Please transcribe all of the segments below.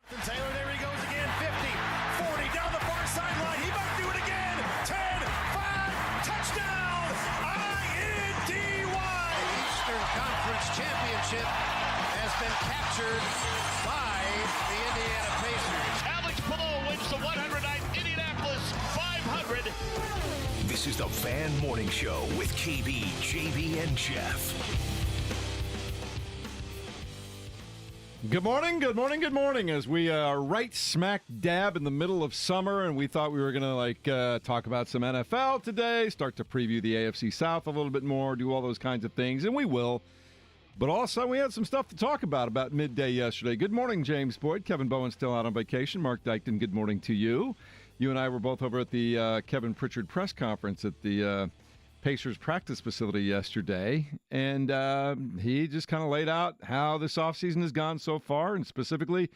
Taylor, there he goes again, 50, 40, down the far sideline, he might do it again, 10, 5, touchdown, I-N-D-Y! The Eastern Conference Championship has been captured by the Indiana Pacers. Alex Pillow wins the 109th Indianapolis 500. This is the Fan Morning Show with KB, JB, and Jeff. Good morning, good morning, good morning. As we are right smack dab in the middle of summer, and we thought we were going to talk about some NFL today, start to preview the AFC South a little bit more, do all those kinds of things, and we will. But all of a sudden, we had some stuff to talk about midday yesterday. Good morning, James Boyd. Kevin Bowen's still out on vacation. Mark Dykton, good morning to you. You and I were both over at the Kevin Pritchard press conference at the Pacers practice facility yesterday, and he just kind of laid out how this offseason has gone so far, and specifically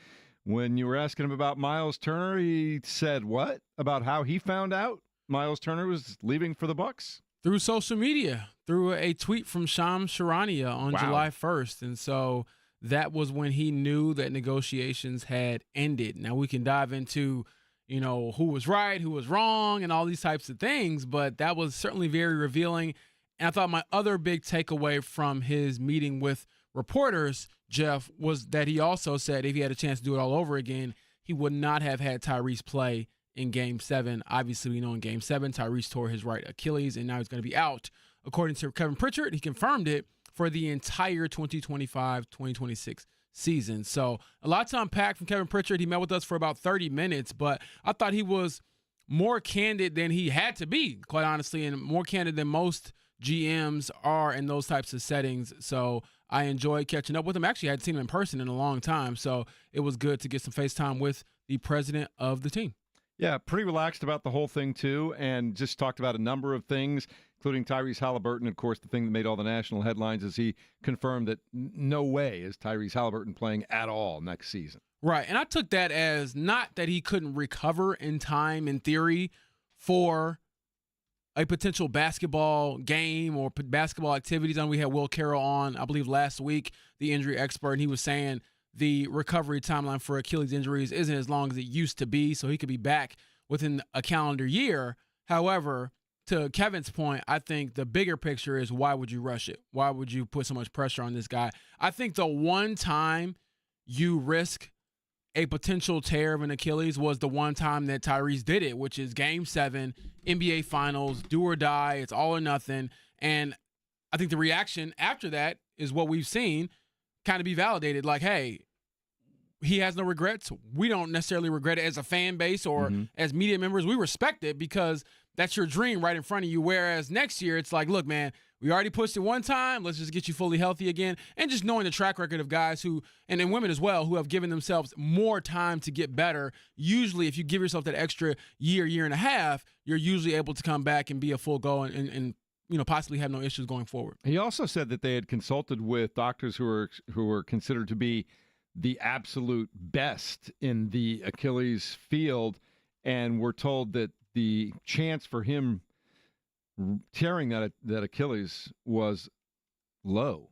when you were asking him about Miles Turner, he said what? About how he found out Miles Turner was leaving for the Bucs? Through social media, through a tweet from Shams Charania on July 1st, and so that was when he knew that negotiations had ended. Now we can dive into who was right, who was wrong, and all these types of things, but that was certainly very revealing. And I thought my other big takeaway from his meeting with reporters, Jeff, was that he also said if he had a chance to do it all over again, he would not have had Tyrese play in Game 7. Obviously, we know in Game 7, Tyrese tore his right Achilles, and now he's going to be out. According to Kevin Pritchard, he confirmed it for the entire 2025-2026 season. So a lot to unpack from Kevin Pritchard. He met with us for about 30 minutes, but I thought he was more candid than he had to be, quite honestly, and more candid than most GMs are in those types of settings. So I enjoyed catching up with him. Actually, I hadn't seen him in person in a long time, so it was good to get some FaceTime with the president of the team. Yeah, pretty relaxed about the whole thing, too, and just talked about a number of things, including Tyrese Halliburton. Of course, the thing that made all the national headlines is he confirmed that no way is Tyrese Halliburton playing at all next season. Right, and I took that as not that he couldn't recover in time, in theory, for a potential basketball game or basketball activities. And we had Will Carroll on, I believe, last week, the injury expert, and he was saying the recovery timeline for Achilles injuries isn't as long as it used to be, so he could be back within a calendar year. However, to Kevin's point, I think the bigger picture is why would you rush it? Why would you put so much pressure on this guy? I think the one time you risk a potential tear of an Achilles was the one time that Tyrese did it, which is Game 7, NBA Finals, do or die, it's all or nothing. And I think the reaction after that is what we've seen kind of be validated. Like, hey, he has no regrets. We don't necessarily regret it as a fan base or as media members. We respect it because that's your dream right in front of you. Whereas next year, it's like, look, man, we already pushed it one time. Let's just get you fully healthy again. And just knowing the track record of guys who, and then women as well, who have given themselves more time to get better. Usually, if you give yourself that extra year and a half, you're usually able to come back and be a full go and possibly have no issues going forward. He also said that they had consulted with doctors who were considered to be the absolute best in the Achilles field, and were told that the chance for him tearing that Achilles was low.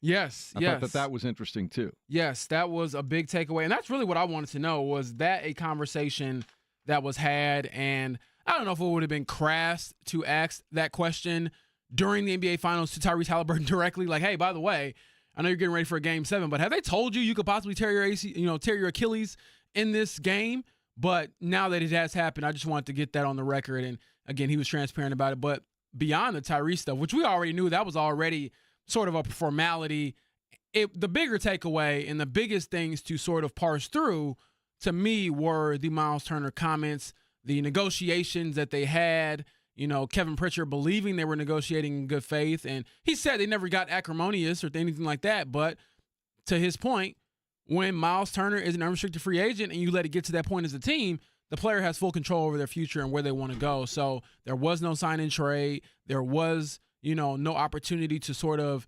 Yes, I thought that was interesting too. Yes, that was a big takeaway, and that's really what I wanted to know. Was that a conversation that was had? And I don't know if it would have been crass to ask that question during the NBA Finals to Tyrese Halliburton directly, like, hey, by the way, I know you're getting ready for a Game 7, but have they told you could possibly tear your Achilles in this game? But now that it has happened, I just wanted to get that on the record. And again, he was transparent about it. But beyond the Tyrese stuff, which we already knew, that was already sort of a formality. The bigger takeaway and the biggest things to sort of parse through to me were the Miles Turner comments, the negotiations that they had, Kevin Pritchard believing they were negotiating in good faith. And he said they never got acrimonious or anything like that. But to his point, when Miles Turner is an unrestricted free agent and you let it get to that point as a team, the player has full control over their future and where they want to go. So there was no sign-in trade. There was, no opportunity to sort of,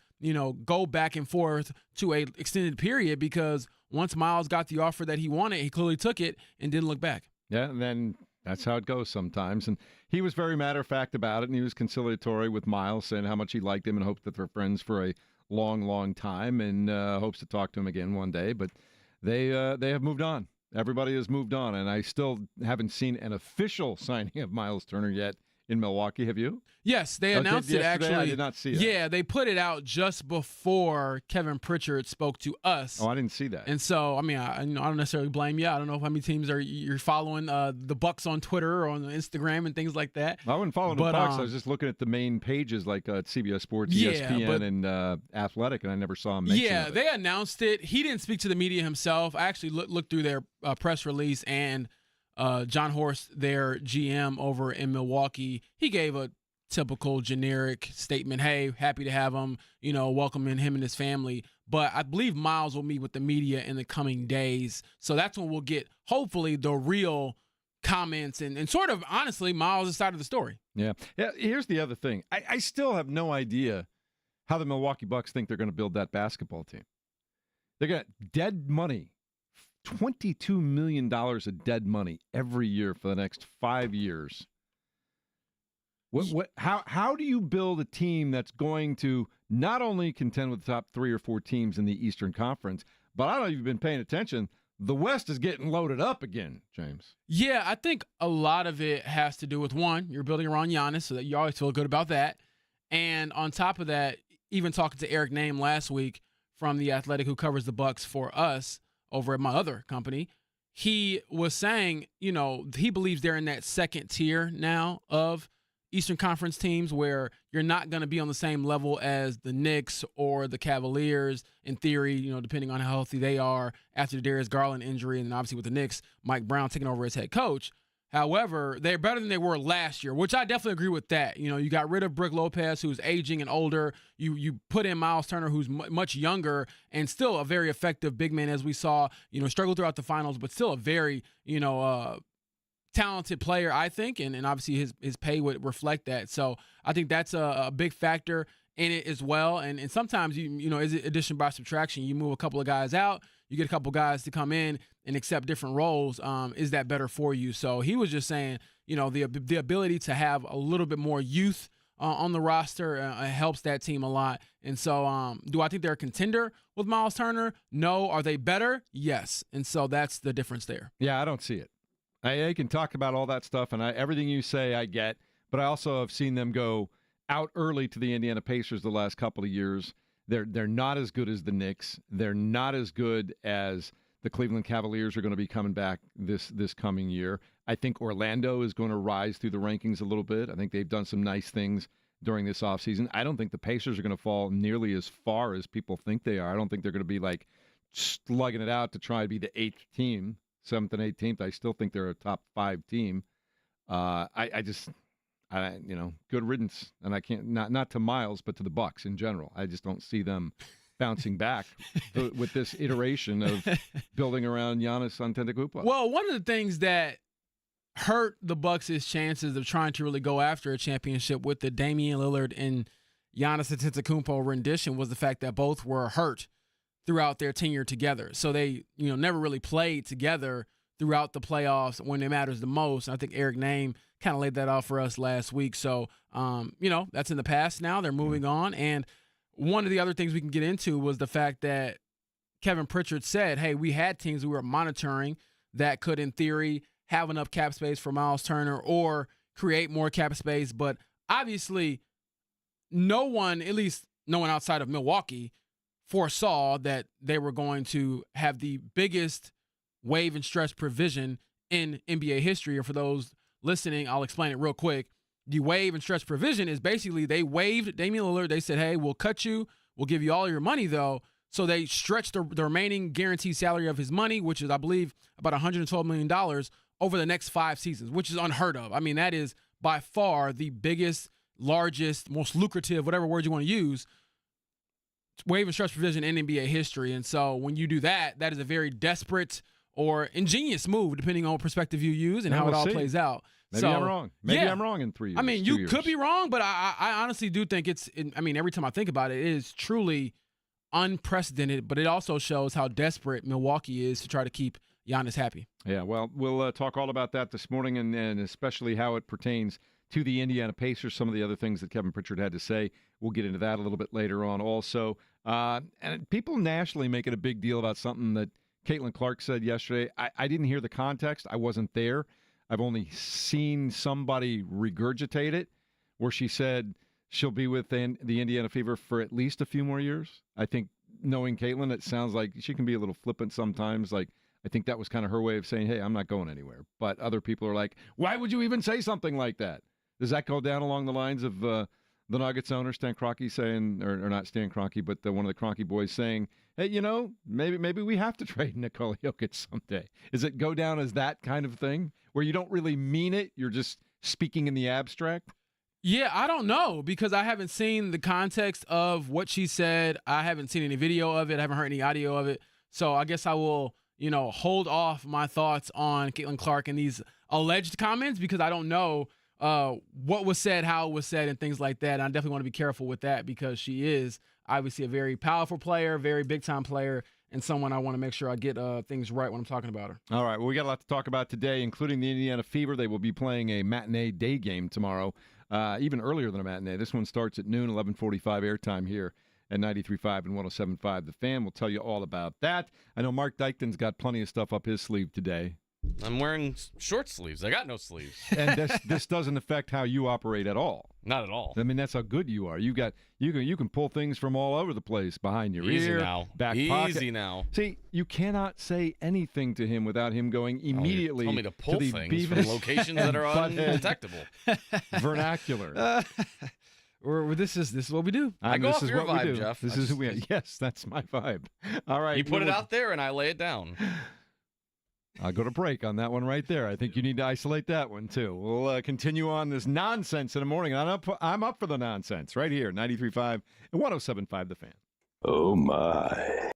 go back and forth to a extended period, because once Miles got the offer that he wanted, he clearly took it and didn't look back. Yeah, and then that's how it goes sometimes. And he was very matter-of-fact about it, and he was conciliatory with Miles, saying how much he liked him and hoped that they're friends for a long, long time, and hopes to talk to him again one day. But they have moved on. Everybody has moved on, and I still haven't seen an official signing of Miles Turner yet in Milwaukee. Have you? Yes, they announced it yesterday? actually. I did not see that. Yeah, they put it out just before Kevin Pritchard spoke to us. Oh, I didn't see that. And so, I mean, I don't necessarily blame you. I don't know how many teams you're following the Bucks on Twitter or on Instagram and things like that. I wasn't following the Bucks. I was just looking at the main pages like CBS Sports, ESPN, and Athletic, and I never saw him mention it. Yeah, they announced it. He didn't speak to the media himself. I actually looked through their press release, and John Horst, their GM over in Milwaukee, he gave a typical generic statement. Hey, happy to have him, welcoming him and his family. But I believe Miles will meet with the media in the coming days. So that's when we'll get, hopefully, the real comments and sort of, honestly, Miles' side of the story. Yeah. Here's the other thing. I still have no idea how the Milwaukee Bucks think they're going to build that basketball team. They got dead money. $22 million of dead money every year for the next 5 years. How do you build a team that's going to not only contend with the top 3 or 4 teams in the Eastern Conference, but I don't know if you've been paying attention, the West is getting loaded up again, James. Yeah, I think a lot of it has to do with, one, you're building around Giannis, so that you always feel good about that. And on top of that, even talking to Eric Name last week from The Athletic, who covers the Bucks for us over at my other company, he was saying, he believes they're in that second tier now of Eastern Conference teams where you're not going to be on the same level as the Knicks or the Cavaliers, in theory, depending on how healthy they are after the Darius Garland injury, and obviously with the Knicks, Mike Brown taking over as head coach. However, they're better than they were last year, which I definitely agree with that. You got rid of Brook Lopez, who's aging and older. You put in Miles Turner, who's much younger and still a very effective big man, as we saw, struggle throughout the finals, but still a very, talented player, I think, and obviously his pay would reflect that. So I think that's a big factor in it as well. And sometimes, is it addition by subtraction? You move a couple of guys out, you get a couple guys to come in and accept different roles. Is that better for you? So he was just saying, the ability to have a little bit more youth on the roster helps that team a lot. And so do I think they're a contender with Miles Turner? No. Are they better? Yes. And so that's the difference there. Yeah, I don't see it. I can talk about all that stuff, and everything you say I get, but I also have seen them go out early to the Indiana Pacers the last couple of years. They're not as good as the Knicks. They're not as good as the Cleveland Cavaliers are going to be coming back this coming year. I think Orlando is going to rise through the rankings a little bit. I think they've done some nice things during this offseason. I don't think the Pacers are going to fall nearly as far as people think they are. I don't think they're going to be like slugging it out to try to be the 8th team. 7th and 18th, I still think they're a top 5 team. Good riddance, and I can't not to Miles, but to the Bucks in general. I just don't see them bouncing back with this iteration of building around Giannis Antetokounmpo. Well, one of the things that hurt the Bucks' chances of trying to really go after a championship with the Damian Lillard and Giannis Antetokounmpo rendition was the fact that both were hurt throughout their tenure together. So they, never really played together throughout the playoffs when it matters the most. And I think Eric Name kind of laid that out for us last week. So, that's in the past now. They're moving on. And one of the other things we can get into was the fact that Kevin Pritchard said, hey, we had teams we were monitoring that could, in theory, have enough cap space for Miles Turner or create more cap space. But obviously, no one, at least no one outside of Milwaukee, foresaw that they were going to have the biggest waive and stretch provision in NBA history. Or for those listening, I'll explain it real quick. The waive and stretch provision is basically they waived Damian Lillard. They said, hey, we'll cut you. We'll give you all your money, though. So they stretched the remaining guaranteed salary of his money, which is, I believe, about $112 million over the next 5 seasons, which is unheard of. I mean, that is by far the biggest, largest, most lucrative, whatever word you want to use, waive and stretch provision in NBA history. And so when you do that, that is a very desperate or ingenious move, depending on what perspective you use and how it all plays out. Maybe I'm wrong. Maybe I'm wrong in 3 years. I mean, you could be wrong, but I honestly do think every time I think about it, it is truly unprecedented, but it also shows how desperate Milwaukee is to try to keep Giannis happy. Yeah, well, we'll talk all about that this morning, and especially how it pertains to the Indiana Pacers, some of the other things that Kevin Pritchard had to say. We'll get into that a little bit later on also. And people nationally making a big deal about something that Caitlin Clark said yesterday. I didn't hear the context. I wasn't there. I've only seen somebody regurgitate it where she said she'll be with the Indiana Fever for at least a few more years. I think knowing Caitlin, it sounds like she can be a little flippant sometimes. Like, I think that was kind of her way of saying, hey, I'm not going anywhere. But other people are like, why would you even say something like that? Does that go down along the lines of the Nuggets owner, Stan Kroenke, saying, or not Stan Kroenke, but one of the Kroenke boys saying, hey, maybe we have to trade Nikola Jokic someday? Does it go down as that kind of thing where you don't really mean it? You're just speaking in the abstract? Yeah, I don't know because I haven't seen the context of what she said. I haven't seen any video of it. I haven't heard any audio of it. So I guess I will, hold off my thoughts on Caitlin Clark and these alleged comments because I don't know what was said, how it was said, and things like that. And I definitely want to be careful with that because she is obviously a very powerful player, very big-time player, and someone I want to make sure I get things right when I'm talking about her. All right, well, we got a lot to talk about today, including the Indiana Fever. They will be playing a matinee day game tomorrow, even earlier than a matinee. This one starts at noon, 11:45 airtime here at 93.5 and 107.5. The Fan will tell you all about that. I know Mark Dykton's got plenty of stuff up his sleeve today. I'm wearing short sleeves. I got no sleeves. And this doesn't affect how you operate at all. Not at all. I mean, that's how good you are. You can pull things from all over the place behind your ear, back pocket. Easy now. See, you cannot say anything to him without him going immediately Tell me to pull the things Beavis from locations that are undetectable. vernacular. This is what we do. I go this off is your what we vibe, do. Jeff. This is who we are. Yes, that's my vibe. All right. You put it out there, and I lay it down. I'll go to break on that one right there. I think you need to isolate that one, too. We'll continue on this nonsense in the morning. I'm up for the nonsense right here, 93.5 and 107.5 The Fan. Oh, my.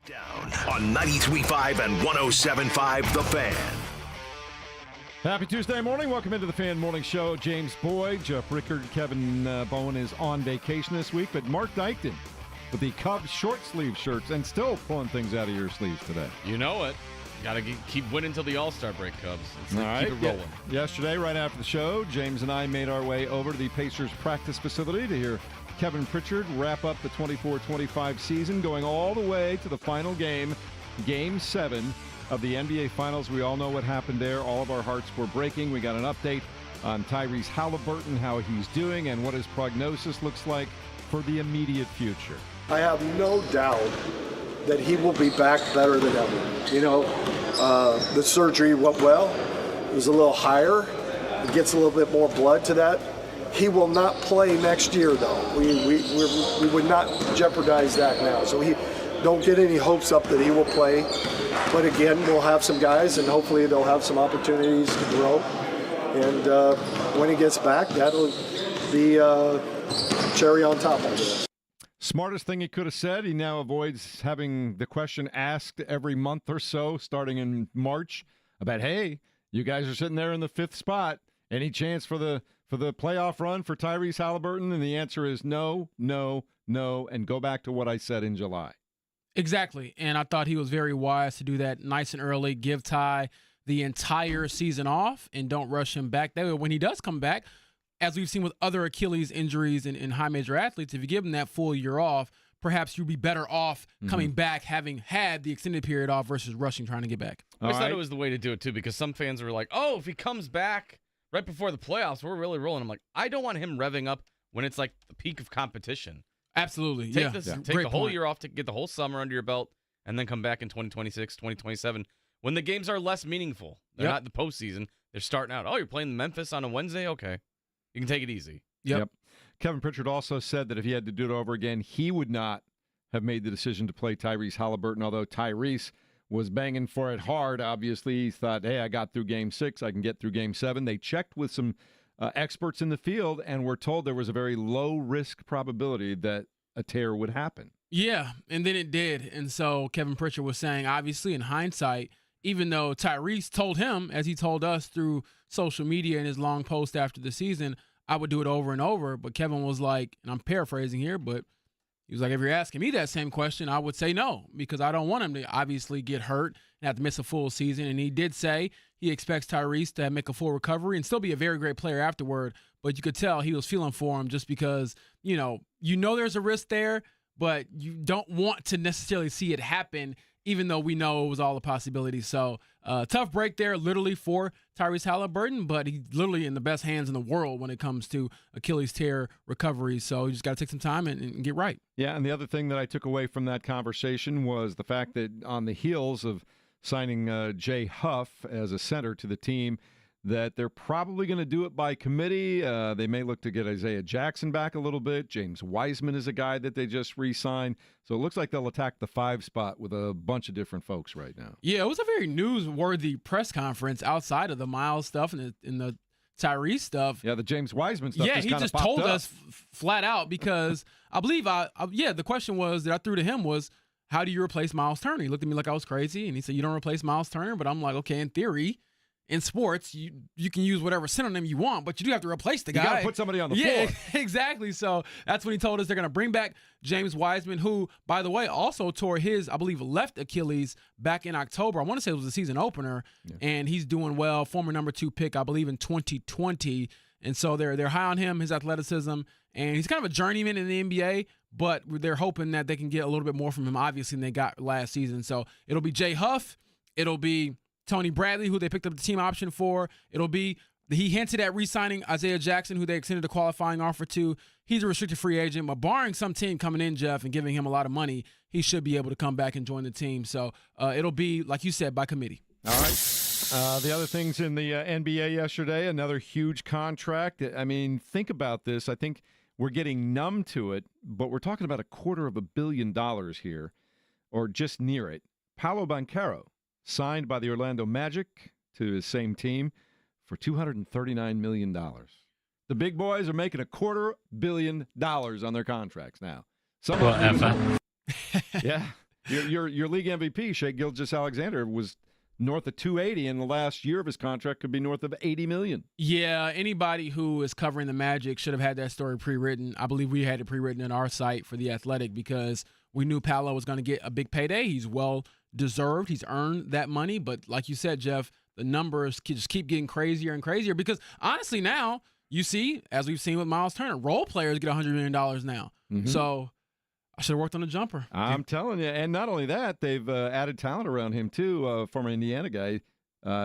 Down on 93.5 and 107.5 The Fan. Happy Tuesday morning. Welcome into the Fan Morning Show. James Boyd, Jeff Pritchard, Kevin Bowen is on vacation this week, but Mark Dykton with the Cubs short sleeve shirts and still pulling things out of your sleeves today. You know it. Got to keep winning till the All-Star break, Cubs. All right. Keep it rolling. Yesterday, right after the show, James and I made our way over to the Pacers practice facility to hear Kevin Pritchard wrap up the 24-25 season, going all the way to the final game, Game 7 of the NBA Finals. We all know what happened there. All of our hearts were breaking. We got an update on Tyrese Halliburton, how he's doing, and what his prognosis looks like for the immediate future. I have no doubt that he will be back better than ever. You know, the surgery went well. It was a little higher. It gets a little bit more blood to that. He will not play next year, though. We would not jeopardize that now. So don't get any hopes up that he will play. But again, we'll have some guys, and hopefully they'll have some opportunities to grow. And when he gets back, that'll be cherry on top of this. Smartest thing he could have said. He now avoids having the question asked every month or so, starting in March, about, hey, you guys are sitting there in the 5th spot. Any chance for the playoff run for Tyrese Halliburton? And the answer is no, no, no, and go back to what I said in July. Exactly, and I thought he was very wise to do that nice and early, give Ty the entire season off, and don't rush him back. That way, when he does come back, as we've seen with other Achilles injuries in high major athletes, if you give him that full year off, perhaps you'd be better off coming back having had the extended period off versus rushing trying to get back. I always thought it was the way to do it, too, because some fans were like, oh, if he comes back right before the playoffs, we're really rolling. I'm like, I don't want him revving up when it's like the peak of competition. Absolutely. Take Great the whole point. year off to get the whole summer under your belt and then come back in 2026, 2027 when the games are less meaningful. They're not the postseason. They're starting out. Oh, you're playing Memphis on a Wednesday? Okay. You can take it easy. Yep. Kevin Pritchard also said that if he had to do it over again, he would not have made the decision to play Tyrese Halliburton, although Tyrese was banging for it hard. Obviously, he thought, hey, I got through Game 6. I can get through Game 7. They checked with some experts in the field and were told there was a very low-risk probability that a tear would happen. Yeah, and then it did. And so Kevin Pritchard was saying, obviously, in hindsight, even though Tyrese told him, as he told us through social media in his long post after the season, I would do it over and over. But Kevin was like, and I'm paraphrasing here, but he was like, if you're asking me that same question, I would say no, because I don't want him to obviously get hurt and have to miss a full season. And he did say he expects Tyrese to make a full recovery and still be a very great player afterward. But you could tell he was feeling for him just because, you know there's a risk there, but you don't want to necessarily see it happen, even though we know it was all a possibility. So tough break there literally for Tyrese Halliburton, but he's literally in the best hands in the world when it comes to Achilles tear recovery. So you just got to take some time and get right. Yeah, and the other thing that I took away from that conversation was the fact that on the heels of signing Jay Huff as a center to the team, that they're probably going to do it by committee. They may look to get Isaiah Jackson back a little bit. James Wiseman is a guy that they just re-signed. So it looks like they'll attack the 5 spot with a bunch of different folks right now. Yeah, it was a very newsworthy press conference outside of the Miles stuff and the Tyrese stuff. Yeah, the James Wiseman stuff. Yeah, he just told us flat out because I believe the question was that I threw to him was, how do you replace Miles Turner? He looked at me like I was crazy, and he said, you don't replace Miles Turner. But I'm like, okay, in theory, in sports, you can use whatever synonym you want, but you do have to replace the guy. You got to put somebody on the floor. Yeah, exactly. So that's when he told us they're going to bring back James Wiseman, who, by the way, also tore his, I believe, left Achilles back in October. I want to say it was the season opener, and he's doing well. Former number 2 pick, I believe, in 2020. And so they're high on him, his athleticism, and he's kind of a journeyman in the NBA, but they're hoping that they can get a little bit more from him, obviously, than they got last season. So it'll be Jay Huff. It'll be Tony Bradley, who they picked up the team option for. It'll be, he hinted at re-signing Isaiah Jackson, who they extended a qualifying offer to. He's a restricted free agent, but barring some team coming in, Jeff, and giving him a lot of money, he should be able to come back and join the team. So it'll be, like you said, by committee. All right. The other things in the NBA yesterday, another huge contract. I mean, think about this. I think we're getting numb to it, but we're talking about $250 million here, or just near it. Paolo Banchero, signed by the Orlando Magic to his same team for $239 million. The big boys are making $250 million on their contracts now. Yeah. Your league MVP, Shea Gilgeous-Alexander, was north of 280, and the last year of his contract could be north of 80 million. Yeah, anybody who is covering the Magic should have had that story pre-written. I believe we had it pre-written in our site for The Athletic because we knew Paolo was going to get a big payday. He's well-deserved. He's earned that money. But like you said, Jeff, the numbers just keep getting crazier and crazier because, honestly, now you see, as we've seen with Miles Turner, role players get $100 million now. Mm-hmm. So I should have worked on the jumper. I'm telling you. And not only that, they've added talent around him, too. Former Indiana guy,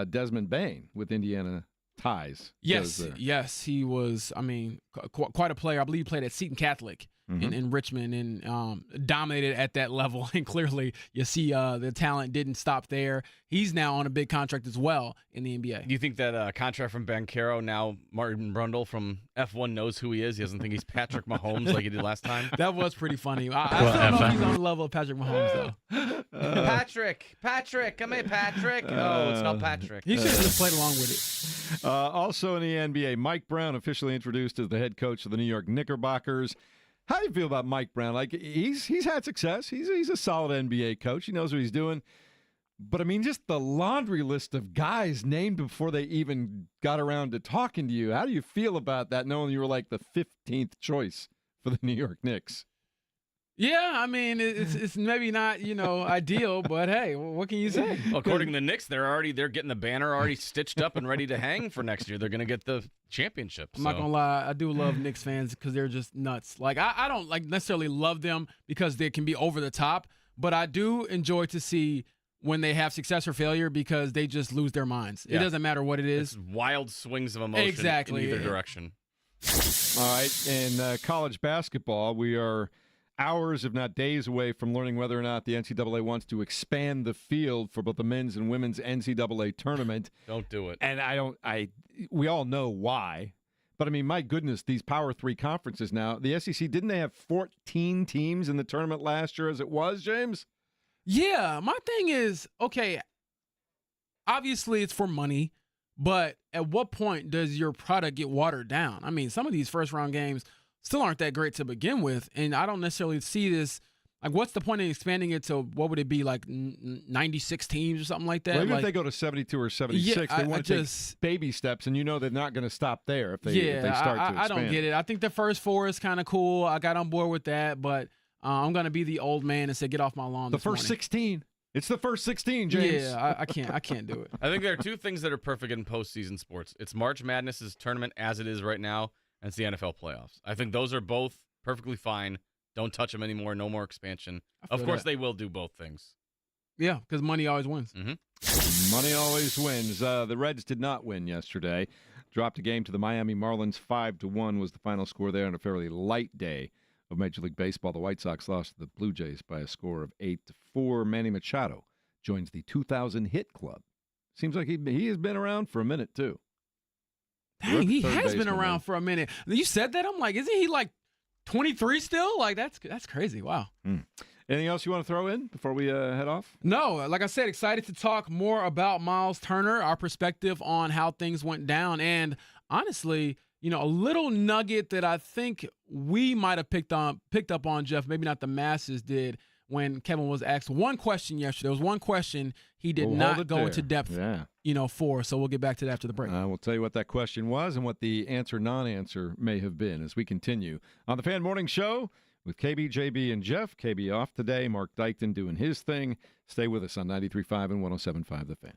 Desmond Bain, with Indiana ties. Yes, he was, quite a player. I believe he played at Seton Catholic in Richmond and dominated at that level. And clearly, you see the talent didn't stop there. He's now on a big contract as well in the NBA. Do you think that contract from Banchero, now Martin Brundle from F1 knows who he is? He doesn't think he's Patrick Mahomes like he did last time? That was pretty funny. I don't know if he's on the level of Patrick Mahomes, though. Patrick, come here, Patrick. Oh, it's not Patrick. He should have just played along with it. Also in the NBA, Mike Brown officially introduced as the head coach of the New York Knickerbockers. How do you feel about Mike Brown? Like, he's had success. He's a solid NBA coach. He knows what he's doing. But, just the laundry list of guys named before they even got around to talking to you. How do you feel about that, knowing you were like the 15th choice for the New York Knicks? Yeah, it's maybe not, ideal, but hey, what can you say? Well, according to the Knicks, they're getting the banner already stitched up and ready to hang for next year. They're going to get the championship. I'm not gonna lie, I do love Knicks fans because they're just nuts. Like I don't necessarily love them because they can be over the top, but I do enjoy to see when they have success or failure because they just lose their minds. Yeah. It doesn't matter what it is. It's wild swings of emotion in either direction. All right, in college basketball, we are hours, if not days, away from learning whether or not the NCAA wants to expand the field for both the men's and women's NCAA tournament. Don't do it. And we all know why. But, my goodness, these Power 3 conferences now, the SEC, didn't they have 14 teams in the tournament last year as it was, James? Yeah, my thing is, okay, obviously it's for money, but at what point does your product get watered down? Some of these first-round games still aren't that great to begin with, and I don't necessarily see this. Like, what's the point in expanding it to, what would it be, like 96 teams or something like that? Well, even if they go to 72 or 76, they want to take baby steps, and they're not going to stop there if they start to expand. I don't get it. I think the first 4 is kind of cool. I got on board with that, but I'm going to be the old man and say, get off my lawn this morning. 16. It's the first 16, James. Yeah, I can't do it. I think there are 2 things that are perfect in postseason sports. It's March Madness's tournament as it is right now, and it's the NFL playoffs. I think those are both perfectly fine. Don't touch them anymore. No more expansion. Of course, they will do both things. Yeah, because money always wins. Mm-hmm. Money always wins. The Reds did not win yesterday. Dropped a game to the Miami Marlins. 5-1 was the final score there on a fairly light day of Major League Baseball. The White Sox lost to the Blue Jays by a score of 8-4. Manny Machado joins the 2000 hit club. Seems like he has been around for a minute, too. Dang, he has been around for a minute. You said that? I'm like, isn't he like 23 still? Like, that's crazy. Wow. Anything else you want to throw in before we head off? No. Like I said, excited to talk more about Miles Turner, our perspective on how things went down. And honestly, a little nugget that I think we might have picked up on, Jeff, maybe not the masses did, when Kevin was asked one question yesterday. There was one question he did not go into depth for. So we'll get back to that after the break. We'll tell you what that question was and what the answer, non-answer may have been as we continue on the Fan Morning Show with KB, JB, and Jeff. KB off today. Mark Dykton doing his thing. Stay with us on 93.5 and 107.5 The Fan.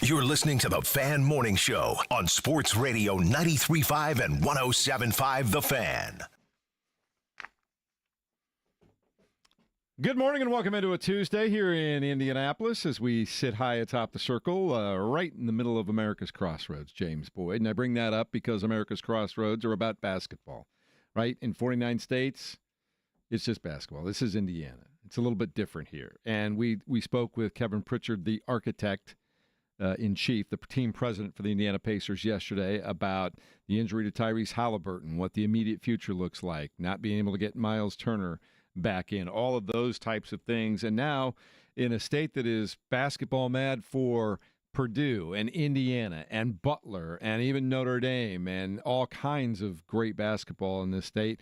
You're listening to the Fan Morning Show on Sports Radio 93.5 and 107.5 The Fan. Good morning and welcome into a Tuesday here in Indianapolis as we sit high atop the circle, right in the middle of America's Crossroads, James Boyd. And I bring that up because America's Crossroads are about basketball, right? In 49 states, it's just basketball. This is Indiana. It's a little bit different here. And we spoke with Kevin Pritchard, the architect in chief, the team president for the Indiana Pacers yesterday, about the injury to Tyrese Halliburton, what the immediate future looks like, not being able to get Miles Turner back in, all of those types of things. And now in a state that is basketball mad for Purdue and Indiana and Butler and even Notre Dame and all kinds of great basketball in this state,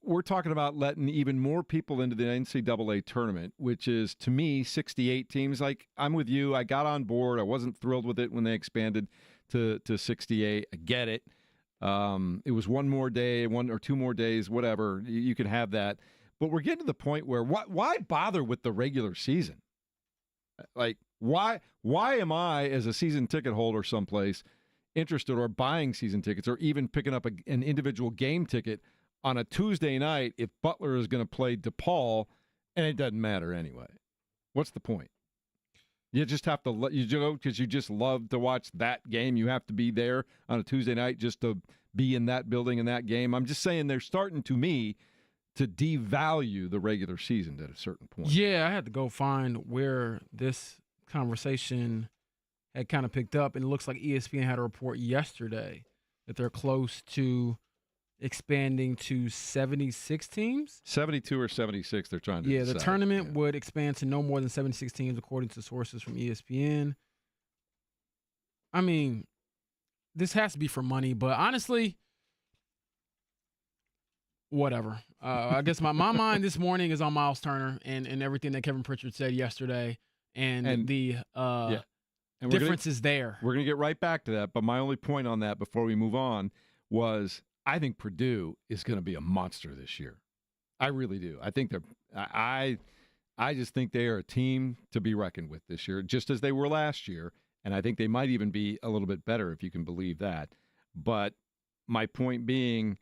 we're talking about letting even more people into the NCAA tournament, which is, to me, 68 teams. Like, I'm with you. I got on board. I wasn't thrilled with it when they expanded to 68. I get it. It was one more day, 1 or 2 more days, whatever. You can have that. But we're getting to the point where why bother with the regular season? Like, why am I, as a season ticket holder someplace, interested or buying season tickets or even picking up an individual game ticket on a Tuesday night if Butler is going to play DePaul and it doesn't matter anyway? What's the point? You just have to because you just love to watch that game. You have to be there on a Tuesday night just to be in that building in that game. I'm just saying they're starting, to me, to devalue the regular season at a certain point. Yeah, I had to go find where this conversation had kind of picked up, and it looks like ESPN had a report yesterday that they're close to expanding to 76 teams. 72 or 76 they're trying to decide. The tournament would expand to no more than 76 teams, according to sources from ESPN. I mean, this has to be for money, but honestly, whatever. I guess my mind this morning is on Miles Turner and everything that Kevin Pritchard said yesterday, and the difference is there. We're going to get right back to that, but my only point on that before we move on was I think Purdue is going to be a monster this year. I really do. I think I just think they are a team to be reckoned with this year, just as they were last year, and I think they might even be a little bit better if you can believe that. But my point being,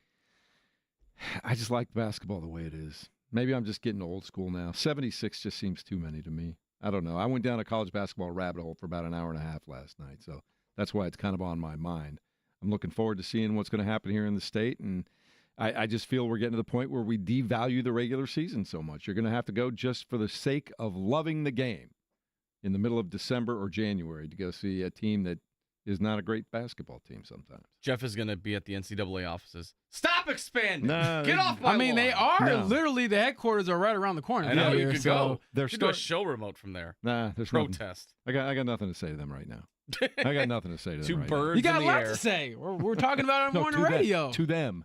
I just like basketball the way it is. Maybe I'm just getting old school now. 76 just seems too many to me. I don't know. I went down a college basketball rabbit hole for about an hour and a half last night, so that's why it's kind of on my mind. I'm looking forward to seeing what's going to happen here in the state, and I just feel we're getting to the point where we devalue the regular season so much. You're going to have to go just for the sake of loving the game in the middle of December or January to go see a team that is not a great basketball team sometimes. Jeff is going to be at the NCAA offices. Stop expanding! No, Get off my lawn. They are literally, the headquarters are right around the corner. I know, you could go. They're do a show remote from there. Nah, there's protest. I got nothing to say to them right now. I got nothing to say to them. Two right birds. You got in a the lot air. to say. We're talking about it on morning radio. To them.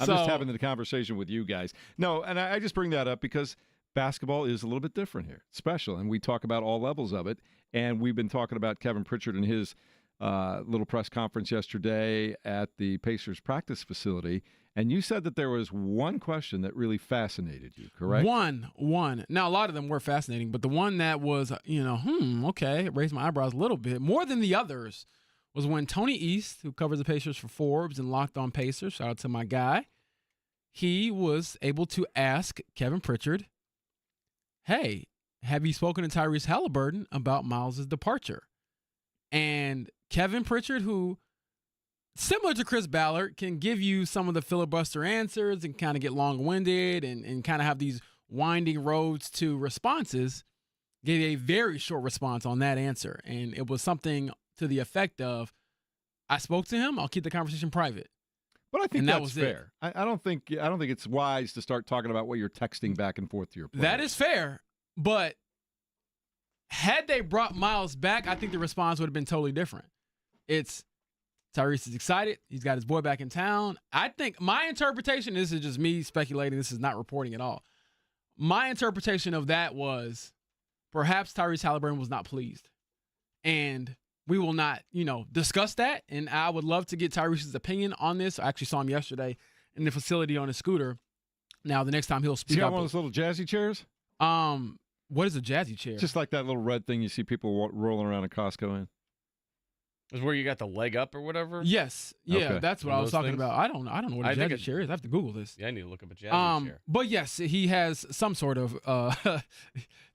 I'm just having the conversation with you guys. No, and I just bring that up because basketball is a little bit different here. It's special, and we talk about all levels of it. And we've been talking about Kevin Pritchard and his little press conference yesterday at the Pacers practice facility. And you said that there was one question that really fascinated you, correct? One. Now, a lot of them were fascinating, but the one that was, okay, it raised my eyebrows a little bit, more than the others, was when Tony East, who covers the Pacers for Forbes and Locked On Pacers, shout out to my guy, he was able to ask Kevin Pritchard, hey, have you spoken to Tyrese Halliburton about Miles' departure? And Kevin Pritchard, who, similar to Chris Ballard, can give you some of the filibuster answers and kind of get long-winded and kind of have these winding roads to responses, gave a very short response on that answer. And it was something to the effect of, I spoke to him, I'll keep the conversation private. But I think that's fair. I don't think it's wise to start talking about what you're texting back and forth to your players. That is fair, but had they brought Miles back, I think the response would have been totally different. It's Tyrese is excited. He's got his boy back in town. I think my interpretation, this is just me speculating, this is not reporting at all. My interpretation of that was perhaps Tyrese Halliburton was not pleased. And we will not, discuss that. And I would love to get Tyrese's opinion on this. I actually saw him yesterday in the facility on his scooter. Now, the next time he'll speak up. You got up. one of those little jazzy chairs? What is a jazzy chair? Just like that little red thing you see people rolling around in Costco in. Is where you got the leg up or whatever? Yes. Yeah, Okay. that's what One I of was those talking things? about. I don't know what a jazzy chair is. I have to Google this. Yeah, I need to look up a jazzy chair. But yes, he has some sort of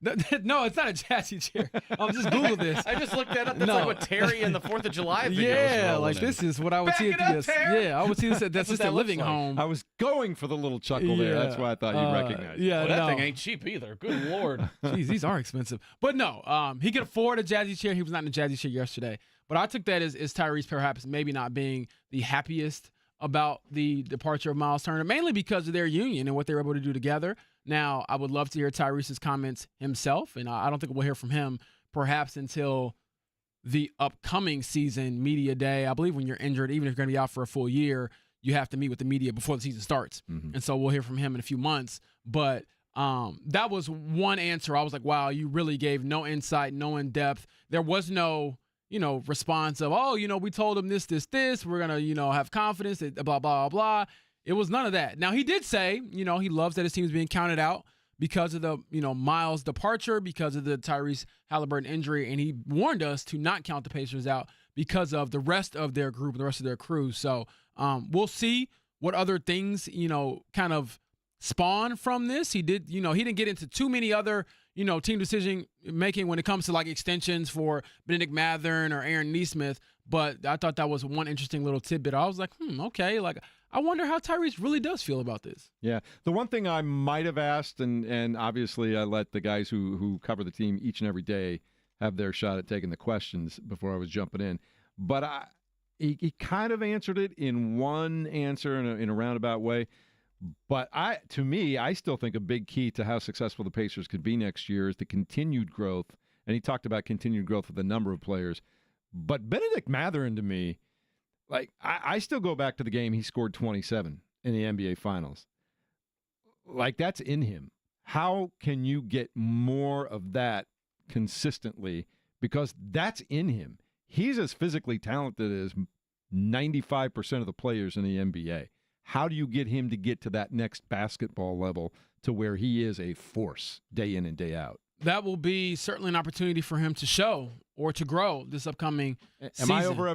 no, it's not a jazzy chair. I'll just Google this. I just looked that up. That's No. like what Terry in the 4th of July video Yeah, was like rolling this is what I would Back see it at up, this. Terry. Yeah, I would see this at the That's what assisted that looks living like. home. I was going for the little chuckle there. That's why I thought you'd recognize it. Yeah, Well, that no. thing ain't cheap either. Good Lord. Jeez, these are expensive. But no, he could afford a jazzy chair. He was not in a jazzy chair yesterday. But I took that as Tyrese perhaps maybe not being the happiest about the departure of Miles Turner, mainly because of their union and what they were able to do together. Now, I would love to hear Tyrese's comments himself, and I don't think we'll hear from him perhaps until the upcoming season media day. I believe when you're injured, even if you're going to be out for a full year, you have to meet with the media before the season starts. Mm-hmm. And so we'll hear from him in a few months. But that was one answer. I was like, wow, you really gave no insight, no in-depth. There was no response of, we told him this. We're going to, have confidence, that blah, blah, blah. It was none of that. Now, he did say, he loves that his team's being counted out because of the, Miles departure, because of the Tyrese Halliburton injury. And he warned us to not count the Pacers out because of the rest of their group, the rest of their crew. So we'll see what other things, kind of spawn from this. He did, he didn't get into too many other team decision making when it comes to like extensions for Benedict Mathern or Aaron Nesmith. But I thought that was one interesting little tidbit. I was like, okay. Like, I wonder how Tyrese really does feel about this. Yeah. The one thing I might have asked, and obviously I let the guys who cover the team each and every day have their shot at taking the questions before I was jumping in. But he kind of answered it in one answer in a roundabout way. But I still think a big key to how successful the Pacers could be next year is the continued growth. And he talked about continued growth with a number of players. But Benedict Mathern, to me, like I still go back to the game he scored 27 in the NBA Finals. Like, that's in him. How can you get more of that consistently? Because that's in him. He's as physically talented as 95% of the players in the NBA. How do you get him to get to that next basketball level to where he is a force day in and day out? That will be certainly an opportunity for him to show or to grow this upcoming season.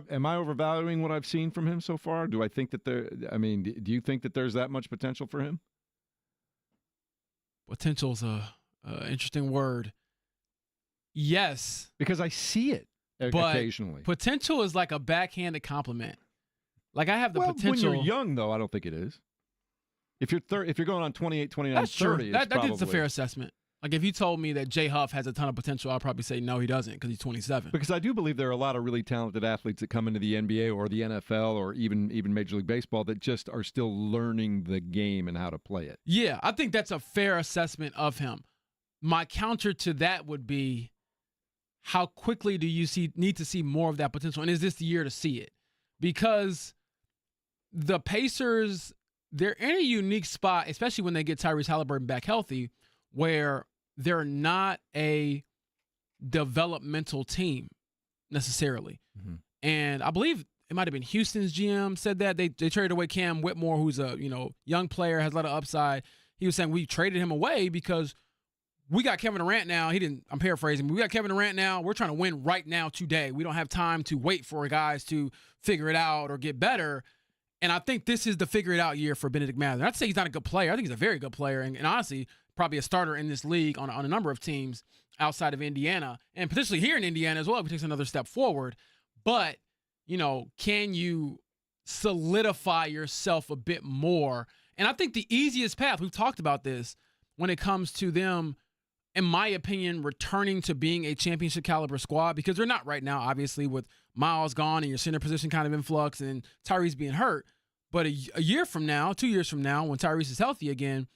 Am I overvaluing what I've seen from him so far? Do I think that do you think that there's that much potential for him? Potential's a interesting word. Yes. Because I see it occasionally. Potential is like a backhanded compliment. Like, I have the potential. When you're young, though, I don't think it is. If you're going on 28, 29, that's 30, true. That's a fair assessment. Like, if you told me that Jay Huff has a ton of potential, I'll probably say no, he doesn't, because he's 27. Because I do believe there are a lot of really talented athletes that come into the NBA or the NFL or even Major League Baseball that just are still learning the game and how to play it. Yeah, I think that's a fair assessment of him. My counter to that would be, how quickly do you need to see more of that potential? And is this the year to see it? Because the Pacers, they're in a unique spot, especially when they get Tyrese Halliburton back healthy, where they're not a developmental team necessarily. Mm-hmm. And I believe it might have been Houston's GM said that. They traded away Cam Whitmore, who's a young player, has a lot of upside. He was saying we traded him away because we got Kevin Durant now. I'm paraphrasing, but we got Kevin Durant now. We're trying to win right now today. We don't have time to wait for guys to figure it out or get better. And I think this is the figure it out year for Benedict Mathern. Not to say he's not a good player. I think he's a very good player. And honestly, probably a starter in this league on a number of teams outside of Indiana and potentially here in Indiana as well if he takes another step forward. But, can you solidify yourself a bit more? And I think the easiest path, we've talked about this, when it comes to them, in my opinion, returning to being a championship caliber squad, because they're not right now, obviously, with Miles gone and your center position kind of in flux and Tyrese being hurt. But a year from now, 2 years from now, when Tyrese is healthy again,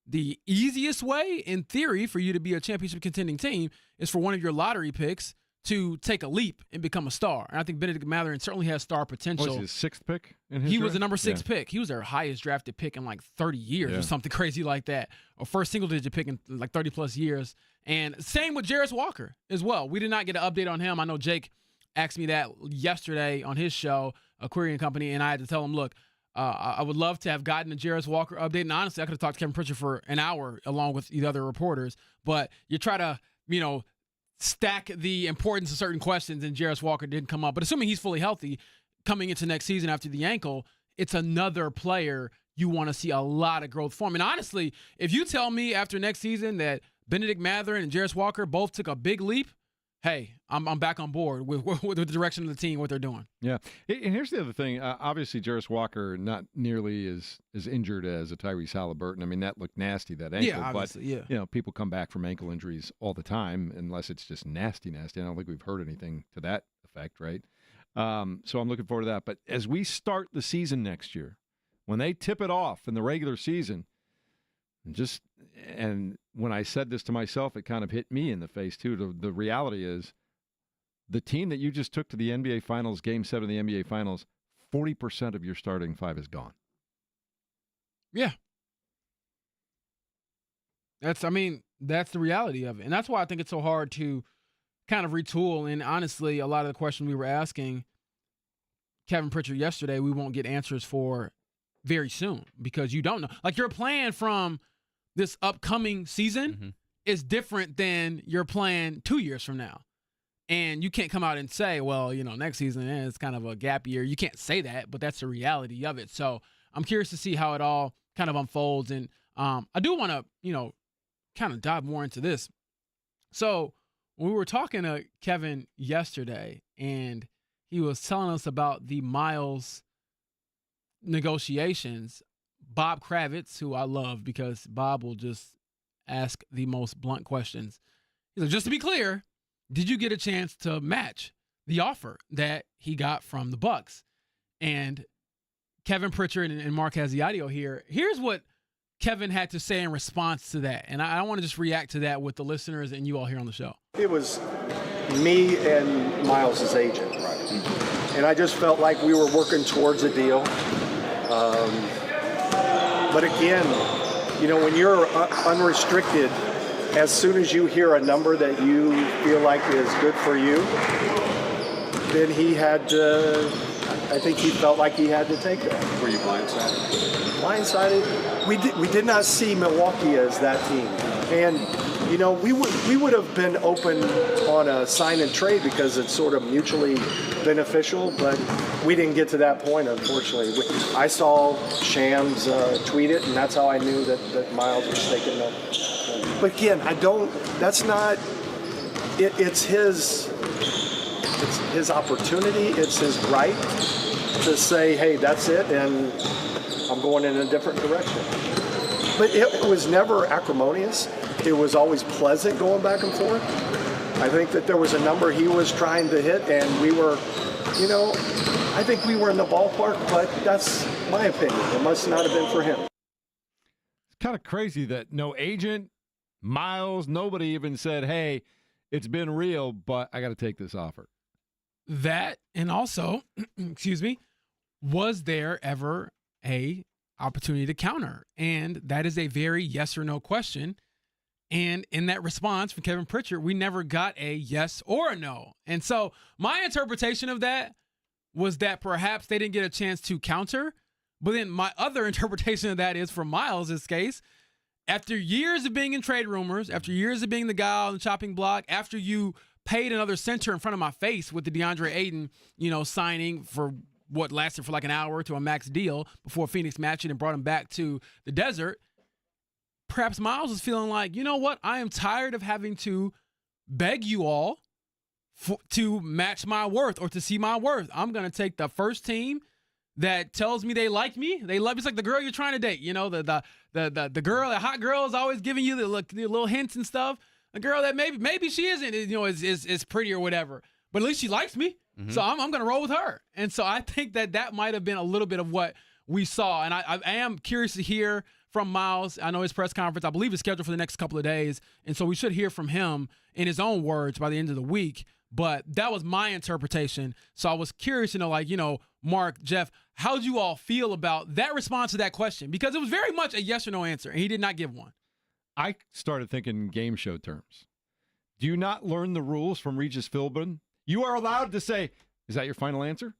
the easiest way, in theory, for you to be a championship contending team is for one of your lottery picks to take a leap and become a star. And I think Benedict Mathern certainly has star potential. Was his sixth pick in his He draft? was the number 6 pick. He was their highest drafted pick in like 30 years or something crazy like that. Or first single-digit pick in like 30-plus years. And same with Jarris Walker as well. We did not get an update on him. I know Jake asked me that yesterday on his show, Aquarian Company, and I had to tell him, look, I would love to have gotten a Jarris Walker update. And honestly, I could have talked to Kevin Pritchard for an hour along with the other reporters. But you try to, stack the importance of certain questions, and Jarris Walker didn't come up. But assuming he's fully healthy coming into next season after the ankle, it's another player you want to see a lot of growth from. And honestly, if you tell me after next season that Benedict Mathurin and Jarris Walker both took a big leap, hey, I'm back on board with the direction of the team, what they're doing. Yeah. And here's the other thing. Obviously, Jarris Walker not nearly as injured as a Tyrese Halliburton. I mean, that looked nasty, that ankle. Yeah, obviously, but, you know, people come back from ankle injuries all the time unless it's just nasty. I don't think we've heard anything to that effect, right? So I'm looking forward to that. But as we start the season next year, when they tip it off in the regular season, and when I said this to myself, it kind of hit me in the face, too. The reality is the team that you just took to the NBA Finals, Game 7 of the NBA Finals, 40% of your starting five is gone. Yeah. That's the reality of it. And that's why I think it's so hard to kind of retool. And honestly, a lot of the questions we were asking Kevin Pritchard yesterday, we won't get answers for very soon because you don't know. Like, your plan from this upcoming season is different than your plan 2 years from now. And you can't come out and say, well, you know, next season is kind of a gap year. You can't say that, but that's the reality of it. So I'm curious to see how it all kind of unfolds. And I do want to, you know, kind of dive more into this. So we were talking to Kevin yesterday, and he was telling us about the Miles negotiations. Bob Kravitz, who I love because Bob will just ask the most blunt questions. He's like, just to be clear, did you get a chance to match the offer that he got from the Bucks? And Kevin Pritchard, and Mark has the audio here. Here's what Kevin had to say in response to that. And I want to just react to that with the listeners and you all here on the show. It was me and Miles' agent. Right. And I just felt like we were working towards a deal. But again, you know, when you're unrestricted, as soon as you hear a number that you feel like is good for you, then he had to, I think he felt like he had to take that. Were you blindsided? Blindsided? We did not see Milwaukee as that team. And, you know, we would have been open on a sign and trade because it's sort of mutually beneficial, but we didn't get to that point, unfortunately. I saw Shams tweet it, and that's how I knew that Miles was taking them. But again, that's not, it's his opportunity, it's his right to say, hey, that's it, and I'm going in a different direction. But it was never acrimonious. It was always pleasant going back and forth. I think that there was a number he was trying to hit, and we were, you know, I think we were in the ballpark, but that's my opinion. It must not have been for him. It's kind of crazy that no agent, Miles, nobody even said, hey, it's been real, but I got to take this offer. That, and also, excuse me, was there ever a opportunity to counter? And that is a very yes or no question. And in that response from Kevin Pritchard, we never got a yes or a no. And so my interpretation of that was that perhaps they didn't get a chance to counter. But then my other interpretation of that is, for Miles' case, after years of being in trade rumors, after years of being the guy on the chopping block, after you paid another center in front of my face with the DeAndre Ayton, you know, signing for what lasted for like an hour to a max deal before Phoenix matched it and brought him back to the desert, perhaps Miles was feeling like, you know what, I am tired of having to beg you all to match my worth or to see my worth. I'm going to take the first team that tells me they like me. They love me. It's like the girl you're trying to date. You know, the girl, the hot girl is always giving you the little hints and stuff. A girl that maybe she isn't, you know, is pretty or whatever, but at least she likes me. Mm-hmm. So I'm going to roll with her. And so I think that might have been a little bit of what we saw. And I am curious to hear from Miles. I know his press conference, I believe, is scheduled for the next couple of days. And so we should hear from him in his own words by the end of the week. But that was my interpretation. So I was curious to know, like, you know, Mark, Jeff, how did you all feel about that response to that question? Because it was very much a yes or no answer, and he did not give one. I started thinking game show terms. Do you not learn the rules from Regis Philbin? You are allowed to say, is that your final answer?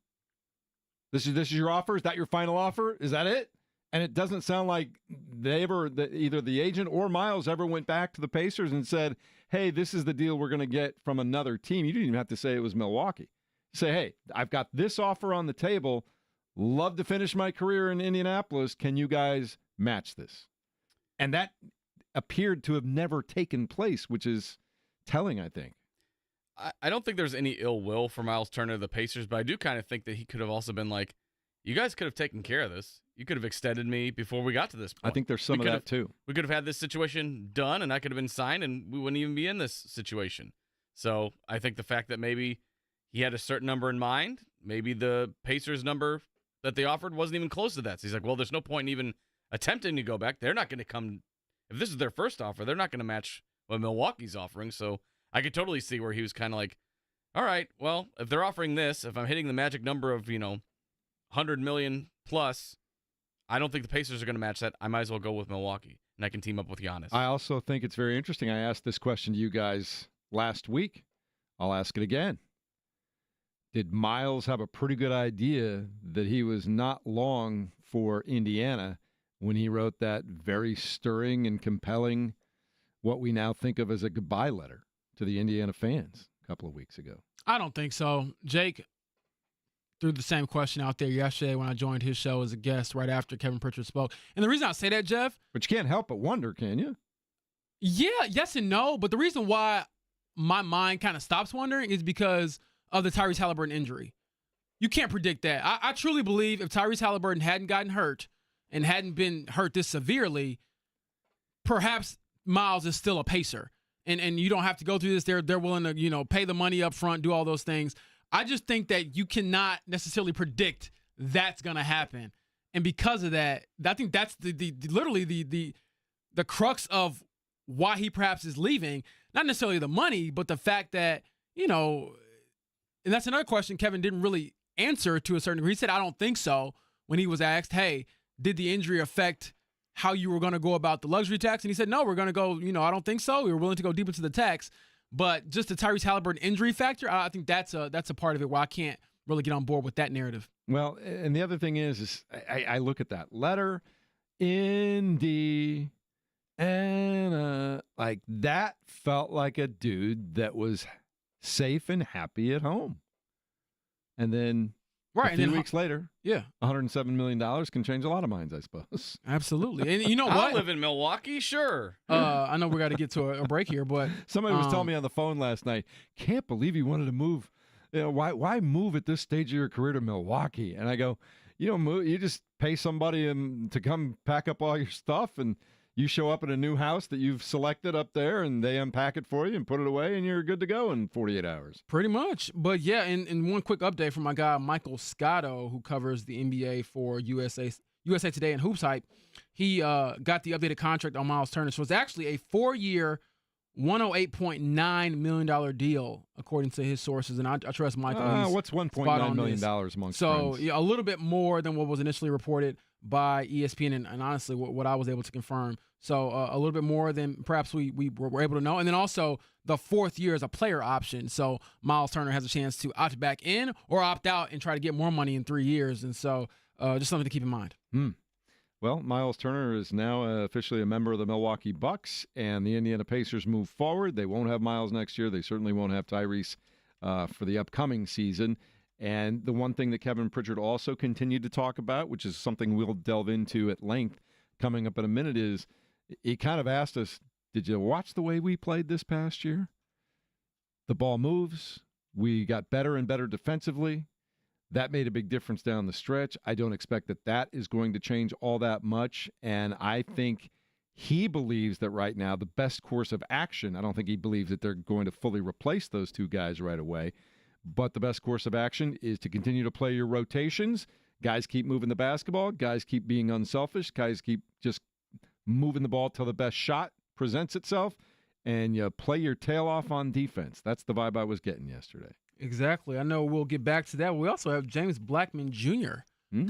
This is your offer? Is that your final offer? Is that it? And it doesn't sound like either the agent or Miles ever went back to the Pacers and said, hey, this is the deal we're going to get from another team. You didn't even have to say it was Milwaukee. Say, hey, I've got this offer on the table. Love to finish my career in Indianapolis. Can you guys match this? And that appeared to have never taken place, which is telling, I think. I don't think there's any ill will for Miles Turner to the Pacers, but I do kind of think that he could have also been like, you guys could have taken care of this. You could have extended me before we got to this point. I think there's some of that, too. We could have had this situation done, and I could have been signed, and we wouldn't even be in this situation. So I think the fact that maybe he had a certain number in mind, maybe the Pacers number that they offered wasn't even close to that. So he's like, well, there's no point in even attempting to go back. They're not going to come. If this is their first offer, they're not going to match what Milwaukee's offering. So I could totally see where he was kind of like, all right, well, if they're offering this, if I'm hitting the magic number of, $100 million plus, I don't think the Pacers are going to match that. I might as well go with Milwaukee, and I can team up with Giannis. I also think it's very interesting. I asked this question to you guys last week. I'll ask it again. Did Miles have a pretty good idea that he was not long for Indiana when he wrote that very stirring and compelling, what we now think of as a goodbye letter to the Indiana fans a couple of weeks ago? I don't think so. Jake threw the same question out there yesterday when I joined his show as a guest right after Kevin Pritchard spoke. And the reason I say that, Jeff. But you can't help but wonder, can you? Yeah, yes and no. But the reason why my mind kind of stops wondering is because of the Tyrese Halliburton injury. You can't predict that. I truly believe if Tyrese Halliburton hadn't gotten hurt and hadn't been hurt this severely, perhaps Miles is still a Pacer. And you don't have to go through this. They're willing to, pay the money up front, do all those things. I just think that you cannot necessarily predict that's going to happen. And because of that, I think that's literally the crux of why he perhaps is leaving. Not necessarily the money, but the fact that, and that's another question Kevin didn't really answer to a certain degree. He said, I don't think so, when he was asked, hey, did the injury affect how you were going to go about the luxury tax? And he said, no, we're going to go, I don't think so. We were willing to go deep into the tax. But just the Tyrese Halliburton injury factor, I think that's a part of it where I can't really get on board with that narrative. Well, and the other thing is I look at that letter, Indiana, like that felt like a dude that was safe and happy at home. And then a few weeks later, $107 million can change a lot of minds, I suppose. Absolutely. And you know what? I live in Milwaukee, sure. I know we got to get to a break here, but somebody was telling me on the phone last night, can't believe you wanted to move. Why move at this stage of your career to Milwaukee? And I go, you just pay somebody to come pack up all your stuff, and you show up at a new house that you've selected up there, and they unpack it for you and put it away, and you're good to go in 48 hours. Pretty much. But, yeah, and one quick update from my guy Michael Scotto, who covers the NBA for USA Today and Hoops Hype. He got the updated contract on Miles Turner. So it's actually a 4-year, $108.9 million deal, according to his sources. And I trust Michael. What's $1.9 million amongst friends? So, yeah, a little bit more than what was initially reported by ESPN and honestly what I was able to confirm. So a little bit more than perhaps we were able to know. And then also the 4th year is a player option. So Miles Turner has a chance to opt back in or opt out and try to get more money in 3 years. And so just something to keep in mind. Well, Miles Turner is now officially a member of the Milwaukee Bucks, and the Indiana Pacers move forward. They won't have Miles next year. They certainly won't have Tyrese for the upcoming season. And the one thing that Kevin Pritchard also continued to talk about, which is something we'll delve into at length coming up in a minute, is he kind of asked us, did you watch the way we played this past year? The ball moves. We got better and better defensively. That made a big difference down the stretch. I don't expect that is going to change all that much. And I think he believes that right now the best course of action, I don't think he believes that they're going to fully replace those two guys right away. But the best course of action is to continue to play your rotations. Guys keep moving the basketball. Guys keep being unselfish. Guys keep just moving the ball till the best shot presents itself. And you play your tail off on defense. That's the vibe I was getting yesterday. Exactly. I know we'll get back to that. We also have James Blackman Jr.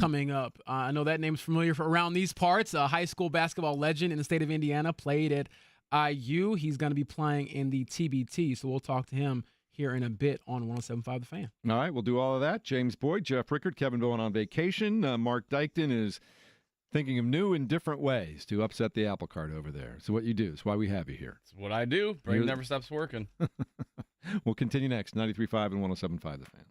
Coming up. I know that name's familiar for around these parts. A high school basketball legend in the state of Indiana, played at IU. He's going to be playing in the TBT, so we'll talk to him here in a bit on 107.5 The Fan. All right, we'll do all of that. James Boyd, Jeff Rickard, Kevin Bowen on vacation. Mark Dykton is thinking of new and different ways to upset the apple cart over there. So what you do. It's why we have you here. It's what I do. Brain never stops working. We'll continue next. 93.5 and 107.5 The Fan.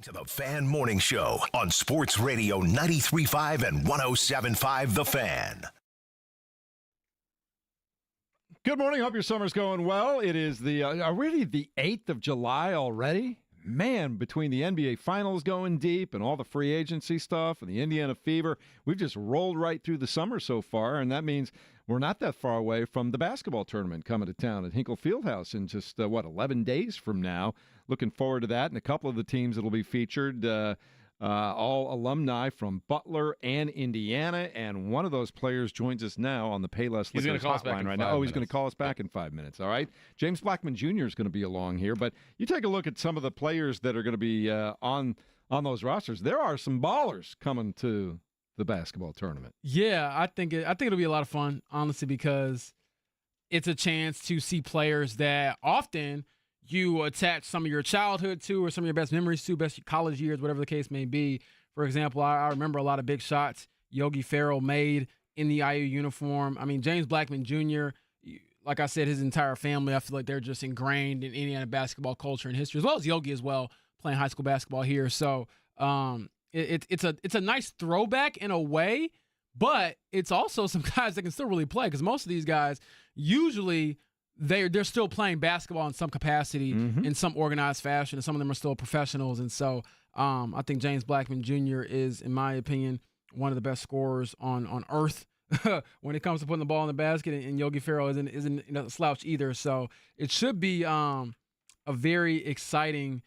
To the Fan Morning Show on Sports Radio 93.5 and 107.5 The Fan. Good morning. Hope your summer's going well. It is already the 8th of July already. Man, between the NBA Finals going deep and all the free agency stuff and the Indiana Fever, we've just rolled right through the summer so far, and that means we're not that far away from the basketball tournament coming to town at Hinkle Fieldhouse in just, 11 days from now. Looking forward to that, and a couple of the teams that will be featured, all alumni from Butler and Indiana, and one of those players joins us now on the Payless Liquors hotline right now. Oh, he's going to call us back in 5 minutes, all right? James Blackman Jr. is going to be along here, but you take a look at some of the players that are going to be on those rosters. There are some ballers coming to the basketball tournament. Yeah, I think it'll be a lot of fun, honestly, because it's a chance to see players that often you attach some of your childhood to or some of your best memories to, best college years, whatever the case may be. For example, I remember a lot of big shots Yogi Ferrell made in the IU uniform. I mean, James Blackman Jr., like I said, his entire family, I feel like they're just ingrained in Indiana basketball culture and history, as well as Yogi as well, playing high school basketball here. So it's a nice throwback in a way, but it's also some guys that can still really play, because most of these guys usually – They're still playing basketball in some capacity, in some organized fashion, and some of them are still professionals. And so I think James Blackman Jr. is, in my opinion, one of the best scorers on earth when it comes to putting the ball in the basket. And Yogi Ferrell isn't a slouch either. So it should be a very exciting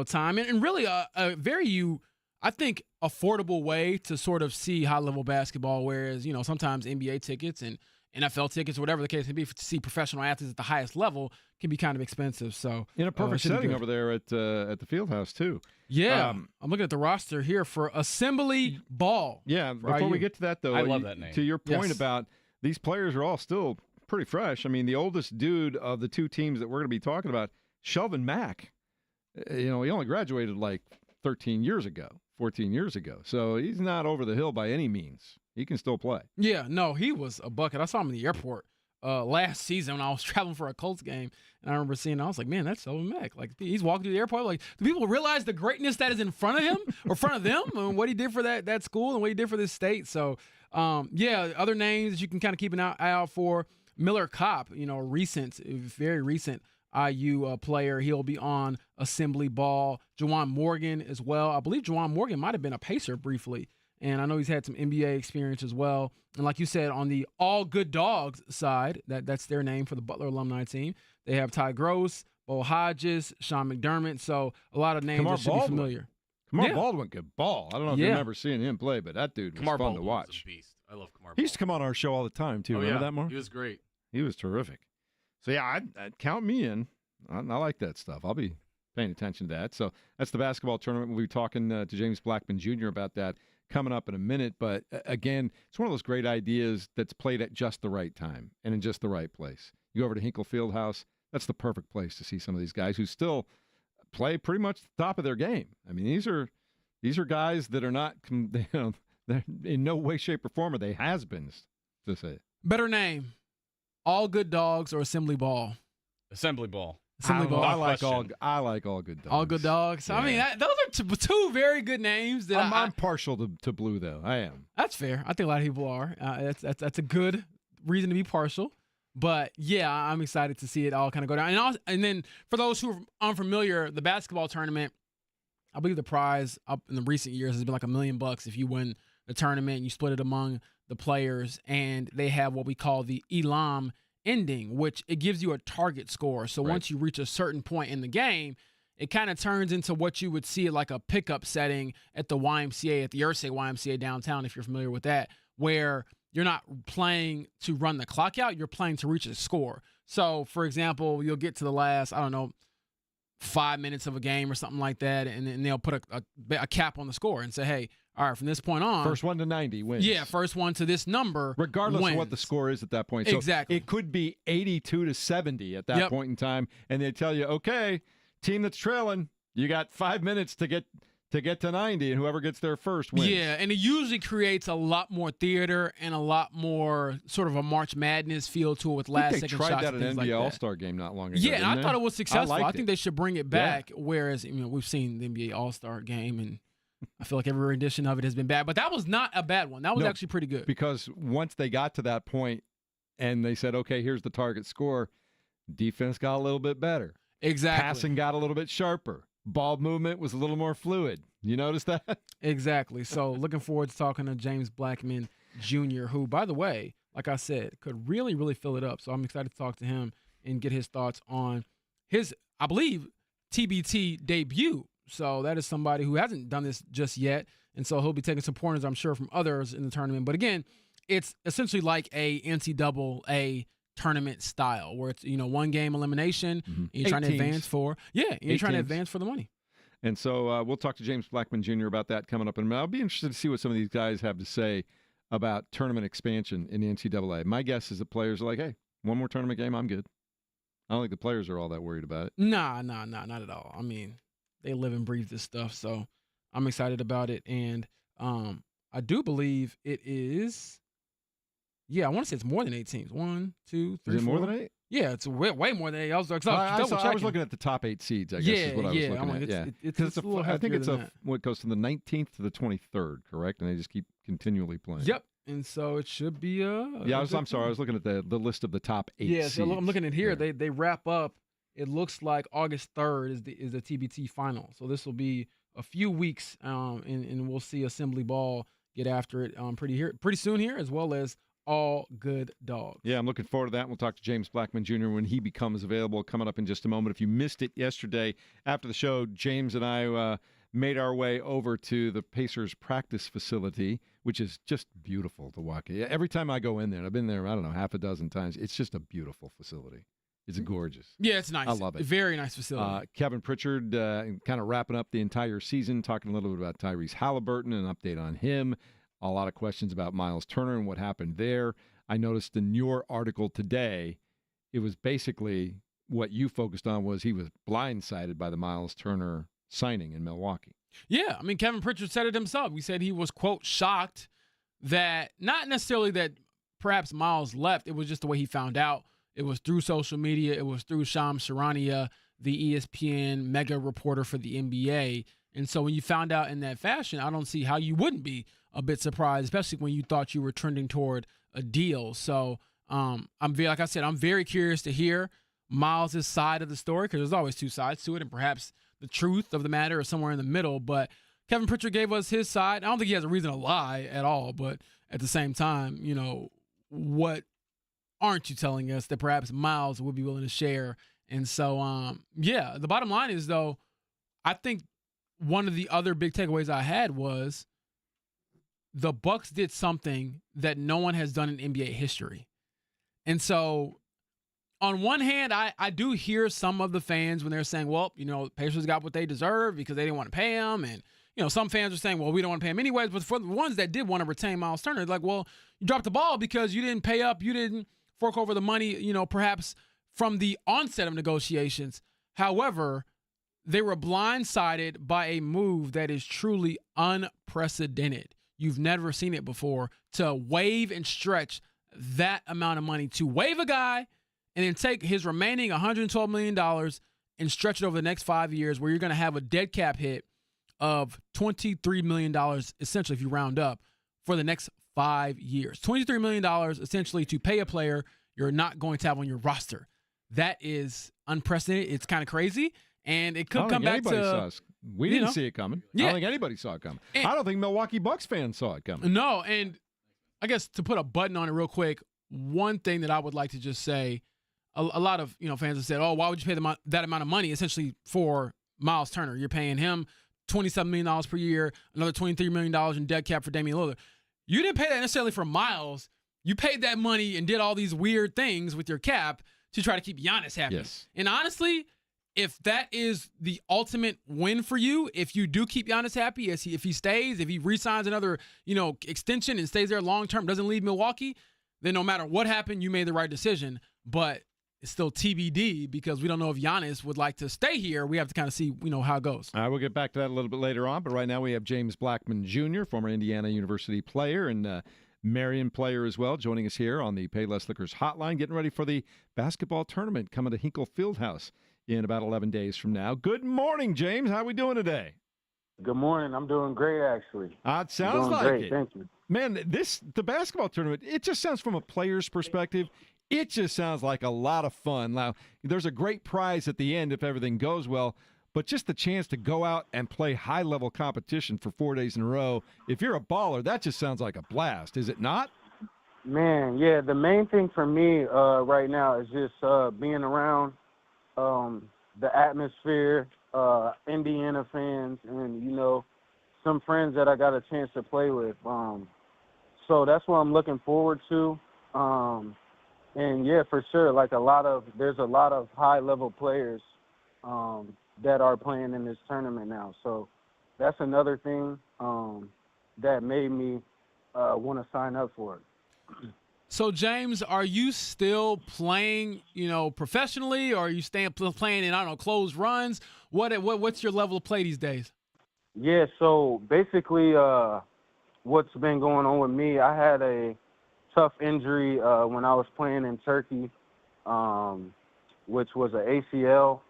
time, and really a very I think affordable way to sort of see high-level basketball. Whereas sometimes NBA tickets and NFL tickets, whatever the case may be, to see professional athletes at the highest level can be kind of expensive. So in a perfect setting over there at the Fieldhouse too. Yeah, I'm looking at the roster here for Assembly Ball. Yeah, before we get to that though, I love that name. To your point about these players are all still pretty fresh. I mean, the oldest dude of the two teams that we're going to be talking about, Shelvin Mack. He only graduated like 14 years ago. So he's not over the hill by any means. He can still play. Yeah, no, he was a bucket. I saw him in the airport last season when I was traveling for a Colts game, and I remember seeing him. I was like, man, that's Shelvin Mack. Like, he's walking through the airport. Like, do people realize the greatness that is in front of him or front of them, and what he did for that school and what he did for this state? So, other names that you can kind of keep an eye out for. Miller Kopp, very recent IU player. He'll be on Assembly Ball. Juwan Morgan as well. I believe Juwan Morgan might have been a Pacer briefly. And I know he's had some NBA experience as well. And like you said, on the All Good Dogs side, that's their name for the Butler alumni team, they have Ty Gross, Bo Hodges, Sean McDermott. So a lot of names that should be familiar. Kamar Baldwin could ball. I don't know if you remember seeing him play, but that dude was fun to watch. A beast. I love Kamar Baldwin. He used to come on our show all the time, too. Remember that, Mark? He was great. He was terrific. So, yeah, I'd count me in. I like that stuff. I'll be paying attention to that. So that's the basketball tournament. We'll be talking to James Blackman Jr. about that coming up in a minute. But again, it's one of those great ideas that's played at just the right time and in just the right place. You go over to Hinkle Fieldhouse, that's the perfect place to see some of these guys who still play pretty much the top of their game. I mean, these are guys that are not, they're in no way, shape, or form are they has-beens, to say. Better name, All Good Dogs or Assembly Ball? Assembly Ball. Assembly Ball. I like all good dogs. All Good Dogs. Yeah. I mean, those are two very good names. I'm partial to blue, though. I am. That's fair. I think a lot of people are. That's a good reason to be partial. But yeah, I'm excited to see it all kind of go down. And then for those who are unfamiliar, the basketball tournament, I believe the prize up in the recent years has been like $1 million if you win the tournament and you split it among the players. And they have what we call the Elam ending, which it gives you a target score. So once you reach a certain point in the game, it kind of turns into what you would see at like a pickup setting at the YMCA, at the Ursay YMCA downtown, if you're familiar with that, where you're not playing to run the clock out, you're playing to reach a score. So, for example, you'll get to the last, 5 minutes of a game or something like that, and then they'll put a cap on the score and say, hey, all right, from this point on. First one to 90 wins. Yeah, first one to this number regardless wins. of what the score is at that point. So exactly. It could be 82-70 at that point in time, and they tell you, okay, team that's trailing, you got 5 minutes to get to get to 90, and whoever gets there first wins. Yeah, and it usually creates a lot more theater and a lot more sort of a March Madness feel to it with last-second shots. They tried that at an NBA All-Star game not long ago. Yeah, and I thought it was successful. I think it. they should bring it back, whereas we've seen the NBA All-Star game, and I feel like every rendition of it has been bad. But that was not a bad one. That was actually pretty good. Because once they got to that point and they said, okay, here's the target score, defense got a little bit better. Exactly. Passing got a little bit sharper. Ball movement was a little more fluid. You notice that? Exactly. So looking forward to talking to James Blackman Jr., who, by the way, like I said, could really, really fill it up. So I'm excited to talk to him and get his thoughts on his, I believe, TBT debut. So that is somebody who hasn't done this just yet. And so he'll be taking some pointers, I'm sure, from others in the tournament. But again, it's essentially like a NCAA tournament style where it's, one game elimination. And you're trying to advance for, you're trying to advance for the money. And so we'll talk to James Blackman Jr. about that coming up in a minute. I'll be interested to see what some of these guys have to say about tournament expansion in the NCAA. My guess is the players are like, hey, one more tournament game, I'm good. I don't think the players are all that worried about it. Nah, not at all. I mean, they live and breathe this stuff, so I'm excited about it. And I do believe it is, I want to say it's more than 8 teams. 1, 2, 3, Is it 4. more than 8? Yeah, it's way more than 8. I was looking at the top 8 seeds, I guess is what I was looking at. It's a little I think it's that. what goes from the 19th to the 23rd, correct? And they just keep continually playing. Yep. And so it should be I'm sorry. I was looking at the list of the top 8 seeds. So I'm looking at here. Yeah. They wrap up. It looks like August 3rd is the TBT final. So this will be a few weeks, and we'll see Assembly Ball get after it pretty soon here, as well as all good dogs. Yeah, I'm looking forward to that. We'll talk to James Blackman Jr. when he becomes available, coming up in just a moment. If you missed it yesterday after the show, James and I made our way over to the Pacers practice facility, which is just beautiful to walk in. Every time I go in there, and I've been there, I don't know, half a dozen times, it's just a beautiful facility. It's gorgeous. Yeah, it's nice. I love it. Very nice facility. Kevin Pritchard kind of wrapping up the entire season, talking a little bit about Tyrese Halliburton, an update on him. A lot of questions about Miles Turner and what happened there. I noticed in your article today, it was basically what you focused on was he was blindsided by the Miles Turner signing in Milwaukee. Yeah, I mean, Kevin Pritchard said it himself. He said he was, quote, shocked that not necessarily that perhaps Miles left. It was just the way he found out. It was through social media. It was through Shams Charania, the ESPN mega reporter for the NBA. And so when you found out in that fashion, I don't see how you wouldn't be a bit surprised, especially when you thought you were trending toward a deal. So like I said, I'm very curious to hear Miles' side of the story because there's always two sides to it, and perhaps the truth of the matter is somewhere in the middle. But Kevin Pritchard gave us his side. I don't think he has a reason to lie at all, but at the same time, what aren't you telling us that perhaps Miles would be willing to share? And so, the bottom line is, though, I think one of the other big takeaways I had was the Bucks did something that no one has done in NBA history. And so on one hand, I do hear some of the fans when they're saying, well, Pacers got what they deserve because they didn't want to pay him. And, some fans are saying, well, we don't want to pay him anyways. But for the ones that did want to retain Miles Turner, like, well, you dropped the ball because you didn't pay up. You didn't fork over the money, perhaps from the onset of negotiations. However, they were blindsided by a move that is truly unprecedented. You've never seen it before, to waive and stretch that amount of money, to waive a guy and then take his remaining $112 million and stretch it over the next 5 years, where you're going to have a dead cap hit of $23 million, essentially, if you round up, for the next 5 years. $23 million, essentially, to pay a player you're not going to have on your roster. That is unprecedented. It's kind of crazy. And it could come back to... We didn't see it coming. Yeah. I don't think anybody saw it coming. I don't think Milwaukee Bucks fans saw it coming. No, and I guess to put a button on it real quick, one thing that I would like to just say, a lot of fans have said, oh, why would you pay that amount of money essentially for Miles Turner? You're paying him $27 million per year, another $23 million in dead cap for Damian Lillard. You didn't pay that necessarily for Miles. You paid that money and did all these weird things with your cap to try to keep Giannis happy. Yes. And honestly, if that is the ultimate win for you, if you do keep Giannis happy, if he stays, if he re-signs another, extension and stays there long-term, doesn't leave Milwaukee, then no matter what happened, you made the right decision. But it's still TBD because we don't know if Giannis would like to stay here. We have to kind of see, how it goes. All right, we'll get back to that a little bit later on. But right now we have James Blackman Jr., former Indiana University player and Marion player as well, joining us here on the Payless Liquors hotline, getting ready for the basketball tournament coming to Hinkle Fieldhouse in about 11 days from now. Good morning, James. How are we doing today? Good morning. I'm doing great, actually. It sounds like great. it. Thank you. Man, the basketball tournament, it just sounds from a player's perspective, it just sounds like a lot of fun. Now, there's a great prize at the end if everything goes well, but just the chance to go out and play high-level competition for 4 days in a row, if you're a baller, that just sounds like a blast, is it not? Man, yeah, the main thing for me right now is just being around the atmosphere, Indiana fans, and, some friends that I got a chance to play with. So that's what I'm looking forward to. And, yeah, for sure, there's a lot of high-level players that are playing in this tournament now. So that's another thing that made me want to sign up for it. So, James, are you still playing, professionally, or are you playing in, closed runs? What's your level of play these days? Yeah, so basically what's been going on with me, I had a tough injury when I was playing in Turkey, which was an ACL.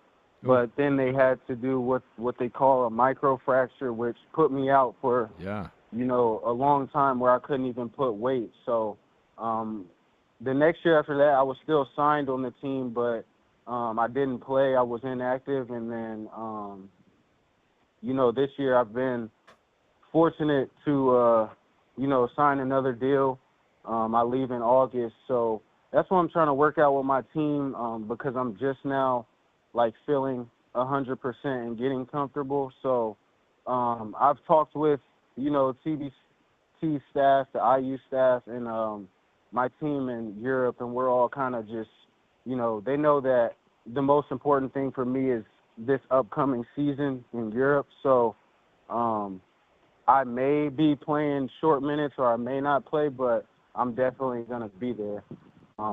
But then they had to do what they call a microfracture, which put me out for, a long time where I couldn't even put weight. So the next year after that, I was still signed on the team, but I didn't play. I was inactive. And then, this year I've been fortunate to, sign another deal. I leave in August. So that's what I'm trying to work out with my team because I'm just now, feeling 100% and getting comfortable. So I've talked with, TBC staff, the IU staff, and my team in Europe, and we're all kind of just, they know that the most important thing for me is this upcoming season in Europe. So I may be playing short minutes or I may not play, but I'm definitely going to be there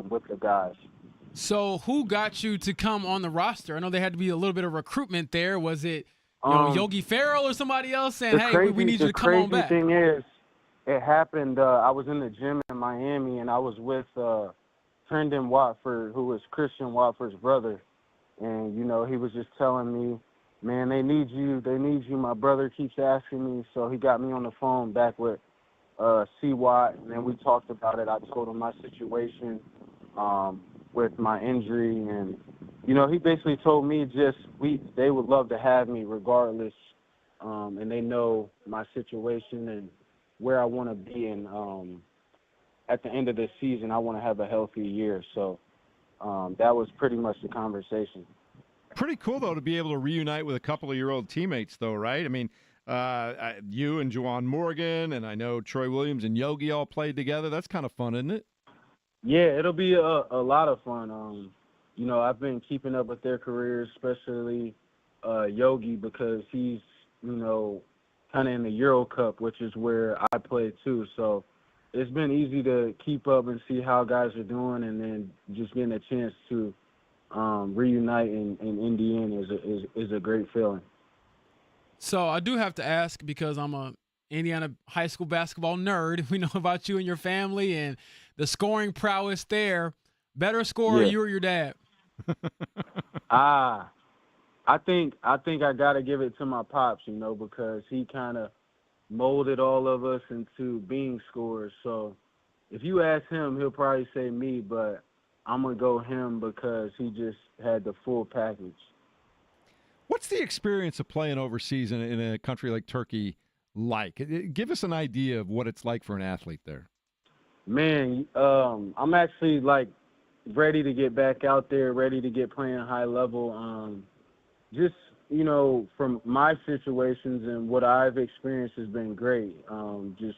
with the guys. So who got you to come on the roster? I know there had to be a little bit of recruitment there. Was it Yogi Ferrell or somebody else saying, hey, we need you to come on back? The crazy thing is, it happened, I was in the gym in Miami, and I was with Trendon Watford, who was Christian Watford's brother. And, he was just telling me, man, they need you. My brother keeps asking me. So he got me on the phone back with C. Watt, and then we talked about it. I told him my situation with my injury, and he basically told me they would love to have me regardless, and they know my situation and where I want to be, and at the end of the season I want to have a healthy year. So that was pretty much the conversation. Pretty cool though to be able to reunite with a couple of your old teammates though, right? I mean, you and Juwan Morgan, and I know Troy Williams and Yogi all played together. That's kind of fun, isn't it? Yeah, it'll be a lot of fun. I've been keeping up with their careers, especially Yogi, because he's, kind of in the Euro Cup, which is where I play too. So it's been easy to keep up and see how guys are doing, and then just getting a chance to reunite in Indiana is a great feeling. So I do have to ask, because I'm a Indiana high school basketball nerd. We know about you and your family and the scoring prowess there. Better scorer, you or your dad? I think I got to give it to my pops, because he kind of molded all of us into being scorers. So if you ask him, he'll probably say me, but I'm going to go him because he just had the full package. What's the experience of playing overseas in a country like Turkey like? Give us an idea of what it's like for an athlete there. Man, I'm actually ready to get back out there, ready to get playing high level. Just, from my situations and what I've experienced has been great. Just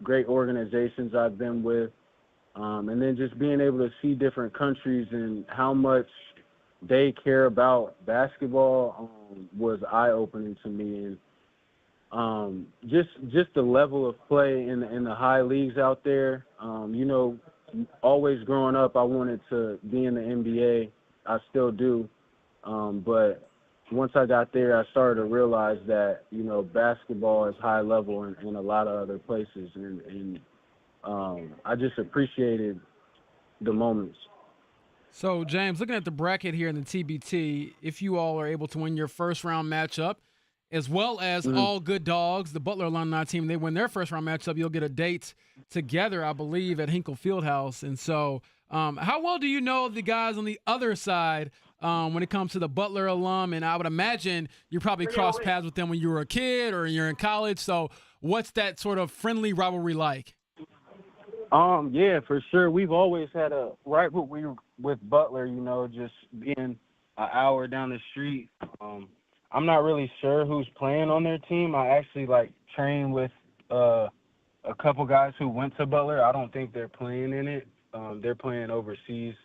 great organizations I've been with. And then just being able to see different countries and how much they care about basketball was eye-opening to me. And just the level of play in the high leagues out there. always growing up, I wanted to be in the NBA. I still do. But once I got there, I started to realize that, basketball is high level in a lot of other places. And I just appreciated the moments. So, James, looking at the bracket here in the TBT, if you all are able to win your first-round matchup, as well as All Good Dogs, the Butler alumni team, they win their first-round matchup, you'll get a date together, I believe, at Hinkle Fieldhouse. And so how well do you know the guys on the other side when it comes to the Butler alum? And I would imagine you probably crossed paths with them when you were a kid or you're in college. So what's that sort of friendly rivalry like? Yeah, for sure. We've always had a rivalry with Butler, just being an hour down the street. I'm not really sure who's playing on their team. I actually train with a couple guys who went to Butler. I don't think they're playing in it. They're playing overseas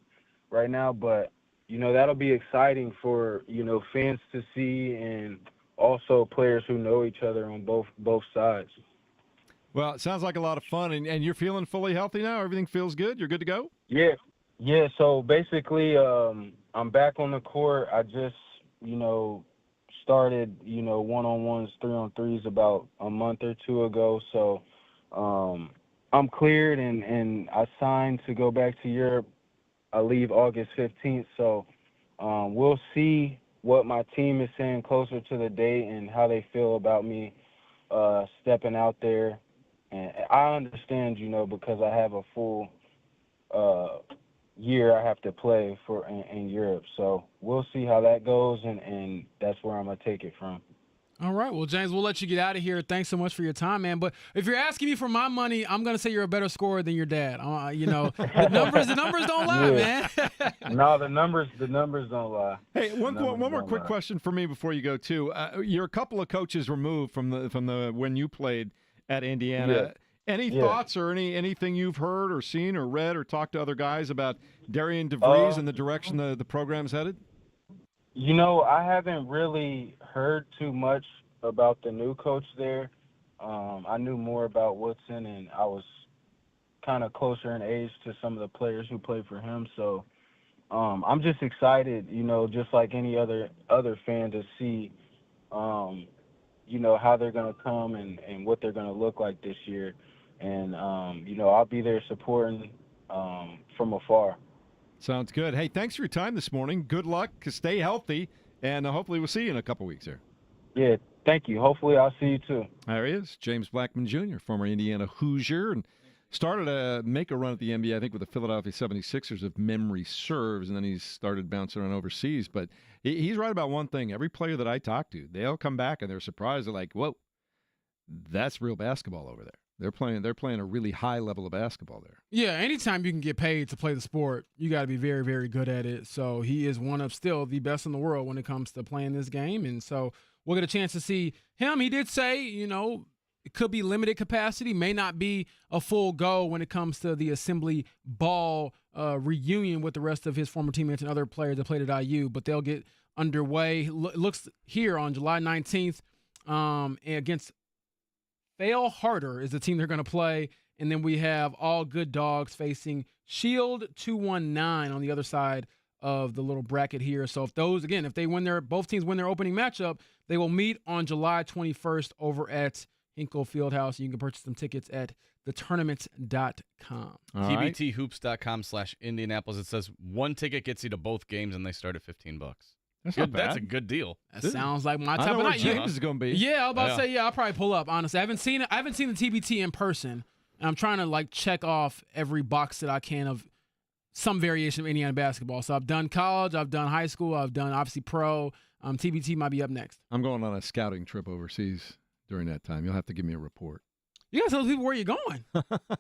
right now, but that'll be exciting for fans to see, and also players who know each other on both sides. Well, it sounds like a lot of fun, and you're feeling fully healthy now? Everything feels good? You're good to go? Yeah. So basically, I'm back on the court. I just, started, one-on-ones, 3-on-3s about a month or two ago. So I'm cleared, and I signed to go back to Europe. I leave August 15th. So we'll see what my team is saying closer to the date and how they feel about me stepping out there. And I understand, because I have a full year I have to play in Europe. So we'll see how that goes, and that's where I'm going to take it from. All right. Well, James, we'll let you get out of here. Thanks so much for your time, man. But if you're asking me for my money, I'm going to say you're a better scorer than your dad. The numbers don't lie, man. No, the numbers don't lie. Hey, one more quick question for me before you go too. You're a couple of coaches removed from the when you played at Indiana. Yeah. Any thoughts or anything you've heard or seen or read or talked to other guys about Darian DeVries and the direction the program's headed? I haven't really heard too much about the new coach there. I knew more about Woodson, and I was kind of closer in age to some of the players who played for him. So I'm just excited, just like any other fan, to see, how they're going to come and what they're going to look like this year. And, I'll be there supporting from afar. Sounds good. Hey, thanks for your time this morning. Good luck. Stay healthy, and hopefully we'll see you in a couple weeks here. Yeah, thank you. Hopefully I'll see you too. There he is, James Blackman Jr., former Indiana Hoosier, and started to make a run at the NBA, I think, with the Philadelphia 76ers, if memory serves, and then he's started bouncing around overseas. But he's right about one thing. Every player that I talk to, they'll come back, and they're surprised. They're like, whoa, that's real basketball over there. They're playing a really high level of basketball there. Yeah, anytime you can get paid to play the sport, you got to be very, very good at it. So he is one of still the best in the world when it comes to playing this game. And so we'll get a chance to see him. He did say, it could be limited capacity, may not be a full go when it comes to the assembly ball reunion with the rest of his former teammates and other players that played at IU, but they'll get underway. It looks here on July 19th against Fail Harder is the team they're going to play. And then we have All Good Dogs facing Shield 219 on the other side of the little bracket here. So if both teams win their opening matchup, they will meet on July 21st over at Hinkle Fieldhouse. You can purchase some tickets at thetournament.com. TBTHoops.com/Indianapolis. It says one ticket gets you to both games, and they start at $15. That's not bad. That's a good deal. That sounds like my type of night. I know what James is going to be. Yeah, I was about to say, I'll probably pull up, honestly. I haven't seen the TBT in person, and I'm trying to, check off every box that I can of some variation of Indiana basketball. So I've done college, I've done high school, I've done, obviously, pro. TBT might be up next. I'm going on a scouting trip overseas during that time. You'll have to give me a report. You got to tell people where you're going.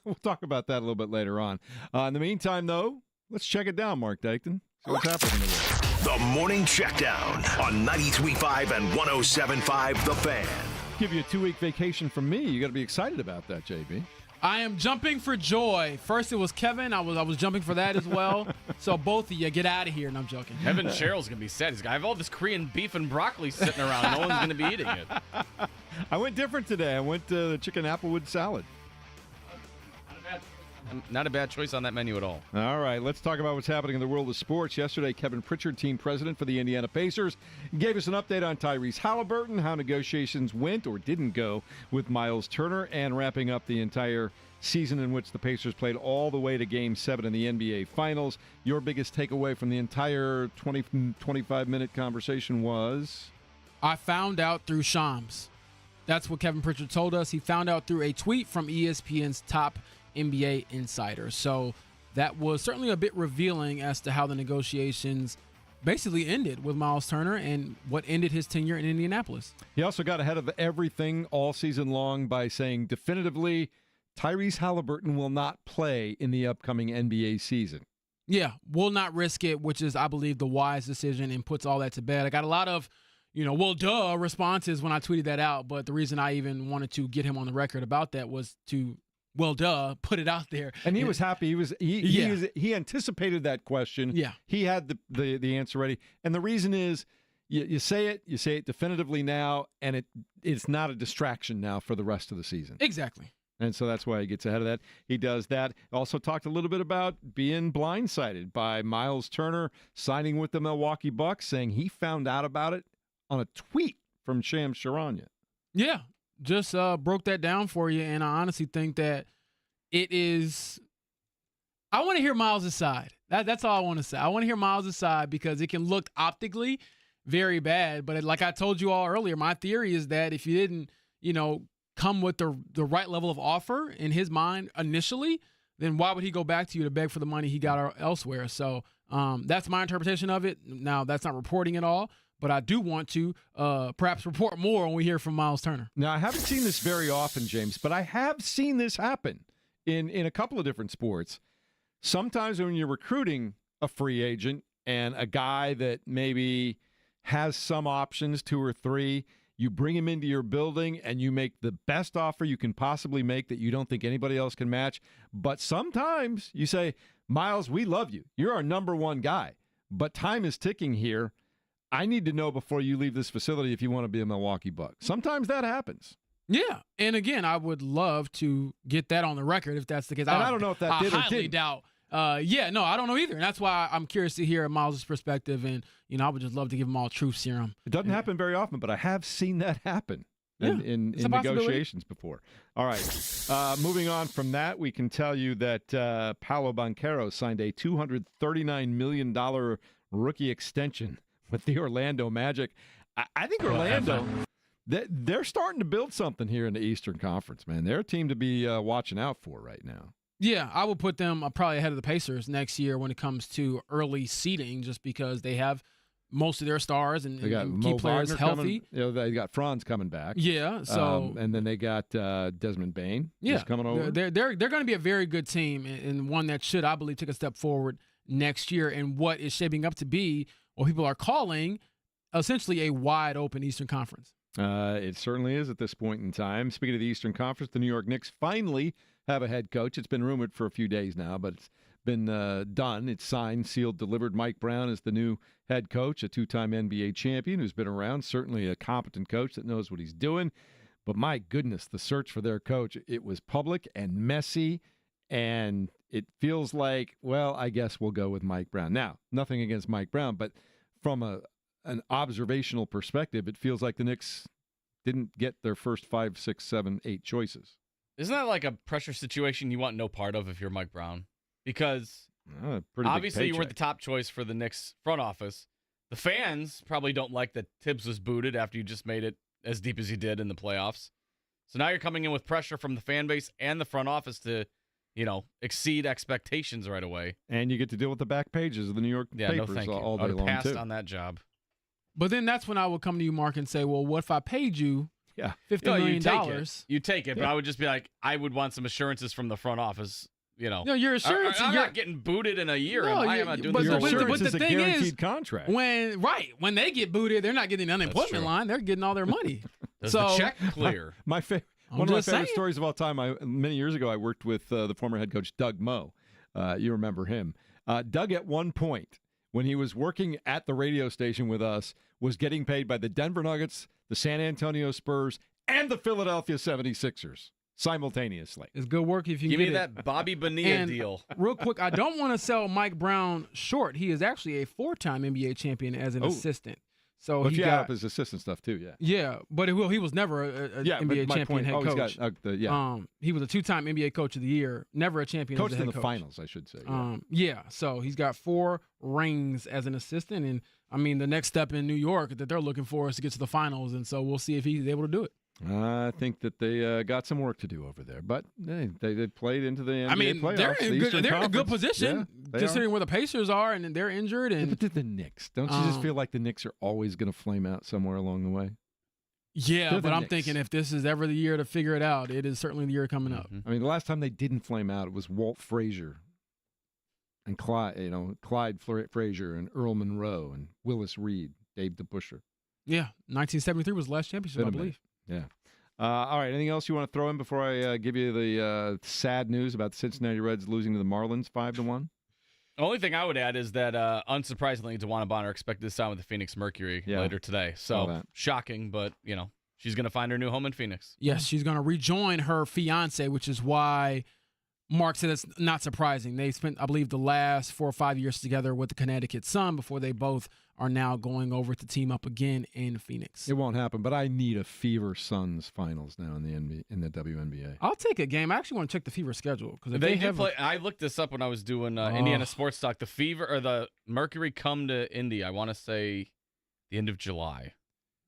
We'll talk about that a little bit later on. In the meantime, though, let's check it down, Mark Dayton. See what's happening in the world. The Morning Checkdown on 93.5 and 107.5 The Fan. Give you a 2-week vacation from me. You got to be excited about that, JB. I am jumping for joy. First it was Kevin. I was jumping for that as well. So both of you, get out of here. And I'm joking. Kevin Sherrill's going to be sad. I have all this Korean beef and broccoli sitting around. No one's going to be eating it. I went different today. I went to the chicken applewood salad. not a bad choice on that menu at all. All right, let's talk about what's happening in the world of sports. Yesterday, Kevin Pritchard, team president for the Indiana Pacers, gave us an update on Tyrese Halliburton, how negotiations went or didn't go with Miles Turner, and wrapping up the entire season in which the Pacers played all the way to Game 7 in the NBA Finals. Your biggest takeaway from the entire 25-minute conversation was? I found out through Shams. That's what Kevin Pritchard told us. He found out through a tweet from ESPN's top NBA insider. So that was certainly a bit revealing as to how the negotiations basically ended with Miles Turner and what ended his tenure in Indianapolis. He also got ahead of everything all season long by saying definitively Tyrese Halliburton will not play in the upcoming NBA season. Yeah, will not risk it, which is, I believe, the wise decision and puts all that to bed. I got a lot of, well, duh responses when I tweeted that out, but the reason I even wanted to get him on the record about that was to, well, duh, put it out there. And he was happy. He anticipated that question. Yeah. He had the answer ready. And the reason is you say it definitively now, and it's not a distraction now for the rest of the season. Exactly. And so that's why he gets ahead of that. He does that. Also talked a little bit about being blindsided by Miles Turner signing with the Milwaukee Bucks, saying he found out about it on a tweet from Shams Charania. Yeah, just broke that down for you, and I honestly think that it is – I want to hear Miles' side. That's all I want to say. I want to hear Miles' side because it can look optically very bad, but like I told you all earlier, my theory is that if you didn't, come with the right level of offer in his mind initially, then why would he go back to you to beg for the money he got elsewhere? So that's my interpretation of it. Now, that's not reporting at all, but I do want to perhaps report more when we hear from Miles Turner. Now, I haven't seen this very often, James, but I have seen this happen in a couple of different sports. Sometimes when you're recruiting a free agent and a guy that maybe has some options, 2 or 3, you bring him into your building and you make the best offer you can possibly make that you don't think anybody else can match. But sometimes you say, Miles, we love you. You're our number one guy. But time is ticking here. I need to know before you leave this facility if you want to be a Milwaukee Buck. Sometimes that happens. Yeah. And again, I would love to get that on the record if that's the case. And I don't know if that did or didn't. I highly doubt. I don't know either. And that's why I'm curious to hear Miles' perspective. And, I would just love to give him all truth serum. It doesn't happen very often, but I have seen that happen in negotiations before. All right. Moving on from that, we can tell you that Paolo Banchero signed a $239 million rookie extension with the Orlando Magic. I think Orlando, they're starting to build something here in the Eastern Conference, man. They're a team to be watching out for right now. Yeah, I would put them probably ahead of the Pacers next year when it comes to early seeding, just because they have most of their stars and key players healthy. They got Franz coming back. Yeah, so and then they got Desmond Bane. Yeah, coming over. They're going to be a very good team and one that should, I believe, take a step forward next year in what is shaping up to be what people are calling essentially a wide open Eastern Conference. It certainly is at this point in time. Speaking of the Eastern Conference, the New York Knicks finally have a head coach. It's been rumored for a few days now, but it's been done. It's signed, sealed, delivered. Mike Brown is the new head coach, a 2-time NBA champion who's been around, certainly a competent coach that knows what he's doing. But my goodness, the search for their coach, it was public and messy, and it feels like, well, I guess we'll go with Mike Brown. Now, nothing against Mike Brown, but from an observational perspective, it feels like the Knicks didn't get their first 5, 6, 7, 8 choices. Isn't that like a pressure situation you want no part of if you're Mike Brown? Because obviously you were the top choice for the Knicks front office. The fans probably don't like that Tibbs was booted after you just made it as deep as you did in the playoffs. So now you're coming in with pressure from the fan base and the front office to, exceed expectations right away. And you get to deal with the back pages of the New York papers all day long, passed too. on that job. But then that's when I would come to you, Mark, and say, well, what if I paid you $50 million? You take it, but I would just be like, I would want some assurances from the front office. No, your assurance. I'm not getting booted in a year. No, Why am I doing this? Your assurance is a guaranteed is, contract. When they get booted, they're not getting the unemployment line. They're getting all their money. Does the check clear? One of my favorite stories of all time, many years ago, I worked with the former head coach, Doug Moe. You remember him. Doug, at one point, when he was working at the radio station with us, was getting paid by the Denver Nuggets, the San Antonio Spurs, and the Philadelphia 76ers. simultaneously. It's good work if you Give get me it. that Bobby Bonilla And deal. real quick, I don't want to sell Mike Brown short. He is actually a 4-time NBA champion as an assistant. So But he you add got up his assistant stuff too, yeah. Yeah, but he was never a NBA champion head coach. He was a 2-time NBA coach of the year, never a champion Coached as a head in the coach. finals, I should say. So he's got 4 rings as an assistant, and I mean the next step in New York that they're looking for is to get to the finals, and so we'll see if he's able to do it. I think that they got some work to do over there, but they played into the NBA playoffs. They're in a good position considering where the Pacers are, and they're injured. And but the Knicks, don't you just feel like the Knicks are always going to flame out somewhere along the way? Yeah, but I'm thinking if this is ever the year to figure it out, it is certainly the year coming up. I mean, the last time they didn't flame out, it was Walt Frazier and Clyde Frazier and Earl Monroe and Willis Reed, Dave DeBusschere. Yeah, 1973 was the last championship, I believe. Yeah. All right. Anything else you want to throw in before I give you the sad news about the Cincinnati Reds losing to the Marlins 5-1? The only thing I would add is that, unsurprisingly, DeWanna Bonner expected to sign with the Phoenix Mercury later today. So shocking, but she's going to find her new home in Phoenix. Yes, she's going to rejoin her fiance, which is why Mark said it's not surprising. They spent, I believe, the last 4 or 5 years together with the Connecticut Sun before they both are now going over to team up again in Phoenix. It won't happen, but I need a Fever Suns finals now in the WNBA. I'll take a game. I actually want to check the Fever schedule because they do play. I looked this up when I was doing Indiana Sports Talk. The Fever or the Mercury come to Indy. I want to say the end of July.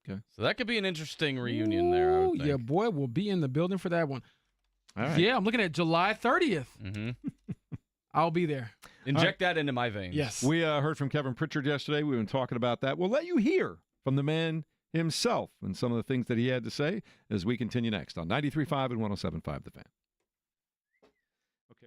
Okay, so that could be an interesting reunion there. I would think. Yeah, boy, we'll be in the building for that one. All right. Yeah, I'm looking at July 30th. Mm-hmm. I'll be there. Inject that into my veins. Yes. We heard from Kevin Pritchard yesterday. We've been talking about that. We'll let you hear from the man himself and some of the things that he had to say as we continue next on 93.5 and 107.5 The Fan. Okay.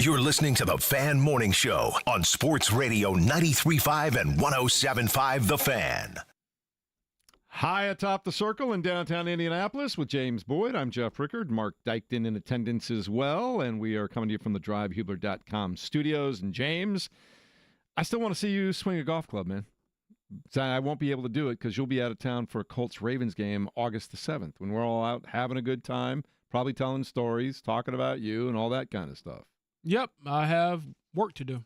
You're listening to the Fan Morning Show on Sports Radio 93.5 and 107.5 The Fan. High atop the circle in downtown Indianapolis with James Boyd. I'm Jeff Pritchard. Mark Dykton in attendance as well. And we are coming to you from the DriveHubler.com studios. And James, I still want to see you swing a golf club, man. So I won't be able to do it because you'll be out of town for a Colts-Ravens game August the 7th when we're all out having a good time, probably telling stories, talking about you and all that kind of stuff. Yep, I have work to do.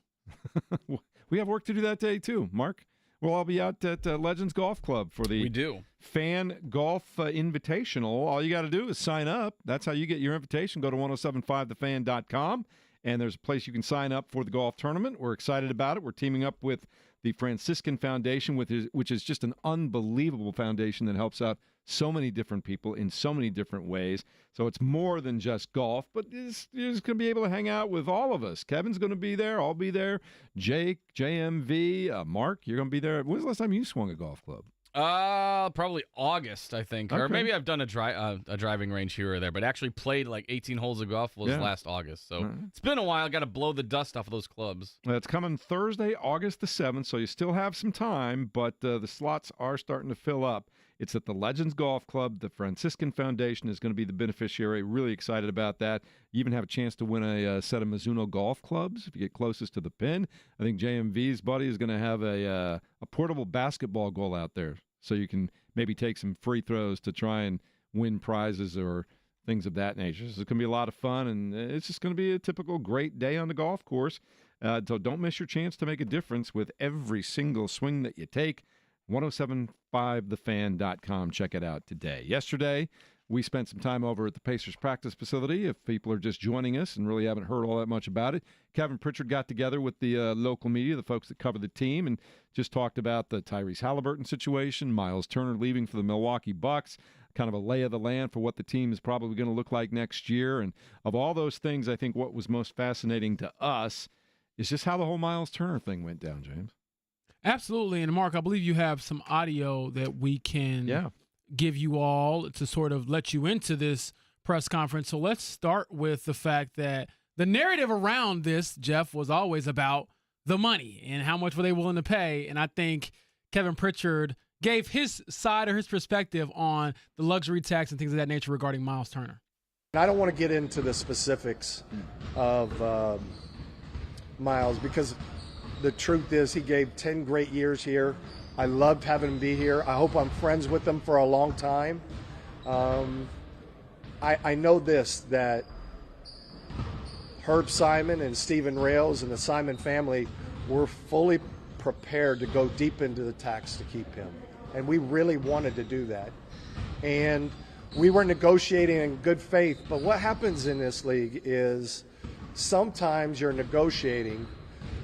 We have work to do that day, too, Mark. We'll all be out at Legends Golf Club for the Fan Golf Invitational. All you got to do is sign up. That's how you get your invitation. Go to 1075thefan.com, and there's a place you can sign up for the golf tournament. We're excited about it. We're teaming up with the Franciscan Foundation, which is just an unbelievable foundation that helps out so many different people in so many different ways. So it's more than just golf, but you're just going to be able to hang out with all of us. Kevin's going to be there. I'll be there. Jake, JMV, Mark, you're going to be there. When's the last time you swung a golf club? Probably August, I think. Okay. Or maybe I've done a driving range here or there, but actually played like 18 holes of golf was last August. So it's been a while. Got to blow the dust off of those clubs. It's coming Thursday, August the 7th, so you still have some time, but the slots are starting to fill up. It's at the Legends Golf Club. The Franciscan Foundation is going to be the beneficiary. Really excited about that. You even have a chance to win a set of Mizuno golf clubs if you get closest to the pin. I think JMV's buddy is going to have a portable basketball goal out there, so you can maybe take some free throws to try and win prizes or things of that nature. So it's going to be a lot of fun, and it's just going to be a typical great day on the golf course. So don't miss your chance to make a difference with every single swing that you take. 1075thefan.com. Check it out today. Yesterday, we spent some time over at the Pacers practice facility. If people are just joining us and really haven't heard all that much about it, Kevin Pritchard got together with the local media, the folks that cover the team, and just talked about the Tyrese Halliburton situation, Miles Turner leaving for the Milwaukee Bucks, kind of a lay of the land for what the team is probably going to look like next year. And of all those things, I think what was most fascinating to us is just how the whole Miles Turner thing went down, James. Absolutely. And Mark, I believe you have some audio that we can give you all to sort of let you into this press conference. So let's start with the fact that the narrative around this, Jeff, was always about the money and how much were they willing to pay. And I think Kevin Pritchard gave his side or his perspective on the luxury tax and things of that nature regarding Miles Turner. I don't want to get into the specifics of Miles because the truth is he gave 10 great years here. I loved having him be here. I hope I'm friends with him for a long time. I know this, that Herb Simon and Stephen Rails and the Simon family were fully prepared to go deep into the tax to keep him. And we really wanted to do that. And we were negotiating in good faith. But what happens in this league is sometimes you're negotiating,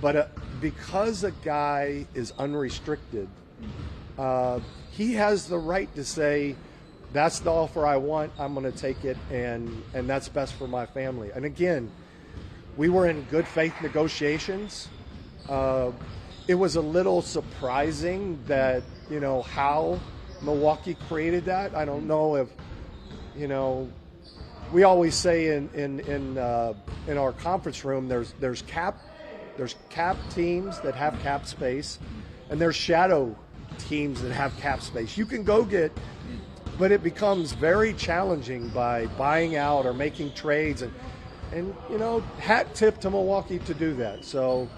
but because a guy is unrestricted, he has the right to say, that's the offer I want, I'm going to take it, and that's best for my family. And again, we were in good faith negotiations. It was a little surprising that, how Milwaukee created that. I don't know if, we always say in our conference room, there's cap teams that have cap space, and there's shadow teams that have cap space. You can go get, but it becomes very challenging by buying out or making trades, and hat tip to Milwaukee to do that. So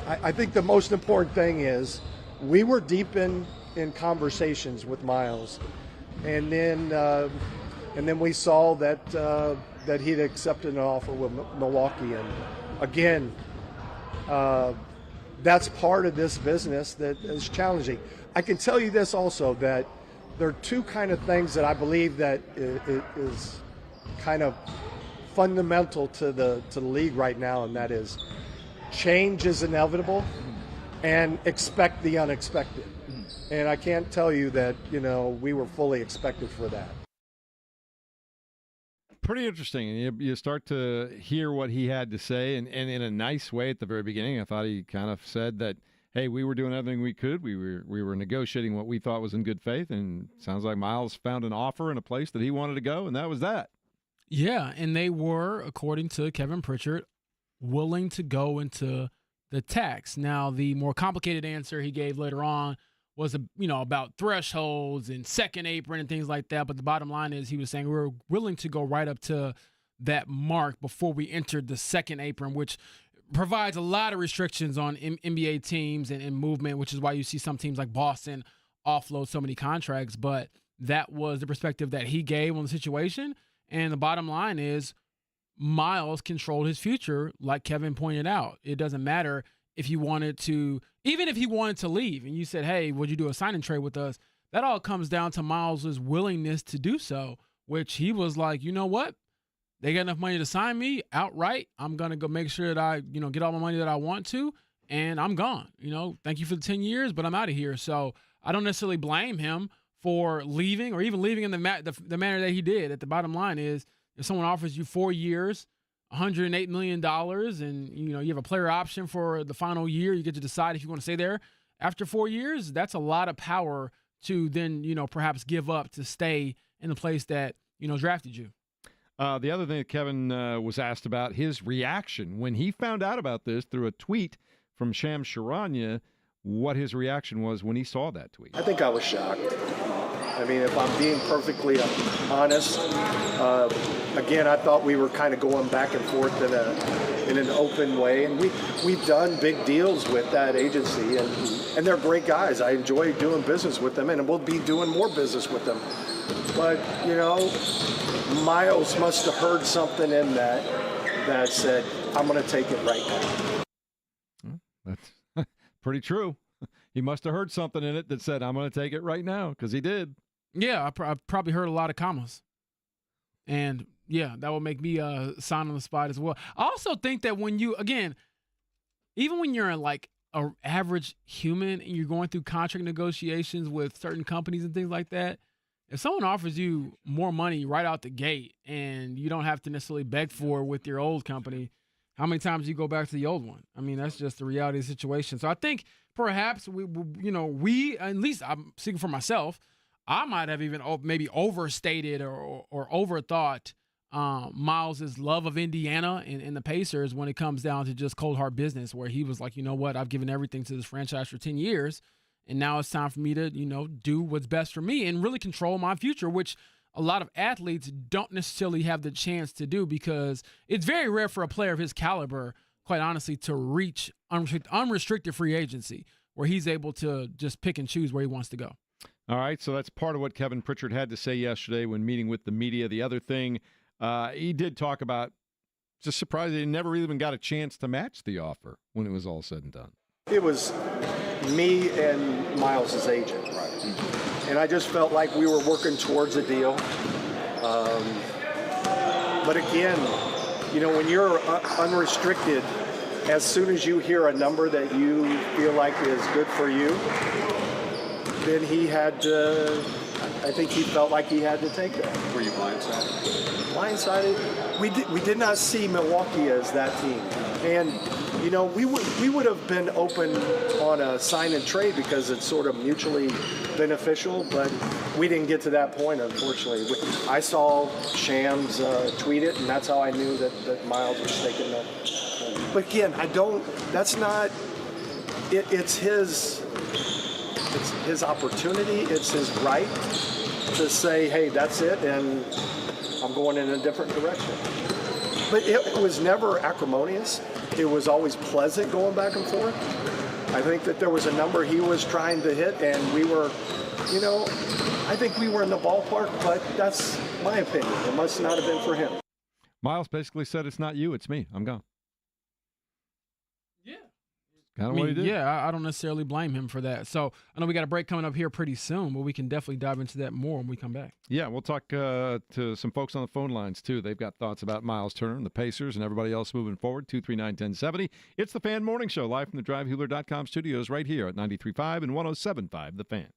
I think the most important thing is we were deep in conversations with Miles, and then we saw that he'd accepted an offer with Milwaukee, and again, that's part of this business that is challenging. I can tell you this also, that there are two kind of things that I believe that is kind of fundamental to the league right now, and that is change is inevitable and expect the unexpected. And I can't tell you that, we were fully expected for that. Pretty interesting. And you start to hear what he had to say, and in a nice way at the very beginning. I thought he kind of said that, hey, we were doing everything we could. We were negotiating what we thought was in good faith, and it sounds like Miles found an offer in a place that he wanted to go, and that was that. Yeah, and they were, according to Kevin Pritchard, willing to go into the tax. Now, the more complicated answer he gave later on was, about thresholds and second apron and things like that. But the bottom line is he was saying we were willing to go right up to that mark before we entered the second apron, which provides a lot of restrictions on NBA teams and movement, which is why you see some teams like Boston offload so many contracts. But that was the perspective that he gave on the situation. And the bottom line is Miles controlled his future, like Kevin pointed out. It doesn't matter if he wanted to, even if he wanted to leave and you said, hey, would you do a sign and trade with us? That all comes down to Miles's willingness to do so, which he was like, you know what? They got enough money to sign me outright. I'm going to go make sure that I, get all my money that I want to, and I'm gone. Thank you for the 10 years, but I'm out of here. So I don't necessarily blame him for leaving or even leaving in the manner that he did. At the bottom line is, if someone offers you 4 years, $108 million, and you have a player option for the final year, you get to decide if you want to stay there after 4 years. That's a lot of power to then, perhaps give up to stay in the place that, drafted you. The other thing that Kevin was asked about, his reaction when he found out about this through a tweet from Shams Charania, what his reaction was when he saw that tweet. I think I was shocked. I mean, if I'm being perfectly honest, again, I thought we were kind of going back and forth in an open way, and we've done big deals with that agency, and they're great guys. I enjoy doing business with them, and we'll be doing more business with them. But Miles must have heard something in that said, I'm going to take it right now. That's pretty true. He must have heard something in it that said, I'm going to take it right now, because he did. Yeah, I probably heard a lot of commas. And, yeah, that will make me sign on the spot as well. I also think that when you, again, even when you're like an average human and you're going through contract negotiations with certain companies and things like that, if someone offers you more money right out the gate and you don't have to necessarily beg for it with your old company, how many times do you go back to the old one? I mean, that's just the reality of the situation. So I think perhaps we, at least I'm speaking for myself, I might have even maybe overstated or overthought Miles's love of Indiana and the Pacers when it comes down to just cold hard business, where he was like, you know what, I've given everything to this franchise for 10 years. And now it's time for me to, do what's best for me and really control my future, which a lot of athletes don't necessarily have the chance to do, because it's very rare for a player of his caliber, quite honestly, to reach unrestricted free agency where he's able to just pick and choose where he wants to go. All right, so that's part of what Kevin Pritchard had to say yesterday when meeting with the media. The other thing, he did talk about, just surprised he never even got a chance to match the offer when it was all said and done. It was me and Miles' agent, right? And I just felt like we were working towards a deal. But again, when you're unrestricted, as soon as you hear a number that you feel like is good for you, then he had to, I think he felt like he had to take that. Were you blindsided? Blindsided? We did not see Milwaukee as that team. And we would have been open on a sign and trade because it's sort of mutually beneficial, but we didn't get to that point, unfortunately. I saw Shams tweet it, and that's how I knew that Miles was taking that. But again, that's not, it's his opportunity, it's his right to say, hey, that's it, and I'm going in a different direction. But it was never acrimonious. It was always pleasant going back and forth. I think that there was a number he was trying to hit, and we were, I think we were in the ballpark, but that's my opinion. It must not have been for him. Miles basically said, it's not you, it's me. I'm gone. Yeah. Kind of what he did. Yeah, I don't necessarily blame him for that. So I know we got a break coming up here pretty soon, but we can definitely dive into that more when we come back. Yeah, we'll talk to some folks on the phone lines, too. They've got thoughts about Miles Turner and the Pacers and everybody else moving forward. 239-1070. It's the Fan Morning Show, live from the DriveHuler.com studios right here at 93.5 and 107.5 The Fan.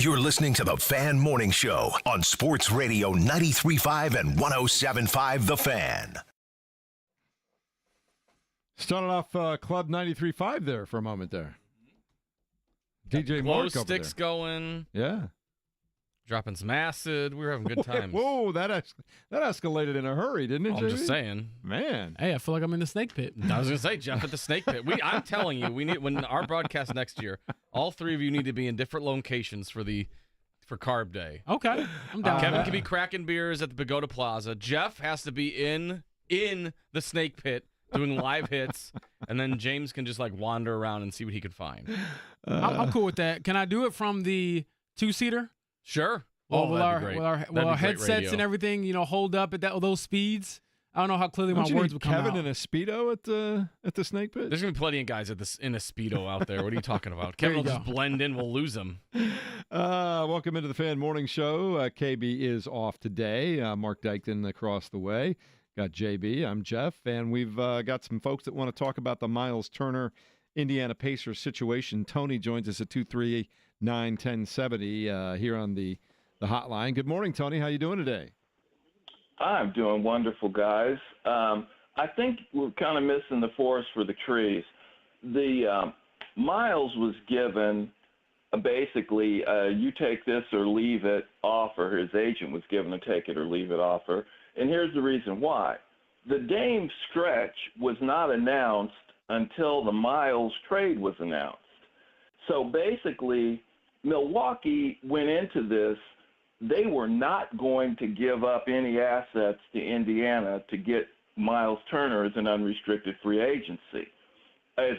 You're listening to the Fan Morning Show on Sports Radio 93.5 and 107.5 The Fan. Started off Club 93.5 there for a moment there. DJ Glow Mark over sticks there. going. Yeah. Dropping some acid. We were having good times. Whoa, that escalated in a hurry, didn't it, I'm just saying. Man. Hey, I feel like I'm in the snake pit. I was going to say, Jeff at the snake pit. I'm telling you, we need when our broadcast next year, all three of you need to be in different locations for Carb Day. Okay. I'm down. Kevin can be cracking beers at the Pagoda Plaza. Jeff has to be in the snake pit doing live hits, and then James can just like wander around and see what he could find. I'm cool with that. Can I do it from the 2-seater? Sure. Will that'd be great. our headsets radio. and everything, hold up at those speeds? I don't know how clearly my words would come Kevin out. in a Speedo at the snake pit? There's going to be plenty of guys in a Speedo out there. What are you talking about? Kevin will just blend in. We'll lose him. Welcome into the Fan Morning Show. KB is off today. Mark Dykton across the way. Got JB. I'm Jeff. And we've got some folks that want to talk about the Miles Turner Indiana Pacers situation. Tony joins us at 238-91070 here on the hotline. Good morning, Tony. How you doing today? I'm doing wonderful, guys. I think we're kind of missing the forest for the trees. The Miles was given basically you take this or leave it offer. His agent was given a take it or leave it offer. And here's the reason why. The Dame stretch was not announced until the Miles trade was announced. So basically, Milwaukee went into this. They were not going to give up any assets to Indiana to get Miles Turner as an unrestricted free agent. They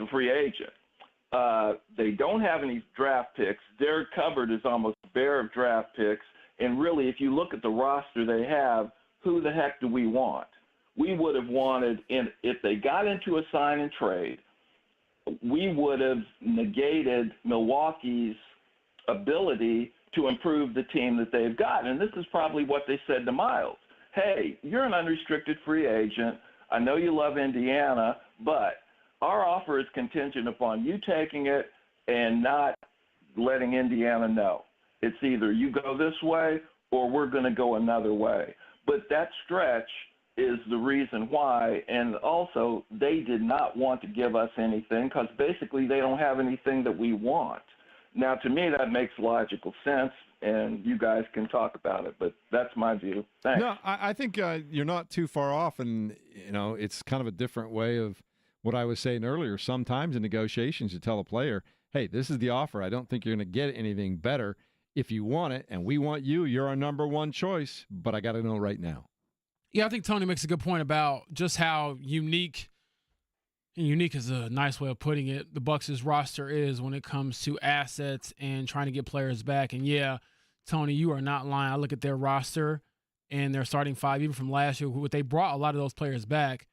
don't have any draft picks. Their cupboard is almost bare of draft picks. And really, if you look at the roster they have, who the heck do we want? We would have wanted, if they got into a sign and trade, we would have negated Milwaukee's ability to improve the team that they've got. And this is probably what they said to Miles. Hey, you're an unrestricted free agent. I know you love Indiana, but our offer is contingent upon you taking it and not letting Indiana know. It's either you go this way or we're going to go another way. But that stretch is the reason why. And also, they did not want to give us anything because basically they don't have anything that we want. Now, to me, that makes logical sense, and you guys can talk about it, but that's my view. Thanks. No, I think you're not too far off, and, it's kind of a different way of what I was saying earlier. Sometimes in negotiations, you tell a player, hey, this is the offer. I don't think you're going to get anything better. If you want it, and we want you, you're our number one choice, but I got to know right now. Yeah, I think Tony makes a good point about just how unique is a nice way of putting it, the Bucks' roster is when it comes to assets and trying to get players back. And yeah, Tony, you are not lying. I look at their roster and their starting five, even from last year, they brought a lot of those players back.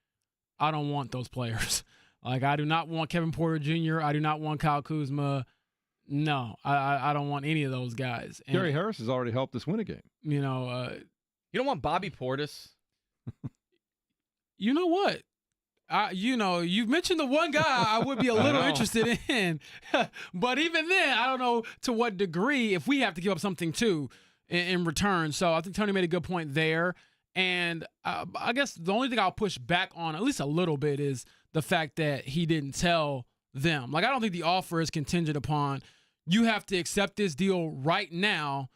I don't want those players. Like, I do not want Kevin Porter Jr. I do not want Kyle Kuzma. No, I don't want any of those guys. And, Gary Harris has already helped us win a game. You don't want Bobby Portis? You know what? You've mentioned the one guy I would be a little interested in. But even then, I don't know to what degree if we have to give up something too in return. So I think Tony made a good point there. And I guess the only thing I'll push back on at least a little bit is the fact that he didn't tell them. Like, I don't think the offer is contingent upon you have to accept this deal right now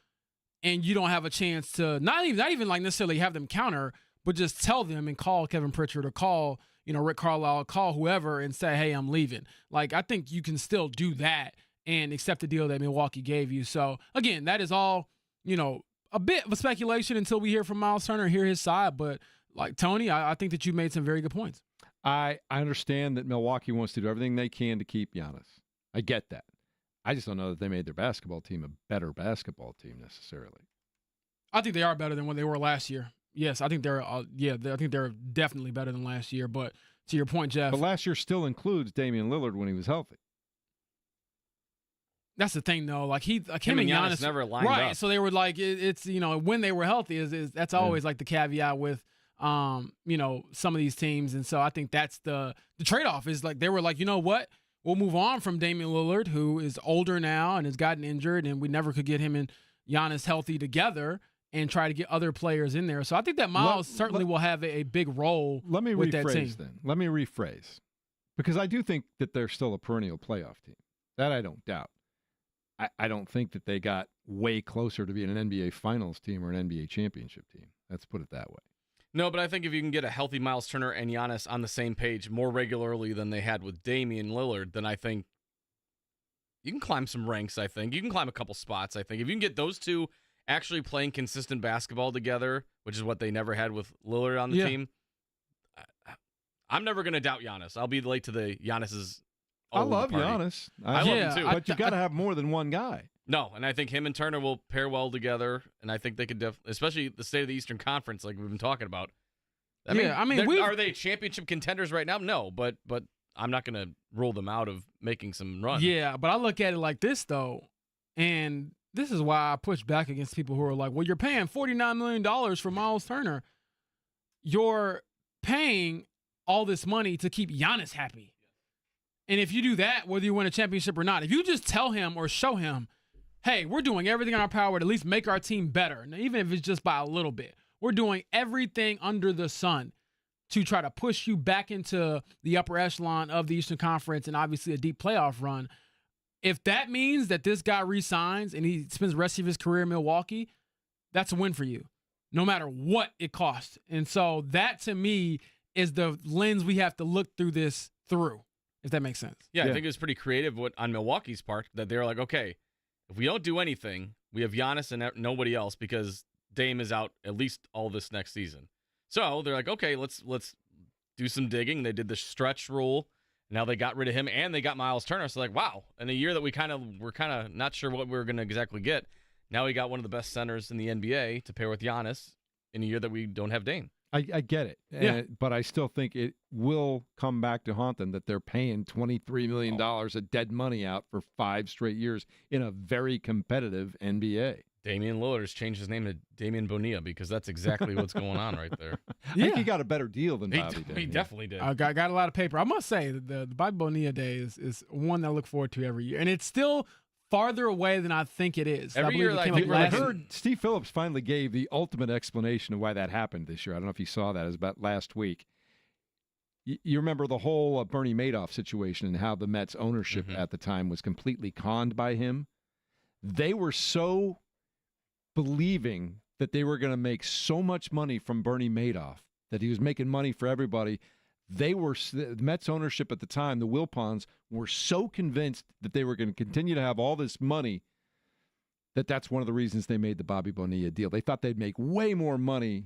and you don't have a chance to not even like necessarily have them counter, but just tell them and call Kevin Pritchard or call, Rick Carlisle, call whoever and say, hey, I'm leaving. Like, I think you can still do that and accept the deal that Milwaukee gave you. So, again, that is all, a bit of a speculation until we hear from Miles Turner and hear his side. But, like, Tony, I think that you made some very good points. I understand that Milwaukee wants to do everything they can to keep Giannis. I get that. I just don't know that they made their basketball team a better basketball team necessarily. I think they are better than what they were last year. Yes, I think they're I think they're definitely better than last year. But to your point, Jeff. But last year still includes Damian Lillard when he was healthy. That's the thing, though. Like, him and Giannis never lined up. Right, so they were like, it's when they were healthy is that's always like the caveat with some of these teams. And so I think that's the trade-off is like they were like, you know what? we'll move on from Damian Lillard, who is older now and has gotten injured, and we never could get him and Giannis healthy together, and try to get other players in there. So I think that Miles certainly will have a big role with that team. Let me rephrase, because I do think that they're still a perennial playoff team. That I don't doubt. I don't think that they got way closer to being an NBA Finals team or an NBA championship team. Let's put it that way. No, but I think if you can get a healthy Miles Turner and Giannis on the same page more regularly than they had with Damian Lillard, then I think you can climb some ranks, I think. You can climb a couple spots, I think. If you can get those two actually playing consistent basketball together, which is what they never had with Lillard on the team, I'm never going to doubt Giannis. I'll be late to the Giannis's I love Giannis. I love him too. But you've got to have more than one guy. No, and I think him and Turner will pair well together, and I think they could especially the state of the Eastern Conference, like we've been talking about. I mean, are they championship contenders right now? No, but I'm not going to rule them out of making some runs. Yeah, but I look at it like this, though, and this is why I push back against people who are like, well, you're paying $49 million for Miles Turner. You're paying all this money to keep Giannis happy. And if you do that, whether you win a championship or not, if you just tell him or show him, hey, we're doing everything in our power to at least make our team better, even if it's just by a little bit. We're doing everything under the sun to try to push you back into the upper echelon of the Eastern Conference and obviously a deep playoff run. If that means that this guy re-signs and he spends the rest of his career in Milwaukee, that's a win for you, no matter what it costs. And so that, to me, is the lens we have to look through this through, if that makes sense. Yeah, I think it was pretty creative on Milwaukee's part that they were like, okay, if we don't do anything, we have Giannis and nobody else because Dame is out at least all this next season. So they're like, okay, let's do some digging. They did the stretch rule. Now they got rid of him and they got Miles Turner. So like, wow, in a year that we're kind of not sure what we were going to exactly get, now we got one of the best centers in the NBA to pair with Giannis in a year that we don't have Dame. I get it, but I still think it will come back to haunt them that they're paying $23 million of dead money out for 5 straight years in a very competitive NBA. Damian Lillard has changed his name to Damian Bonilla because that's exactly what's going on right there. I think he got a better deal than Bobby did. He definitely did. I got a lot of paper. I must say, the Bobby Bonilla day is one that I look forward to every year. And it's still farther away than I think it is. Every year, I heard Steve Phillips finally gave the ultimate explanation of why that happened this year. I don't know if you saw that. It was about last week. You remember the whole Bernie Madoff situation and how the Mets ownership at the time was completely conned by him. They were so believing that they were going to make so much money from Bernie Madoff, that he was making money for everybody. The Mets ownership at the time, the Wilpons, were so convinced that they were going to continue to have all this money that that's one of the reasons they made the Bobby Bonilla deal. They thought they'd make way more money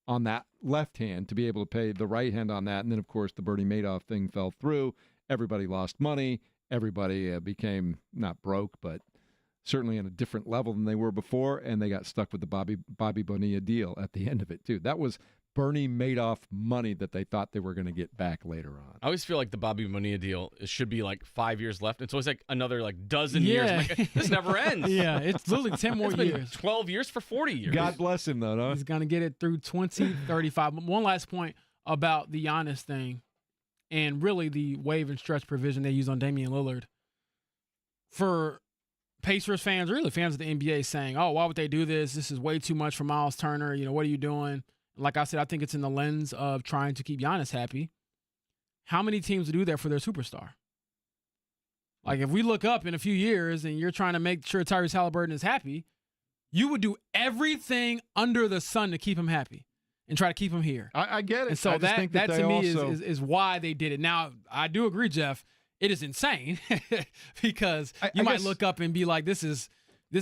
on that left hand to be able to pay the right hand on that. And then, of course, the Bernie Madoff thing fell through. Everybody lost money. Everybody became not broke, but certainly on a different level than they were before, and they got stuck with the Bobby Bonilla deal at the end of it, too. That was Bernie Madoff money that they thought they were going to get back later on. I always feel like the Bobby Bonilla deal should be like 5 years left. It's always like another dozen years. Like, this never ends. Yeah, it's literally 10 more years. 12 years for 40 years. God bless him, though. No? He's going to get it through 2035. One last point about the Giannis thing and really the waive and stretch provision they use on Damian Lillard. For Pacers fans, really fans of the NBA, saying, oh, why would they do this? This is way too much for Miles Turner. What are you doing? Like I said, I think it's in the lens of trying to keep Giannis happy. How many teams do that for their superstar? Like, if we look up in a few years and you're trying to make sure Tyrese Halliburton is happy, you would do everything under the sun to keep him happy and try to keep him here. I get it. And so that to me is why they did it. Now, I do agree, Jeff, it is insane because you might look up and be like, this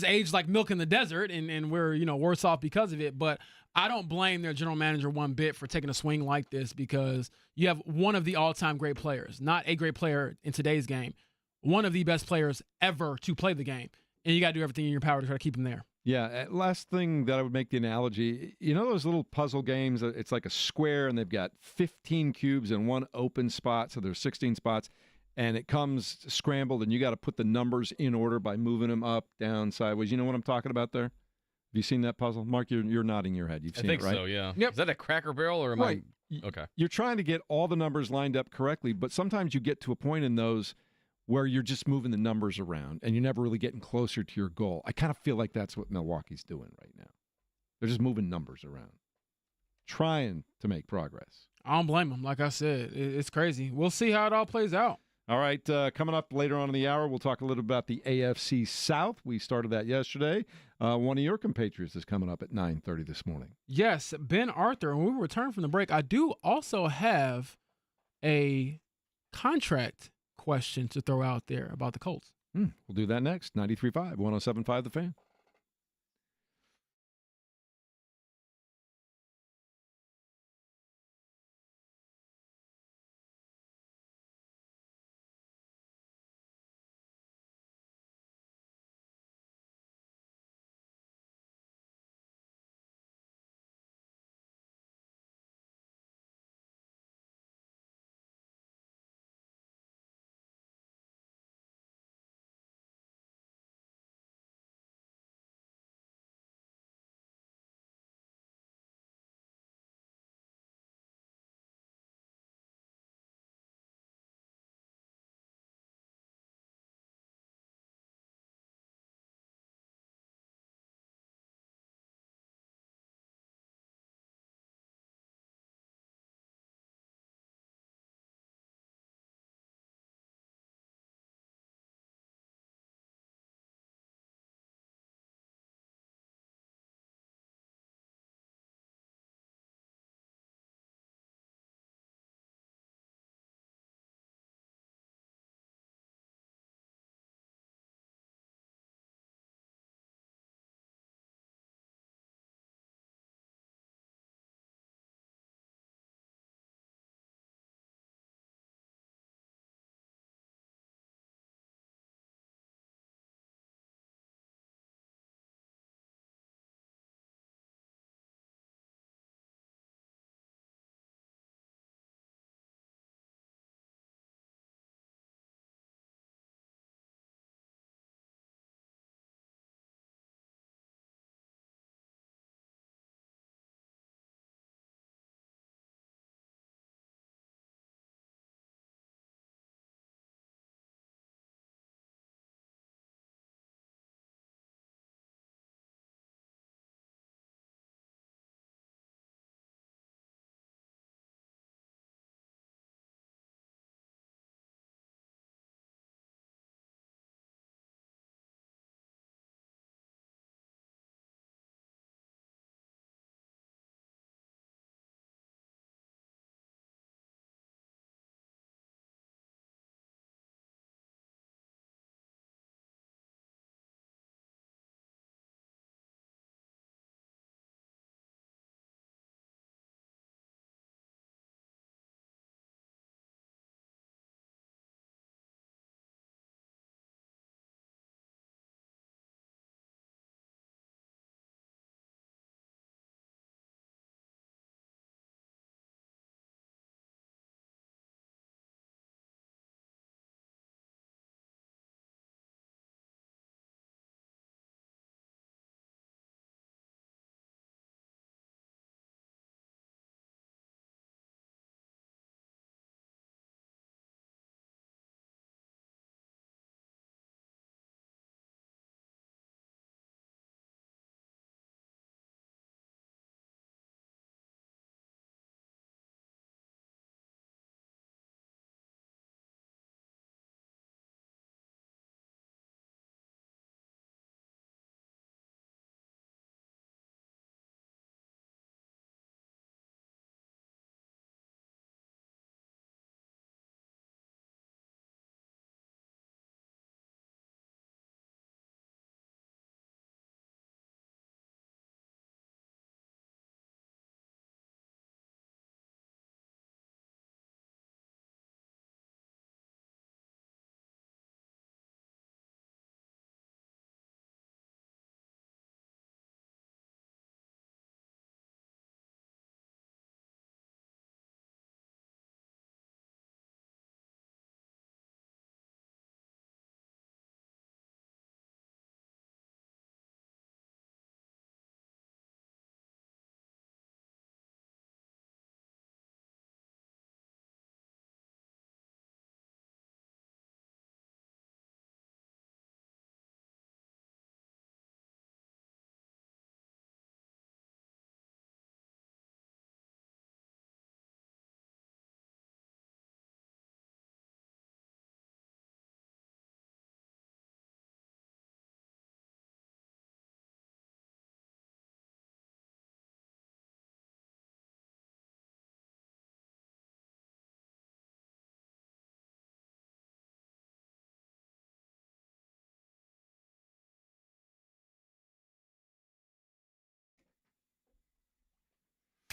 age like milk in the desert and we're, worse off because of it. But I don't blame their general manager one bit for taking a swing like this because you have one of the all-time great players, not a great player in today's game, one of the best players ever to play the game. And you got to do everything in your power to try to keep him there. Yeah, last thing that I would make the analogy, those little puzzle games, it's like a square and they've got 15 cubes and one open spot, so there's 16 spots, and it comes scrambled and you got to put the numbers in order by moving them up, down, sideways. You know what I'm talking about there? Have you seen that puzzle? Mark, you're nodding your head. You've seen it, right? I think so, yeah. Yep. Is that a Cracker Barrel or am right. I? Okay. You're trying to get all the numbers lined up correctly, but sometimes you get to a point in those where you're just moving the numbers around and you're never really getting closer to your goal. I kind of feel like that's what Milwaukee's doing right now. They're just moving numbers around, trying to make progress. I don't blame them. Like I said, it's crazy. We'll see how it all plays out. All right, coming up later on in the hour, we'll talk a little about the AFC South. We started that yesterday. One of your compatriots is coming up at 9:30 this morning. Yes, Ben Arthur. When we return from the break, I do also have a contract question to throw out there about the Colts. We'll do that next. 93.5, 107.5 The Fan.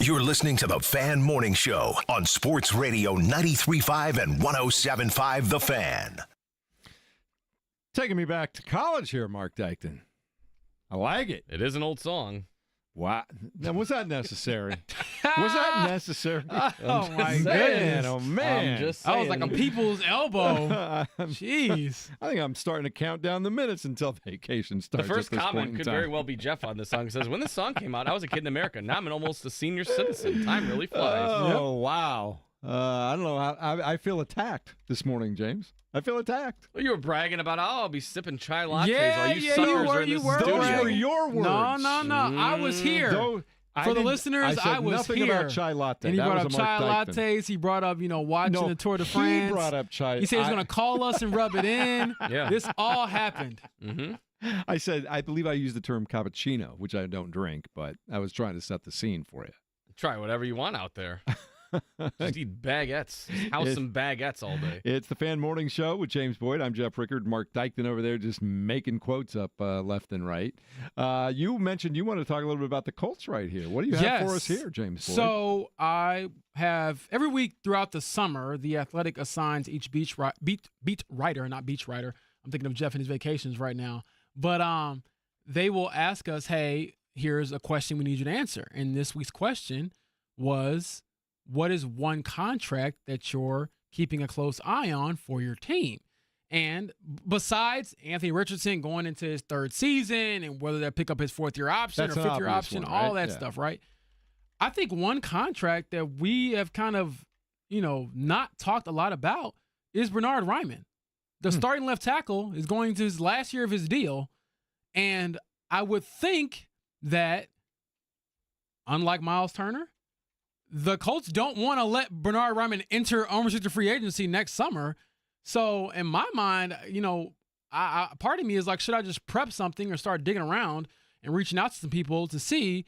You're listening to the Fan Morning Show on Sports Radio 93.5 and 107.5 The Fan. Taking me back to college here, Mark Dykton. I like it. It is an old song. Wow. Now, was that necessary? Was that necessary? Oh, my goodness. Oh, man. I'm just I saying. was like a people's elbow. Jeez. I think I'm starting to count down the minutes until vacation starts. The first at this comment point in could time. very well be Jeff on this song. It says, when this song came out, I was a kid in America. Now I'm almost a senior citizen. Time really flies. Oh, wow. I don't know. I feel attacked this morning, James. I feel attacked. Well, you were bragging about, I'll be sipping chai lattes Yeah, while you yeah, suckers you are were, in you this were. studio. Those were your words. No. I was here. For the listeners, I was nothing here. about chai latte. And he That brought up was a Mark chai Dykton. lattes. He brought up, watching No, the Tour de France. He brought up chai. He said he was going to call us and rub it in. Yeah. This all happened. Mm-hmm. I said, I believe I used the term cappuccino, which I don't drink, but I was trying to set the scene for you. Try whatever you want out there. Just eat baguettes. Just house some baguettes all day. It's the Fan Morning Show with James Boyd. I'm Jeff Rickard. Mark Dykton over there just making quotes up left and right. You mentioned you want to talk a little bit about the Colts right here. What do you have for us here, James Boyd? So I have every week throughout the summer, The Athletic assigns each beat writer, not beach writer. I'm thinking of Jeff and his vacations right now. But they will ask us, hey, here's a question we need you to answer. And this week's question was, what is one contract that you're keeping a close eye on for your team? And besides Anthony Richardson going into his third season and whether they pick up his fourth-year option That's or an fifth-year obvious option, one, all right? that Yeah. stuff, right? I think one contract that we have kind of, not talked a lot about is Bernhard Raimann. The starting left tackle is going to his last year of his deal, and I would think that, unlike Miles Turner, the Colts don't want to let Bernhard Raimann enter unrestricted free agency next summer. So in my mind, I part of me is like, should I just prep something or start digging around and reaching out to some people to see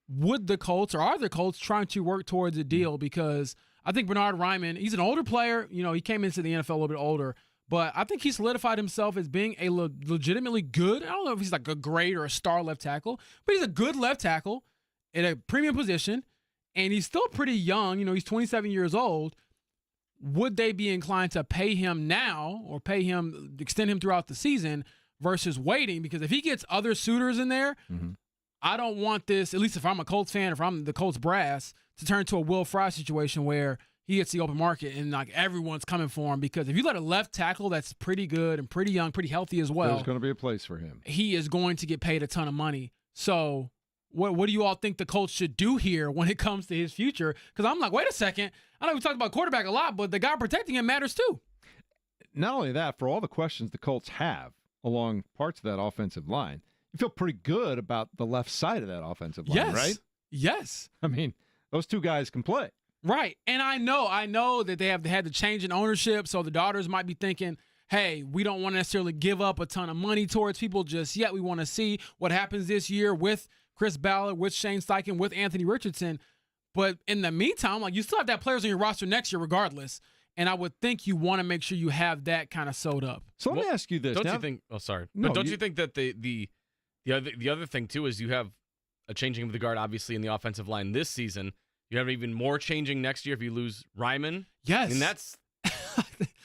would the Colts or are the Colts trying to work towards a deal? Because I think Bernhard Raimann, he's an older player. He came into the NFL a little bit older, but I think he solidified himself as being a legitimately good, I don't know if he's like a great or a star left tackle, but he's a good left tackle in a premium position. And he's still pretty young. He's 27 years old. Would they be inclined to pay him now or extend him throughout the season versus waiting? Because if he gets other suitors in there, I don't want this, at least if I'm a Colts fan, if I'm the Colts brass, to turn into a Will Fry situation where he hits the open market and like everyone's coming for him. Because if you let a left tackle that's pretty good and pretty young, pretty healthy as well, there's going to be a place for him. He is going to get paid a ton of money. So what do you all think the Colts should do here when it comes to his future? Because I'm like, wait a second. I know we talked about quarterback a lot, but the guy protecting him matters too. Not only that, for all the questions the Colts have along parts of that offensive line, you feel pretty good about the left side of that offensive line, right? Yes. I mean, those two guys can play. Right. And I know that they have had the change in ownership, so the daughters might be thinking, hey, we don't want to necessarily give up a ton of money towards people just yet. We want to see what happens this year with Chris Ballard, with Shane Steichen, with Anthony Richardson. But in the meantime, you still have to have players on your roster next year regardless. And I would think you want to make sure you have that kind of sewed up. So let me ask you this. Don't you think – oh, sorry. No, but don't you think that the other thing, too, is you have a changing of the guard, obviously, in the offensive line this season. You have even more changing next year if you lose Raimann. Yes. And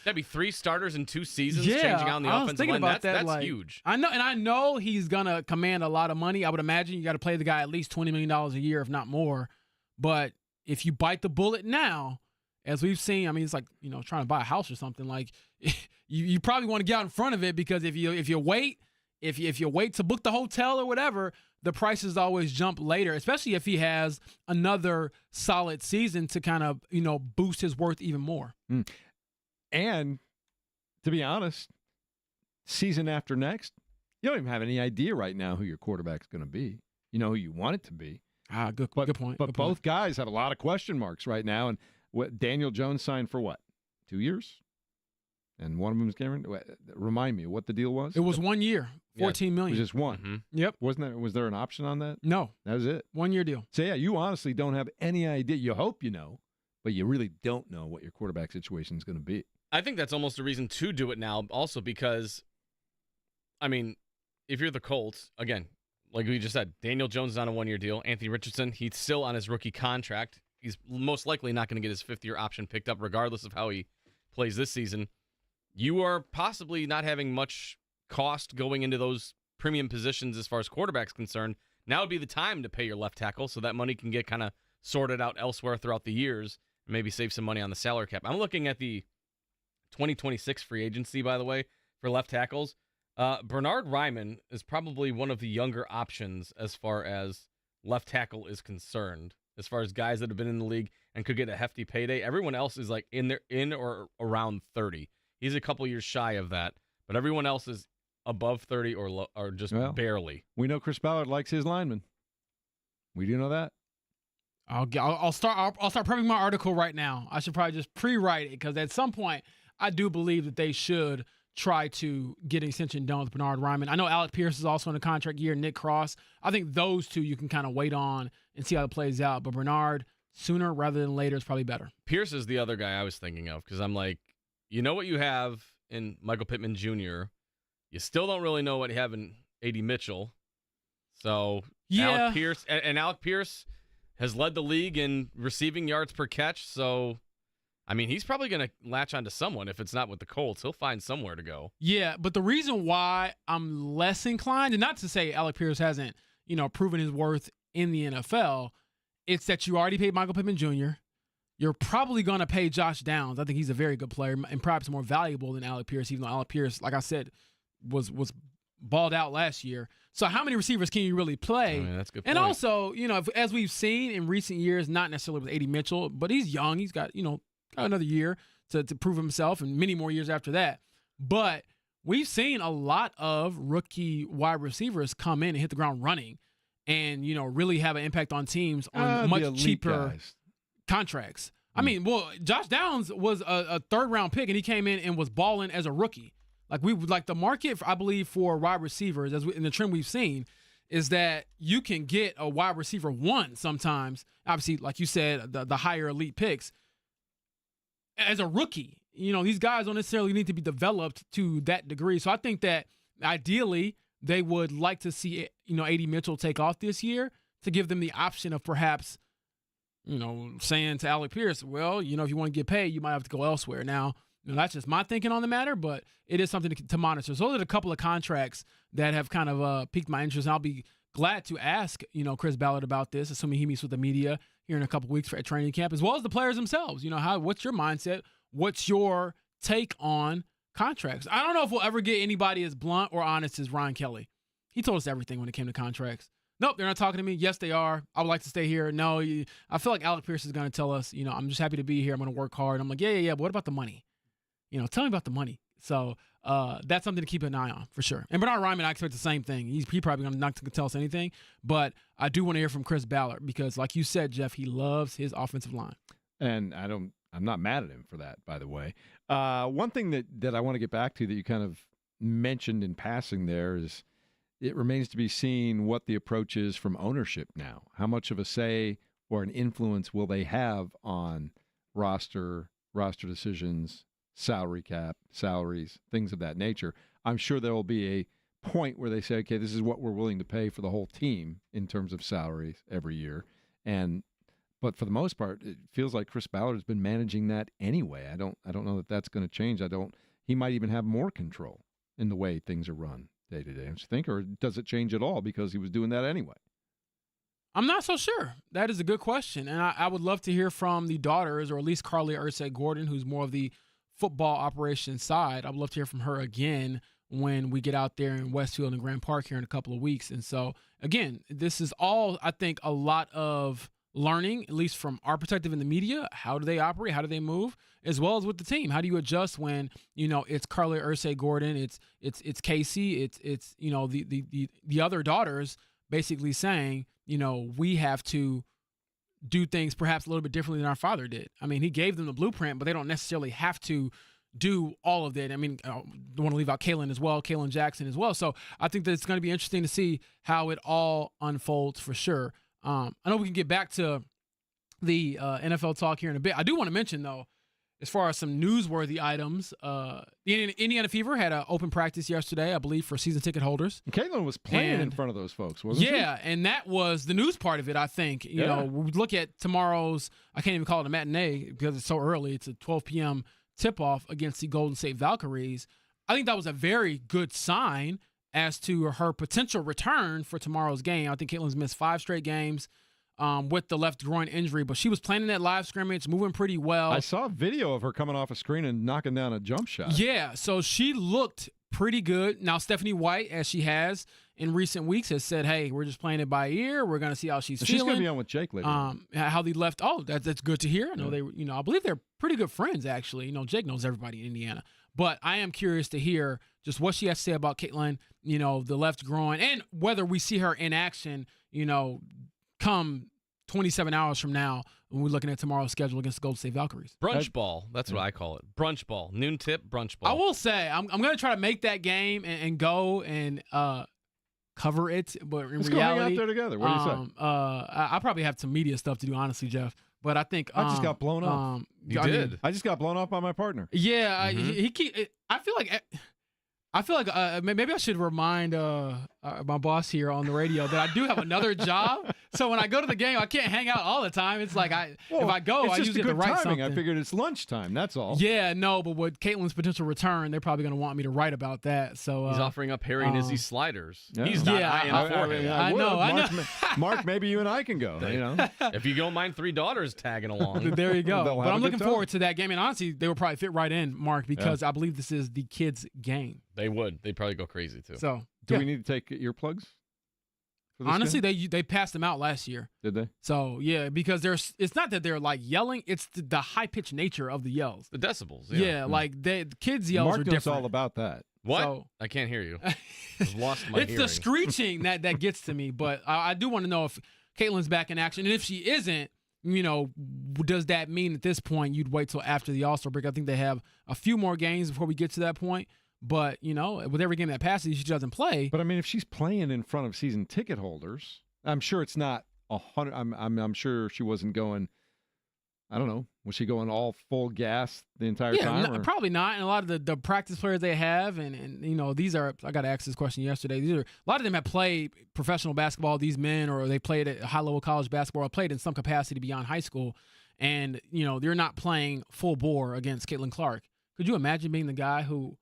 that'd be 3 starters in 2 seasons changing out on the offensive line. That's huge. I know he's going to command a lot of money. I would imagine you got to pay the guy at least $20 million a year, if not more. But if you bite the bullet now, as we've seen, I mean, it's like, trying to buy a house or something. Like, you probably want to get out in front of it, because if you wait to book the hotel or whatever, the prices always jump later, especially if he has another solid season to kind of, boost his worth even more. And to be honest, season after next, you don't even have any idea right now who your quarterback's going to be. You know who you want it to be. Good point. But both guys have a lot of question marks right now. And Daniel Jones signed for what? 2 years? And one of them is guaranteed. Remind me what the deal was. It was 1 year, $14 million. It was just one. Mm-hmm. Yep. Was there an option on that? No. That was it. 1 year deal. So, yeah, you honestly don't have any idea. You hope you know, but you really don't know what your quarterback situation is going to be. I think that's almost a reason to do it now also because, I mean, if you're the Colts, again, like we just said, Daniel Jones is on a 1-year deal. Anthony Richardson, he's still on his rookie contract. He's most likely not going to get his 5th-year option picked up regardless of how he plays this season. You are possibly not having much cost going into those premium positions as far as quarterback's concerned. Now would be the time to pay your left tackle so that money can get kind of sorted out elsewhere throughout the years and maybe save some money on the salary cap. I'm looking at the 2026 free agency, by the way, for left tackles. Bernhard Raimann is probably one of the younger options as far as left tackle is concerned, as far as guys that have been in the league and could get a hefty payday. Everyone else is like in or around 30. He's a couple years shy of that, but everyone else is above 30 or just barely. We know Chris Ballard likes his linemen. We do know that. I'll start prepping my article right now. I should probably just pre-write it because at some point I do believe that they should try to get an extension done with Bernhard Raimann. I know Alec Pierce is also in a contract year, Nick Cross. I think those two you can kind of wait on and see how it plays out. But Bernhard, sooner rather than later, is probably better. Pierce is the other guy I was thinking of because I'm like, you know what you have in Michael Pittman Jr. You still don't really know what you have in A.D. Mitchell. So Alec Pierce has led the league in receiving yards per catch. So I mean, he's probably going to latch onto someone. If it's not with the Colts, he'll find somewhere to go. Yeah, but the reason why I'm less inclined, and not to say Alec Pierce hasn't, proven his worth in the NFL, it's that you already paid Michael Pittman Jr. You're probably going to pay Josh Downs. I think he's a very good player and perhaps more valuable than Alec Pierce, even though Alec Pierce, like I said, was balled out last year. So how many receivers can you really play? That's a good point. And also, as we've seen in recent years, not necessarily with A.D. Mitchell, but he's young. He's got, another year to prove himself and many more years after that. But we've seen a lot of rookie wide receivers come in and hit the ground running and, really have an impact on teams on much cheaper contracts. I mean, Josh Downs was a 3rd-round pick, and he came in and was balling as a rookie. Like the market, I believe, for wide receivers, in the trend we've seen, is that you can get a wide receiver 1 sometimes. Obviously, like you said, the higher elite picks. As a rookie, these guys don't necessarily need to be developed to that degree. So I think that ideally they would like to see, A.D. Mitchell take off this year to give them the option of perhaps, saying to Alec Pierce, well, if you want to get paid, you might have to go elsewhere. Now, that's just my thinking on the matter, but it is something to monitor. So those are a couple of contracts that have kind of piqued my interest. And I'll be glad to ask, Chris Ballard about this, assuming he meets with the media here in a couple weeks at training camp, as well as the players themselves. What's your mindset? What's your take on contracts? I don't know if we'll ever get anybody as blunt or honest as Ryan Kelly. He told us everything when it came to contracts. Nope, they're not talking to me. Yes, they are. I would like to stay here. No, I feel like Alec Pierce is going to tell us, I'm just happy to be here. I'm going to work hard. I'm like, yeah. But what about the money? Tell me about the money. So that's something to keep an eye on for sure. And Bernhard Raimann, I expect the same thing. He's probably not going to tell us anything, but I do want to hear from Chris Ballard because, like you said, Jeff, he loves his offensive line. And I'm not mad at him for that, by the way. One thing that I want to get back to that you kind of mentioned in passing there is it remains to be seen what the approach is from ownership now. How much of a say or an influence will they have on roster decisions, salary cap, salaries, things of that nature? I'm sure there will be a point where they say, okay, this is what we're willing to pay for the whole team in terms of salaries every year. But for the most part, it feels like Chris Ballard has been managing that anyway. I don't know that that's going to change. He might even have more control in the way things are run day to day, don't you think? Or does it change at all because he was doing that anyway? I'm not so sure. That is a good question. And I would love to hear from the daughters, or at least Carly Ursay-Gordon, who's more of the football operations side. I'd love to hear from her again when we get out there in Westfield and Grand Park here in a couple of weeks. And so, again, this is all, I think, a lot of learning, at least from our perspective in the media. How do they operate? How do they move? As well as with the team. How do you adjust when, it's Carly Ursay-Gordon, it's Casey, it's the other daughters basically saying, we have to do things perhaps a little bit differently than our father did. I mean, he gave them the blueprint, but they don't necessarily have to do all of that. I mean, I don't want to leave out Kalen Jackson as well. So I think that it's going to be interesting to see how it all unfolds for sure. I know we can get back to the NFL talk here in a bit. I do want to mention, though, as far as some newsworthy items, the Indiana Fever had an open practice yesterday, I believe, for season ticket holders. And Caitlin was playing in front of those folks, wasn't she? Yeah, and that was the news part of it, I think. You know, we look at tomorrow's, I can't even call it a matinee because it's so early. It's a 12 p.m. tip-off against the Golden State Valkyries. I think that was a very good sign as to her potential return for tomorrow's game. I think Caitlin's missed 5 straight games with the left groin injury, but she was playing in that live scrimmage, moving pretty well. I saw a video of her coming off a screen and knocking down a jump shot. Yeah, so she looked pretty good. Now, Stephanie White, as she has in recent weeks, has said, hey, we're just playing it by ear. We're going to see how she's feeling. She's going to be on with Jake later. How they left. Oh, that's good to hear. I know I believe they're pretty good friends, actually. Jake knows everybody in Indiana. But I am curious to hear just what she has to say about Caitlin, the left groin, and whether we see her in action, come 27 hours from now when we're looking at tomorrow's schedule against the Golden State Valkyries. Brunch ball. That's what I call it. Brunch ball. Noon tip, brunch ball. I will say, I'm going to try to make that game and go and cover it. But in Let's reality, go hang out there together. What do you say? I probably have some media stuff to do, honestly, Jeff. But I think I just got blown up. You did. I just got blown up by my partner. Yeah, I feel like maybe I should remind my boss here on the radio that I do have another job. So when I go to the game, I can't hang out all the time. It's like if I go, I usually have to write something. I figured it's lunchtime. That's all. Yeah, no, but with Caitlin's potential return, they're probably going to want me to write about that. So he's offering up Harry and Izzy sliders. Yeah. He's not eyeing for him. I know. Mark, maybe you and I can go. If you don't mind 3 daughters tagging along. There you go. But I'm looking forward to that game. And honestly, they would probably fit right in, Mark, because I believe this is the kids' game. They would. They'd probably go crazy, too. So, do we need to take earplugs? Honestly, they passed them out last year. Did they? So, yeah, because it's not that they're like yelling, it's the high-pitched nature of the yells. The decibels. Yeah, like the kids' yells Mark are knows different. all about that. What? So, I can't hear you. I've lost my It's hearing. the screeching that gets to me, but I do want to know if Caitlin's back in action. And if she isn't, does that mean at this point you'd wait till after the All-Star break? I think they have a few more games before we get to that point. But, with every game that passes, she doesn't play. But, I mean, if she's playing in front of season ticket holders, I'm sure it's not 100. I'm sure she wasn't going, I don't know, was she going all full gas the entire time? No, probably not. And a lot of the practice players they have, and these are, I got to ask this question yesterday. A lot of them have played professional basketball, these men, or they played at high-level college basketball, or played in some capacity beyond high school. And, they're not playing full bore against Caitlin Clark. Could you imagine being the guy who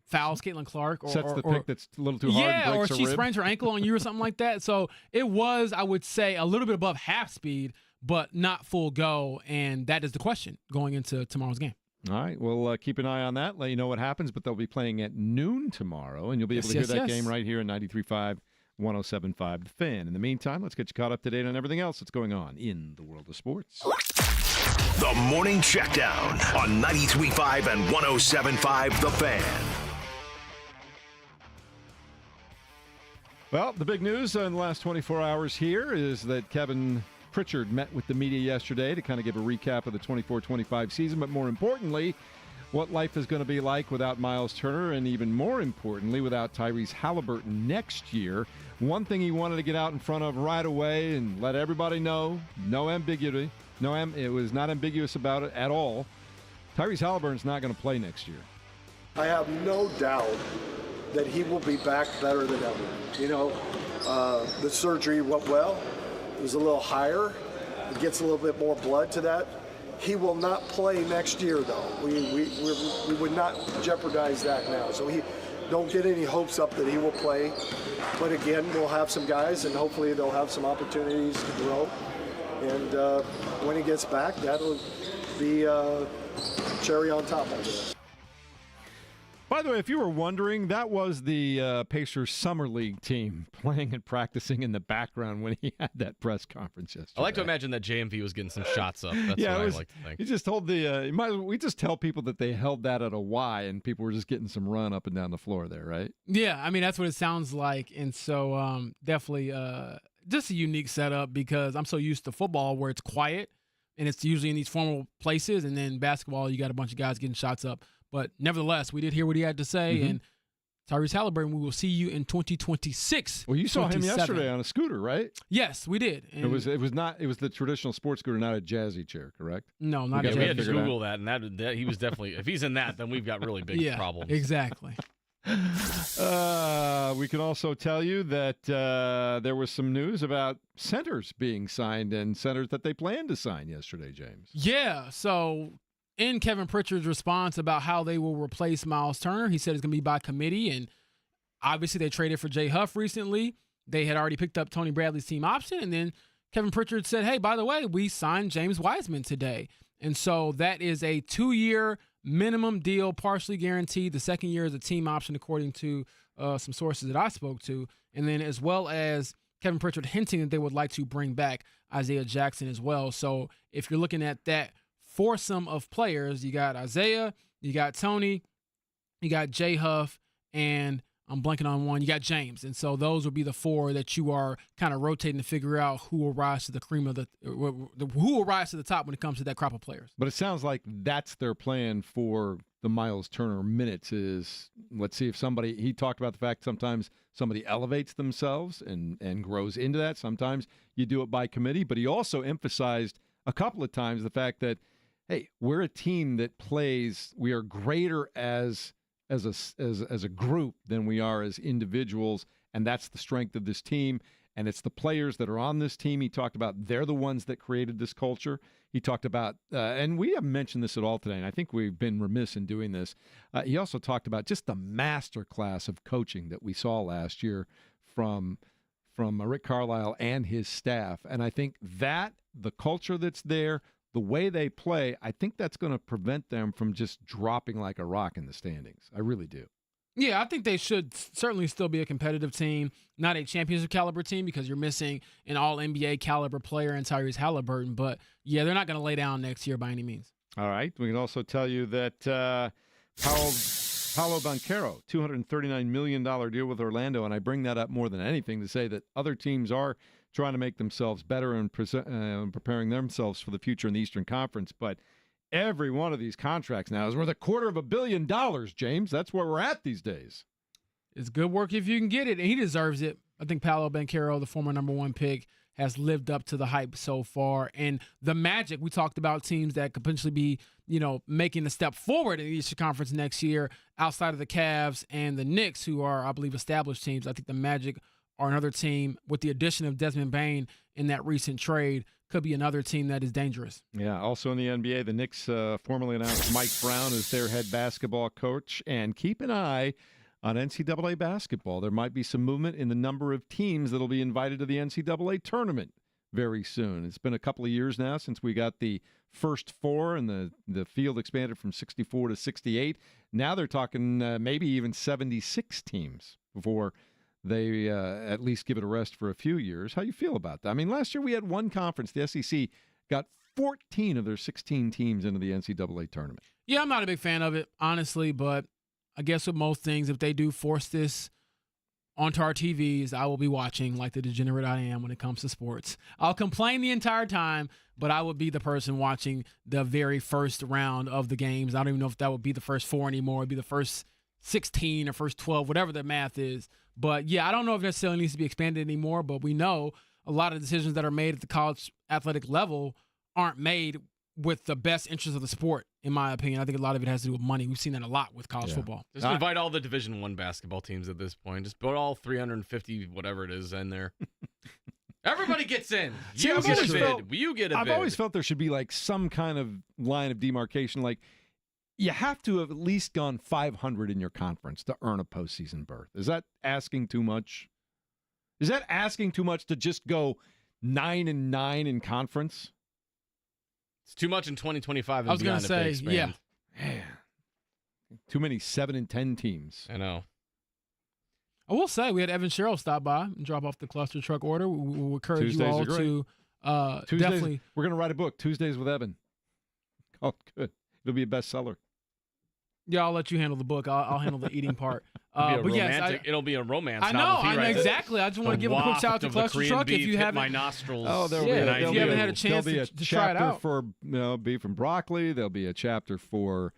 fouls Caitlin Clark or sets the pick that's a little too hard and breaks or she her rib? sprains her ankle on you or something like that? So it was, I would say, a little bit above half speed, but not full go, and that is the question going into tomorrow's game. All right, we'll keep an eye on that, let you know what happens, but they'll be playing at noon tomorrow, and you'll be able to hear that game right here in 93.5, 107.5 The Fan. In the meantime, let's get you caught up to date on everything else that's going on in the world of sports. The Morning Checkdown on 93.5 and 107.5 The Fan. Well, the big news in the last 24 hours here is that Kevin Pritchard met with the media yesterday to kind of give a recap of the 24-25 season, but more importantly, what life is going to be like without Miles Turner, and even more importantly, without Tyrese Halliburton next year. One thing he wanted to get out in front of right away and let everybody know, no ambiguity, it was not ambiguous about it at all. Tyrese Halliburton's not going to play next year. I have no doubt that he will be back better than ever. The surgery went well. It was a little higher. It gets a little bit more blood to that. He will not play next year, though. We would not jeopardize that now. So don't get any hopes up that he will play. But again, we'll have some guys, and hopefully they'll have some opportunities to grow. And when he gets back, that'll be cherry on top of it. By the way, if you were wondering, that was the Pacers Summer League team playing and practicing in the background when he had that press conference yesterday. I like to imagine that JMV was getting some shots up. That's what I like to think. You just told we just tell people that they held that at a Y, and people were just getting some run up and down the floor there, right? Yeah, I mean, that's what it sounds like. And so definitely just a unique setup, because I'm so used to football where it's quiet and it's usually in these formal places, and then basketball, you got a bunch of guys getting shots up. But nevertheless, we did hear what he had to say, and Tyrese Halliburton, we will see you in 2026. Well, you saw him yesterday on a scooter, right? Yes, we did. And it was the traditional sports scooter, not a jazzy chair, correct? No, not a jazzy. We had to Google that, and that he was definitely, if he's in that, then we've got really big problems. Exactly. We can also tell you that there was some news about centers being signed and centers that they planned to sign yesterday, James. Yeah, so in Kevin Pritchard's response about how they will replace Miles Turner, he said it's going to be by committee, and obviously they traded for Jay Huff recently. They had already picked up Tony Bradley's team option, and then Kevin Pritchard said, hey, by the way, we signed James Wiseman today. And so that is a 2-year minimum deal, partially guaranteed. The second year is a team option, according to some sources that I spoke to. And then as well as Kevin Pritchard hinting that they would like to bring back Isaiah Jackson as well. So if you're looking at that foursome of players, you got Isaiah, you got Tony, you got Jay Huff, and I'm blanking on one. You got James. And so those will be the four that you are kind of rotating to figure out who will rise to the cream of who will rise to the top when it comes to that crop of players. But it sounds like that's their plan for the Miles Turner minutes is, let's see if somebody, he talked about the fact sometimes somebody elevates themselves and grows into that. Sometimes you do it by committee, but he also emphasized a couple of times the fact that, hey, we're a team that plays, we are greater as a group than we are as individuals, and that's the strength of this team, and it's the players that are on this team. He talked about they're the ones that created this culture. He talked about, and we haven't mentioned this at all today, and I think we've been remiss in doing this. He also talked about just the master class of coaching that we saw last year from Rick Carlisle and his staff, and I think that the culture that's there, the way they play, I think that's going to prevent them from just dropping like a rock in the standings. I really do. Yeah, I think they should certainly still be a competitive team, not a championship caliber team because you're missing an all-NBA caliber player in Tyrese Halliburton. But, yeah, they're not going to lay down next year by any means. All right. We can also tell you that Paolo Banchero, $239 million deal with Orlando, and I bring that up more than anything to say that other teams are trying to make themselves better and preparing themselves for the future in the Eastern Conference. But every one of these contracts now is worth $250 million, James. That's where we're at these days. It's good work if you can get it, and he deserves it. I think Paolo Banchero, the former number one pick, has lived up to the hype so far. And the Magic, we talked about teams that could potentially be, making a step forward in the Eastern Conference next year outside of the Cavs and the Knicks, who are, I believe, established teams. I think the Magic are another team with the addition of Desmond Bane in that recent trade could be another team that is dangerous. Yeah, also in the NBA, the Knicks formally announced Mike Brown as their head basketball coach. And keep an eye on NCAA basketball. There might be some movement in the number of teams that will be invited to the NCAA tournament very soon. It's been a couple of years now since we got the first four and the field expanded from 64 to 68. Now they're talking maybe even 76 teams before they at least give it a rest for a few years. How you feel about that? I mean, last year we had one conference. The SEC got 14 of their 16 teams into the NCAA tournament. Yeah, I'm not a big fan of it, honestly, but I guess with most things, if they do force this onto our TVs, I will be watching like the degenerate I am when it comes to sports. I'll complain the entire time, but I would be the person watching the very first round of the games. I don't even know if that would be the first four anymore. It would be the first 16 or first 12, whatever the math is. But, yeah, I don't know if it necessarily needs to be expanded anymore, but we know a lot of decisions that are made at the college athletic level aren't made with the best interest of the sport, in my opinion. I think a lot of it has to do with money. We've seen that a lot with college football. Just invite all the Division I basketball teams at this point. Just put all 350, whatever it is, in there. Everybody gets in. You get a bid. I've always felt there should be like some kind of line of demarcation. Like, you have to have at least gone 500 in your conference to earn a postseason berth. Is that asking too much? Is that asking too much to just go 9-9 in conference? It's too much in 2025 and I was going to say, yeah. Man, too many 7-10 teams. I know. I will say we had Evan Sherrill stop by and drop off the cluster truck order. We encourage Tuesdays you all to definitely. We're going to write a book, Tuesdays with Evan. Oh, good. It'll be a bestseller. Yeah, I'll let you handle the book. I'll handle the eating part. It'll be a romance. I know, exactly. I just want to give a quick shout out to Cluster Truck if you haven't. My nostrils. Oh, if you haven't had a chance to try it out. There'll be a chapter for beef and broccoli. There'll be a chapter for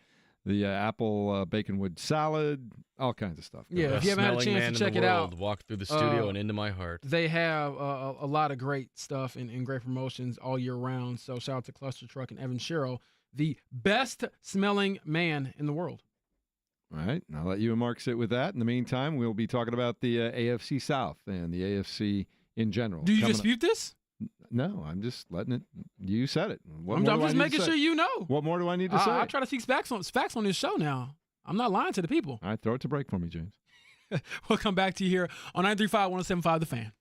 the apple baconwood salad. all kinds of stuff. Yeah, if you haven't had a chance to check it out, walk through the studio and into my heart. They have a lot of great stuff and great promotions all year round. So shout out to Cluster Truck and Evan Sherrill, the best smelling man in the world. All right, I'll let you and Mark sit with that. In the meantime, we'll be talking about the AFC South and the AFC in general. Do you dispute this? No, I'm just letting it. You said it. I'm just making sure you know. What more do I need to say? I try to seek facts on this show now. I'm not lying to the people. All right, throw it to break for me, James. We'll come back to you here on 93.5, 107.5 The Fan.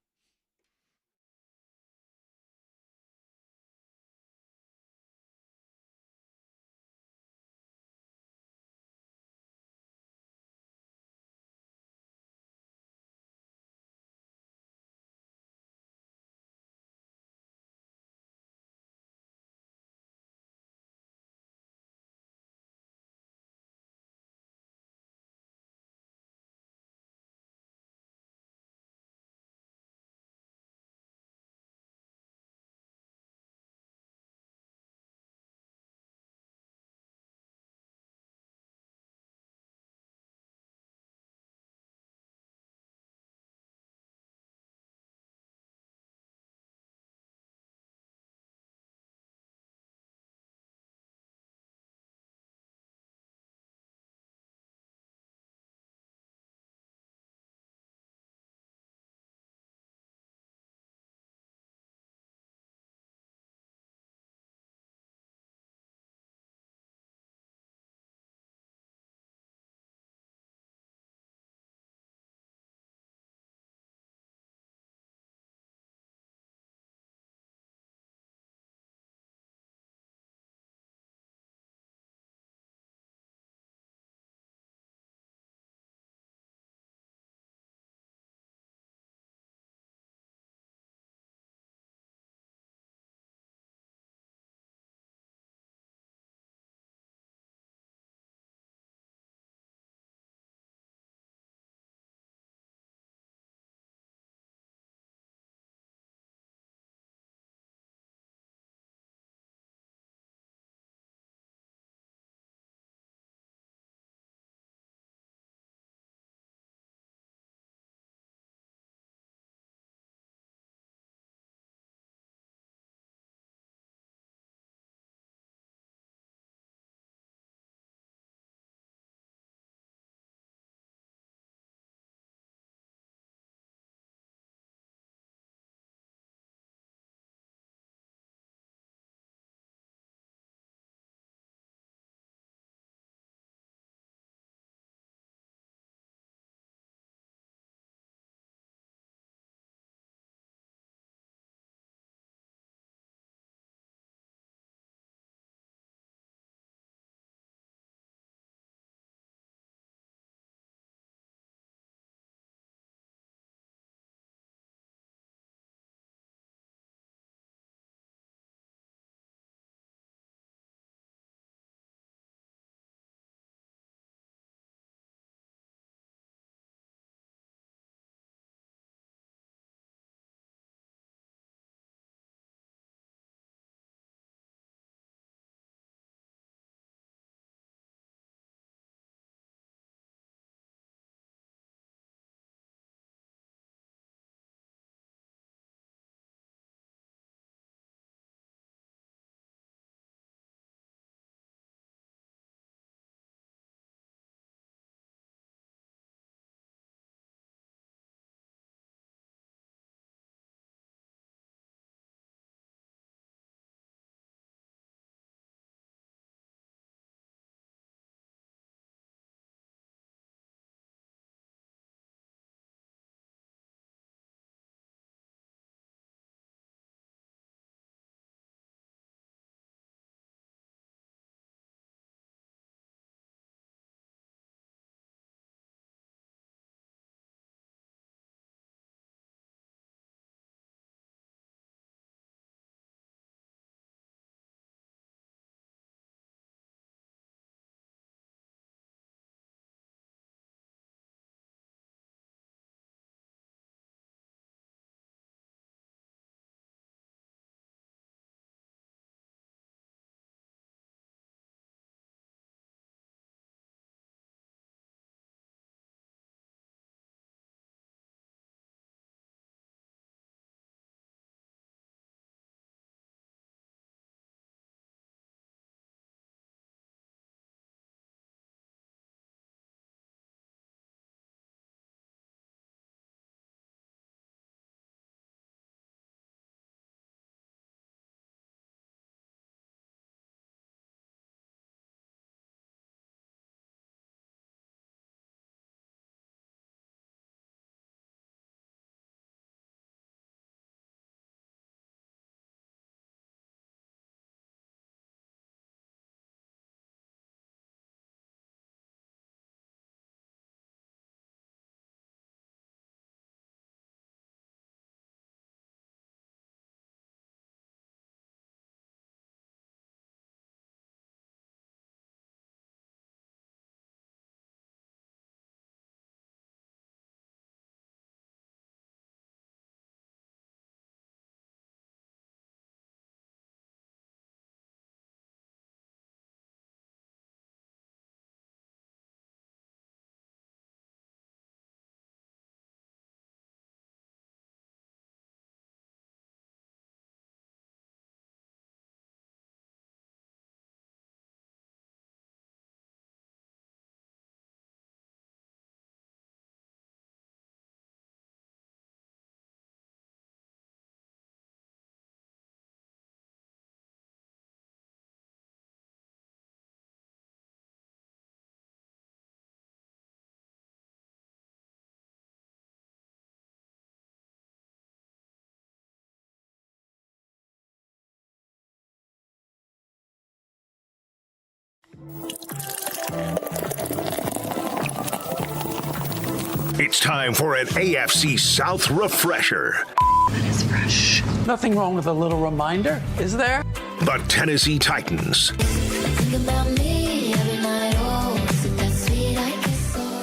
It's time for an AFC South Refresher. It's fresh. Nothing wrong with a little reminder, is there? The Tennessee Titans. Think about me every night. Oh, is it that sweet? I guess so.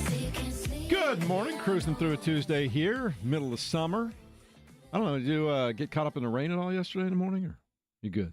So you can't sleep. Good morning. Cruising through a Tuesday here, middle of summer. I don't know, did you get caught up in the rain at all yesterday in the morning, or you good?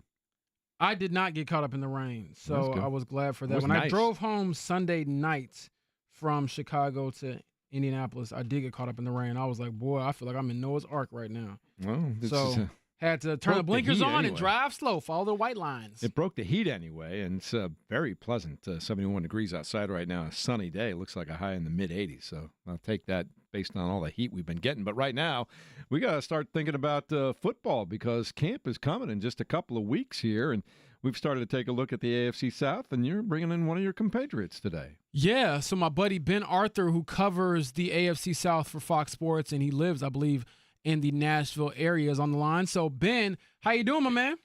I did not get caught up in the rain, so I was glad for that. When nice. I drove home Sunday night from Chicago to Indianapolis, I did get caught up in the rain. I was like, boy, I feel like I'm in Noah's Ark right now. Well, so had to turn the blinkers on and drive slow, follow the white lines. It broke the heat anyway, and it's very pleasant. 71 degrees outside right now. A sunny day. Looks like a high in the mid-80s, so I'll take that based on all the heat we've been getting. But right now, we got to start thinking about football because camp is coming in just a couple of weeks here, and we've started to take a look at the AFC South, and you're bringing in one of your compatriots today. Yeah, so my buddy Ben Arthur, who covers the AFC South for Fox Sports, and he lives, I believe, in the Nashville area, is on the line. So, Ben, how you doing, my man?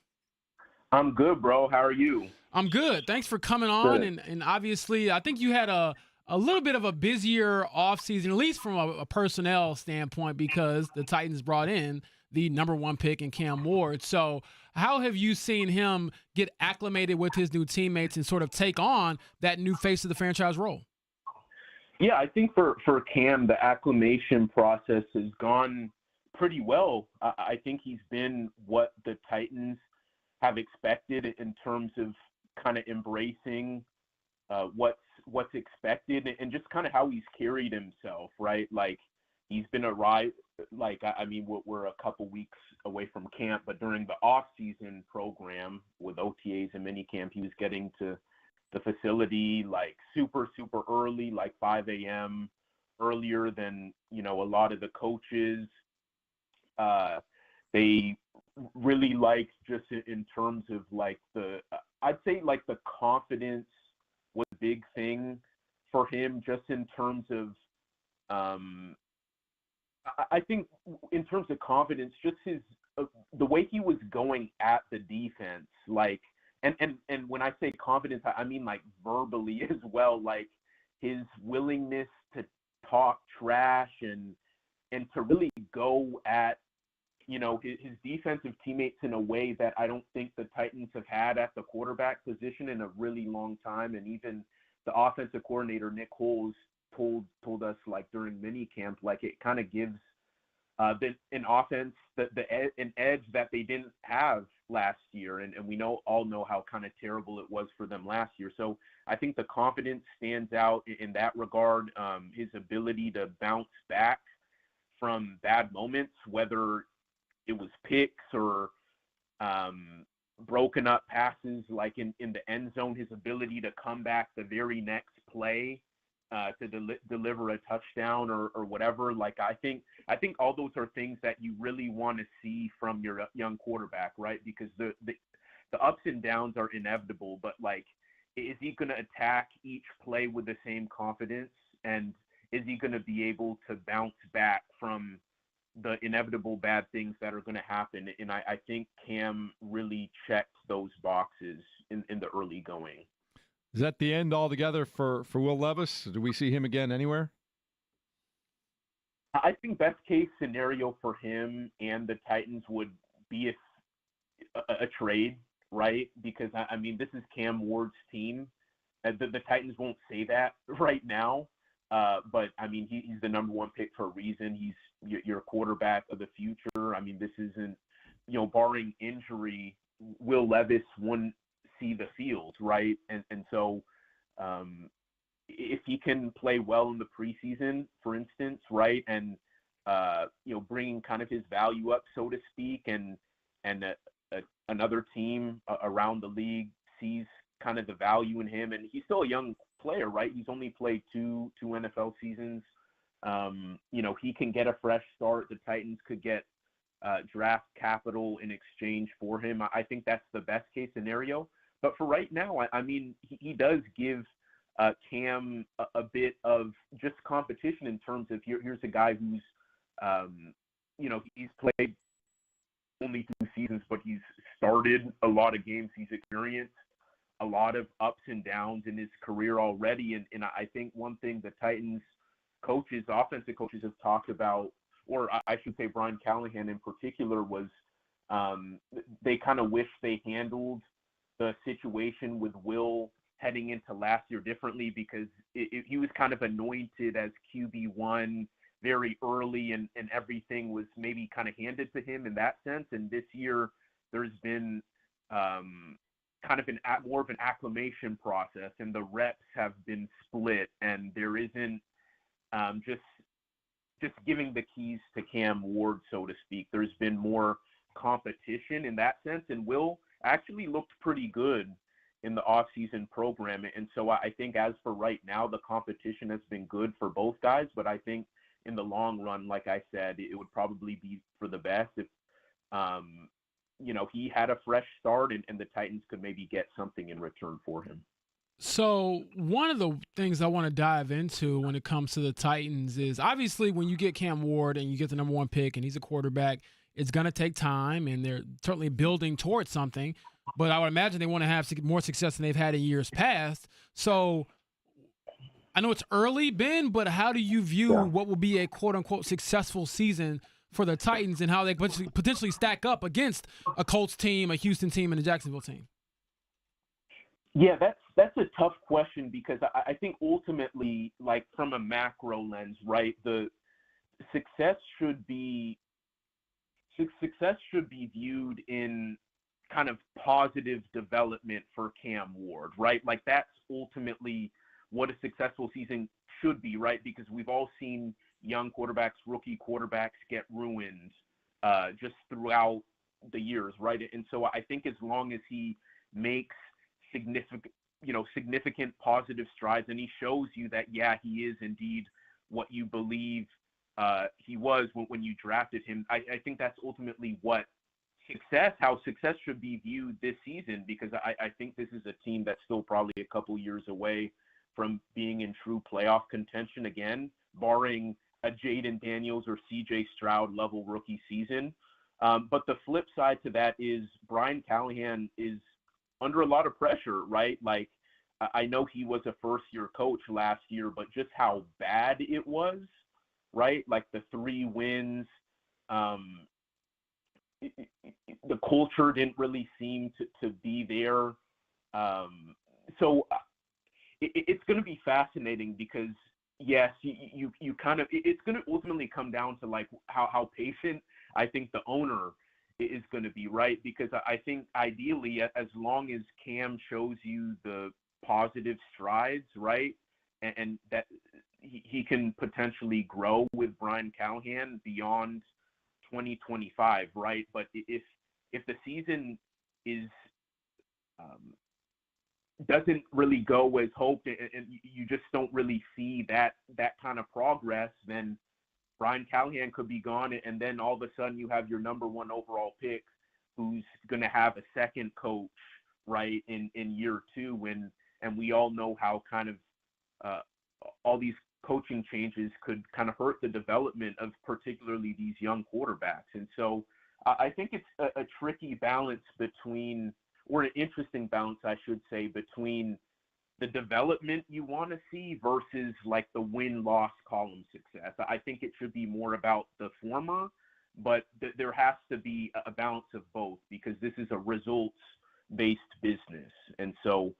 I'm good, bro. How are you? I'm good. Thanks for coming on. And obviously, I think you had a little bit of a busier offseason, at least from a personnel standpoint, because the Titans brought in the number one pick in Cam Ward. So how have you seen him get acclimated with his new teammates and sort of take on that new face of the franchise role? Yeah, I think for Cam, the acclimation process has gone pretty well. I think he's been what the Titans have expected in terms of kind of embracing what's expected and just kind of how he's carried himself, right? Like he's been we're a couple weeks away from camp, but during the off-season program with OTAs and minicamp, he was getting to the facility like super, super early, like 5 a.m. earlier than, a lot of the coaches. They really liked just in terms of like I'd say like the confidence was a big thing for him just in terms of, I think in terms of confidence, just the way he was going at the defense, like, and when I say confidence, I mean like verbally as well, like his willingness to talk trash and to really go at, his defensive teammates in a way that I don't think the Titans have had at the quarterback position in a really long time. And even the offensive coordinator, Nick Holes, told us like during minicamp, like it kind of gives an offense an edge that they didn't have last year. And we all know how kind of terrible it was for them last year. So I think the confidence stands out in that regard. His ability to bounce back from bad moments, whether it was picks or broken up passes like in the end zone, his ability to come back the very next play to deliver a touchdown or whatever. Like I think all those are things that you really want to see from your young quarterback, right? Because the ups and downs are inevitable, but like, is he going to attack each play with the same confidence? And is he going to be able to bounce back from the inevitable bad things that are going to happen? And I think Cam really checked those boxes in the early going. Is that the end altogether for Will Levis? Do we see him again anywhere? I think best case scenario for him and the Titans would be a trade, right? Because, this is Cam Ward's team. The Titans won't say that right now. But he's the number one pick for a reason. He's your quarterback of the future. This isn't, barring injury, Will Levis wouldn't see the field, right? And so if he can play well in the preseason, for instance, right, and bringing kind of his value up, so to speak, and another team around the league sees kind of the value in him, and he's still a young player, right? He's only played two NFL seasons. He can get a fresh start. The Titans could get draft capital in exchange for him. I think that's the best case scenario. But for right now, he does give Cam a bit of just competition in terms of here's a guy who's, he's played only 2 seasons, but he's started a lot of games. He's experienced a lot of ups and downs in his career already. And I think one thing the Titans offensive coaches have talked about, or I should say Brian Callahan in particular, was they kind of wish they handled the situation with Will heading into last year differently, because he was kind of anointed as QB1 very early, and everything was maybe kind of handed to him in that sense. And this year there's been kind of more of an acclimation process, and the reps have been split, and there isn't just giving the keys to Cam Ward, so to speak. There's been more competition in that sense, and Will actually looked pretty good in the offseason program. And so I think as for right now, the competition has been good for both guys, but I think in the long run, like I said, it would probably be for the best if, he had a fresh start and the Titans could maybe get something in return for him. So one of the things I want to dive into when it comes to the Titans is obviously when you get Cam Ward and you get the number 1 pick and he's a quarterback, it's going to take time, and they're certainly building towards something. But I would imagine they want to have more success than they've had in years past. So I know it's early, Ben, but how do you view what will be a quote-unquote successful season for the Titans and how they potentially stack up against a Colts team, a Houston team, and a Jacksonville team? Yeah, that's a tough question, because I think ultimately, like from a macro lens, right, the success should be viewed in kind of positive development for Cam Ward, right? Like that's ultimately what a successful season should be, right? Because we've all seen young quarterbacks, rookie quarterbacks get ruined just throughout the years, right? And so I think as long as he makes significant positive strides, and he shows you that, yeah, he is indeed what you believe he was when you drafted him, I think that's ultimately how success should be viewed this season, because I think this is a team that's still probably a couple years away from being in true playoff contention again, barring a Jaden Daniels or CJ Stroud level rookie season. But the flip side to that is Brian Callahan is under a lot of pressure, right? Like, I know he was a first-year coach last year, but just how bad it was, right? Like the 3 wins, the culture didn't really seem to be there. So it's going to be fascinating, because yes, you kind of, it's going to ultimately come down to like how patient I think the owner is going to be, right? Because I think ideally, as long as Cam shows you the positive strides, right, and that he can potentially grow with Brian Callahan beyond 2025, right? But if the season is doesn't really go as hoped, and you just don't really see that kind of progress, then Brian Callahan could be gone, and then all of a sudden you have your number 1 overall pick who's going to have a second coach, right, in year 2, and we all know how kind of all these coaching changes could kind of hurt the development of particularly these young quarterbacks. And so I think it's a tricky balance between, or an interesting balance, I should say, between the development you want to see versus like the win-loss column success. I think it should be more about the former, but there has to be a balance of both, because this is a results-based business. And so,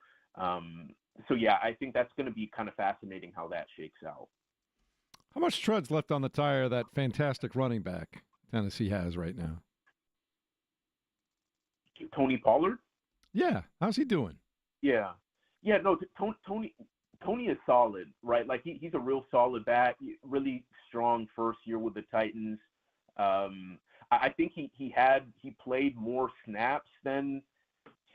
yeah, I think that's going to be kind of fascinating how that shakes out. How much tread's left on the tire of that fantastic running back Tennessee has right now? Tony Pollard? Yeah. How's he doing? Yeah. No, Tony is solid, right? Like he's a real solid back, really strong first year with the Titans. I think he played more snaps than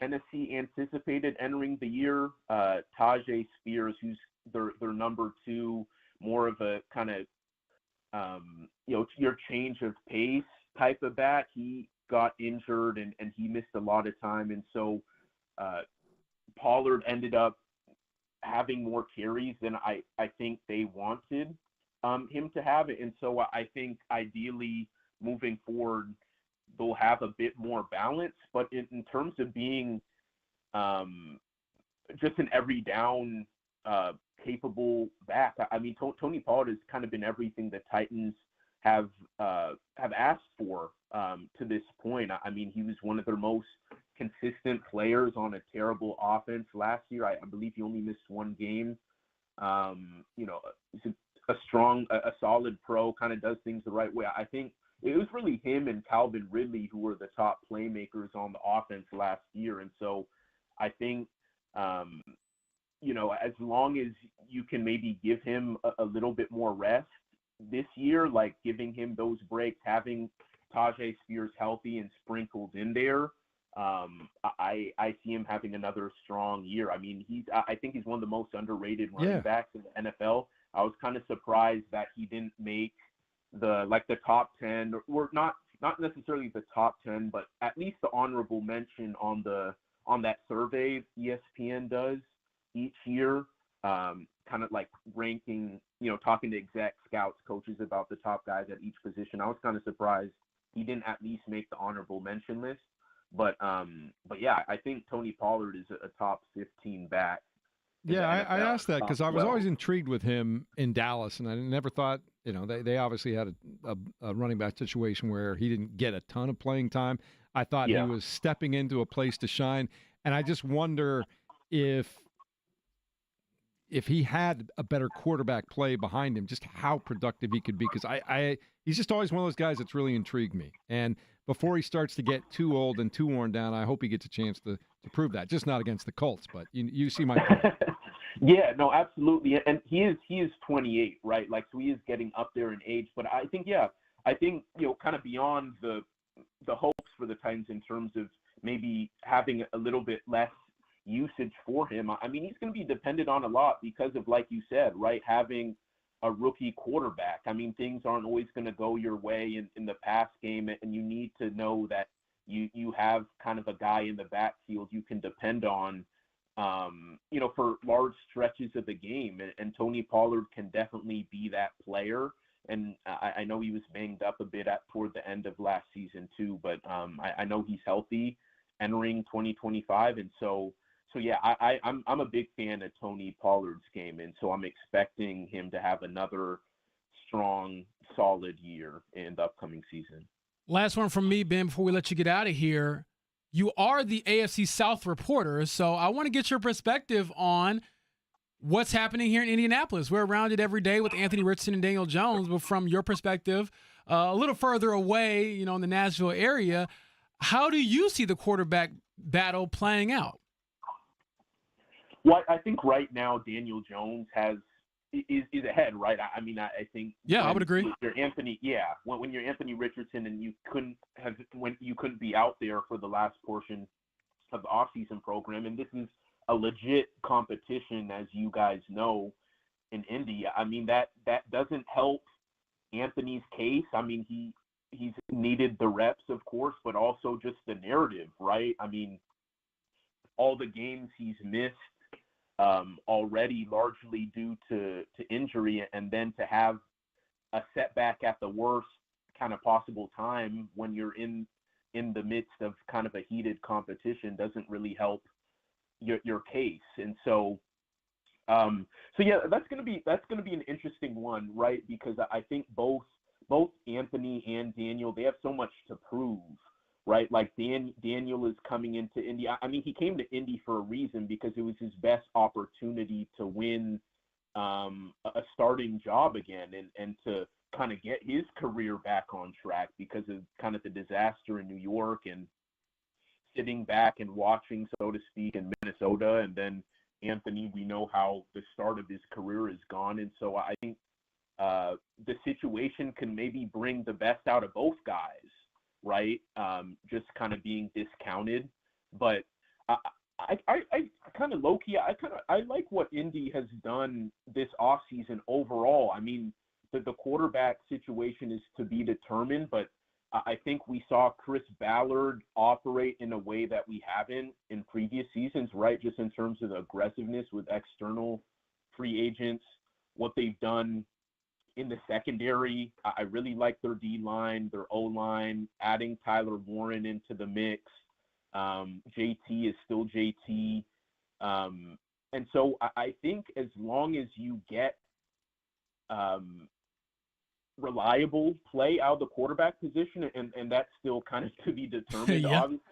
Tennessee anticipated entering the year. Tajay Spears, who's their number 2, more of a kind of your change of pace type of back. He got injured and he missed a lot of time, and so Pollard ended up having more carries than I think they wanted him to have it. And so I think ideally moving forward, they'll have a bit more balance. But in terms of being just an every down capable back. I mean, Tony Pollard has kind of been everything the Titans have asked for to this point. I mean, he was one of their most consistent players on a terrible offense last year. I believe he only missed one game. You know, he's a solid pro, kind of does things the right way. I think it was really him and Calvin Ridley who were the top playmakers on the offense last year. And so I think, you know, as long as you can maybe give him a little bit more rest this year, like giving him those breaks, having Tajay Spears healthy and sprinkled in there, I see him having another strong year. I mean, I think he's one of the most underrated running backs in the NFL. I was kind of surprised that he didn't make the top 10, or not necessarily the top 10, but at least the honorable mention on that survey ESPN does each year, kind of like ranking, you know, talking to execs, scouts, coaches about the top guys at each position. I was kind of surprised he didn't at least make the honorable mention list. But yeah, I think Tony Pollard is a top 15 back. Yeah, I asked that because I was always intrigued with him in Dallas, and I never thought, you know, they obviously had a running back situation where he didn't get a ton of playing time. I thought he was stepping into a place to shine, and I just wonder if he had a better quarterback play behind him, just how productive he could be. Because he's just always one of those guys that's really intrigued me. And before he starts to get too old and too worn down, I hope he gets a chance to prove that. Just not against the Colts, but you see my point. Yeah, no, absolutely. And he is 28, right? Like, so he is getting up there in age. But I think, you know, kind of beyond the hopes for the Titans in terms of maybe having a little bit less usage for him. I mean, he's going to be dependent on a lot because of, like you said, right, having a rookie quarterback. I mean, things aren't always going to go your way in the pass game, and you need to know that you have kind of a guy in the backfield you can depend on, you know, for large stretches of the game. And Tony Pollard can definitely be that player. And I know he was banged up a bit toward the end of last season too, but I know he's healthy entering 2025, and so yeah, I'm a big fan of Tony Pollard's game, and so I'm expecting him to have another strong, solid year in the upcoming season. Last one from me, Ben, before we let you get out of here. You are the AFC South reporter, so I want to get your perspective on what's happening here in Indianapolis. We're around it every day with Anthony Richardson and Daniel Jones, but from your perspective, a little further away, you know, in the Nashville area, how do you see the quarterback battle playing out? Well, I think right now Daniel Jones is ahead, right? I mean, I think. Yeah, I would agree. You're Anthony, when you're Anthony Richardson and you couldn't be out there for the last portion of the offseason program, and this is a legit competition, as you guys know, in Indy. I mean, that doesn't help Anthony's case. I mean, he's needed the reps, of course, but also just the narrative, right? I mean, all the games he's missed already, largely due to injury, and then to have a setback at the worst kind of possible time when you're in the midst of kind of a heated competition doesn't really help your case. And so yeah, that's gonna be an interesting one, right? Because I think both Anthony and Daniel, they have so much to prove, right? Like Daniel is coming into Indy. I mean, he came to Indy for a reason, because it was his best opportunity to win a starting job again, and to kind of get his career back on track because of kind of the disaster in New York and sitting back and watching, so to speak, in Minnesota. And then Anthony, we know how the start of his career is gone. And so I think the situation can maybe bring the best out of both guys, right? Just kind of being discounted. But I kind of low-key, I like what Indy has done this offseason overall. I mean, the quarterback situation is to be determined, but I think we saw Chris Ballard operate in a way that we haven't in previous seasons, right? Just in terms of the aggressiveness with external free agents, what they've done in the secondary. I really like their D-line, their O-line, adding Tyler Warren into the mix. JT is still JT. And so I think as long as you get reliable play out of the quarterback position, and that's still kind of to be determined, Yeah. obviously,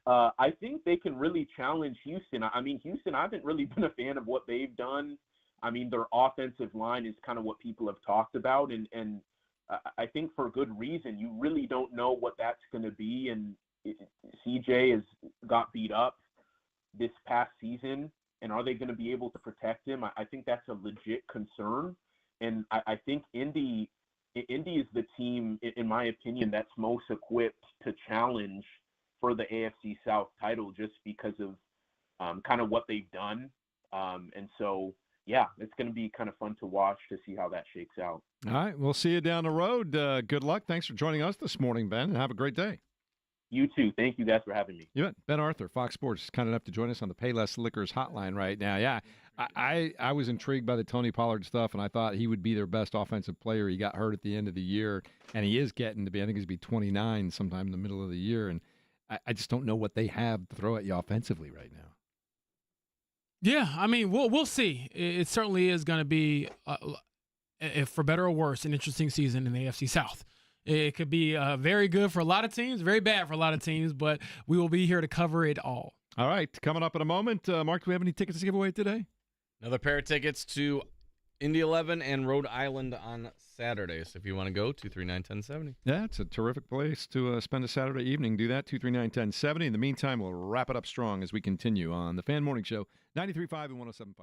I think they can really challenge Houston. I mean, Houston, I haven't really been a fan of what they've done. I mean, their offensive line is kind of what people have talked about, and I think for good reason. You really don't know what that's going to be, and CJ has got beat up this past season, and are they going to be able to protect him? I think that's a legit concern, and I think Indy is the team, in my opinion, that's most equipped to challenge for the AFC South title just because of kind of what they've done. And so, yeah, it's going to be kind of fun to watch to see how that shakes out. All right, we'll see you down the road. Good luck. Thanks for joining us this morning, Ben, and have a great day. You too. Thank you guys for having me. You bet. Ben Arthur, Fox Sports, is kind enough to join us on the Payless Liquors hotline right now. Yeah, I was intrigued by the Tony Pollard stuff, and I thought he would be their best offensive player. He got hurt at the end of the year, and he is getting to be, I think he's be 29 sometime in the middle of the year, and I just don't know what they have to throw at you offensively right now. Yeah, I mean, we'll see. It certainly is going to be, if for better or worse, an interesting season in the AFC South. It could be very good for a lot of teams, very bad for a lot of teams, but we will be here to cover it all. All right, coming up in a moment, Mark, do we have any tickets to give away today? Another pair of tickets to Indy 11 and Rhode Island on Saturday. So if you want to go, 239-1070. Yeah, it's a terrific place to spend a Saturday evening. Do that, 239-1070. In the meantime, we'll wrap it up strong as we continue on the Fan Morning Show, 93.5 and 107.5.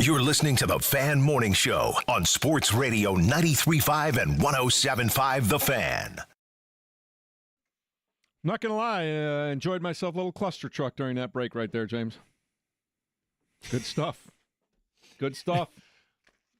You're listening to the Fan Morning Show on Sports Radio 93.5 and 107.5 The Fan. Not going to lie, enjoyed myself a little cluster truck during that break right there, James. Good stuff. Good stuff.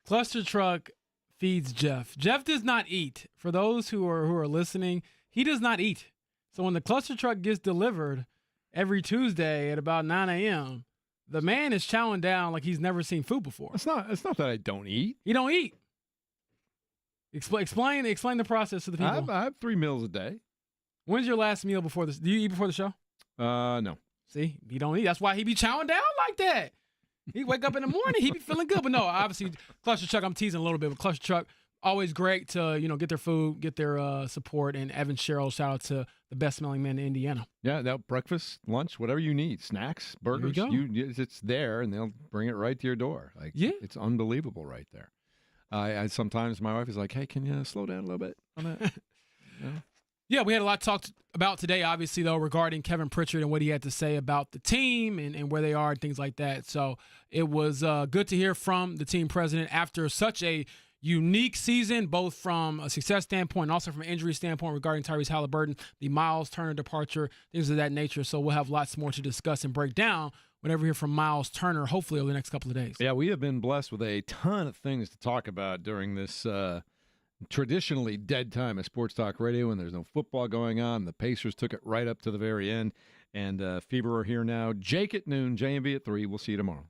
Cluster truck feeds Jeff. Jeff does not eat. For those who are listening, he does not eat. So when the cluster truck gets delivered every Tuesday at about 9 a.m., the man is chowing down like he's never seen food before. It's not that I don't eat. You don't eat. Explain the process to the people. I have 3 meals a day. When's your last meal before this? Do you eat before the show? No. See, he don't eat. That's why he be chowing down like that. He wake up in the morning, he be feeling good. But no, obviously, Cluster Truck, I'm teasing a little bit, but Cluster Truck, always great to, get their food, get their support. And Evan Sherrill, shout out to the best smelling man in Indiana. Yeah, they'll breakfast, lunch, whatever you need, snacks, burgers. It's there, and they'll bring it right to your door. It's unbelievable right there. I sometimes my wife is like, "Hey, can you slow down a little bit on that?" Yeah, we had a lot to talk about today, obviously, though, regarding Kevin Pritchard and what he had to say about the team and where they are and things like that. So it was good to hear from the team president after such a unique season, both from a success standpoint and also from an injury standpoint regarding Tyrese Halliburton, the Miles Turner departure, things of that nature. So we'll have lots more to discuss and break down whenever we hear from Miles Turner, hopefully over the next couple of days. Yeah, we have been blessed with a ton of things to talk about during this traditionally dead time at Sports Talk Radio when there's no football going on. The Pacers took it right up to the very end. And Fever are here now. Jake at noon, J&B at 3. We'll see you tomorrow.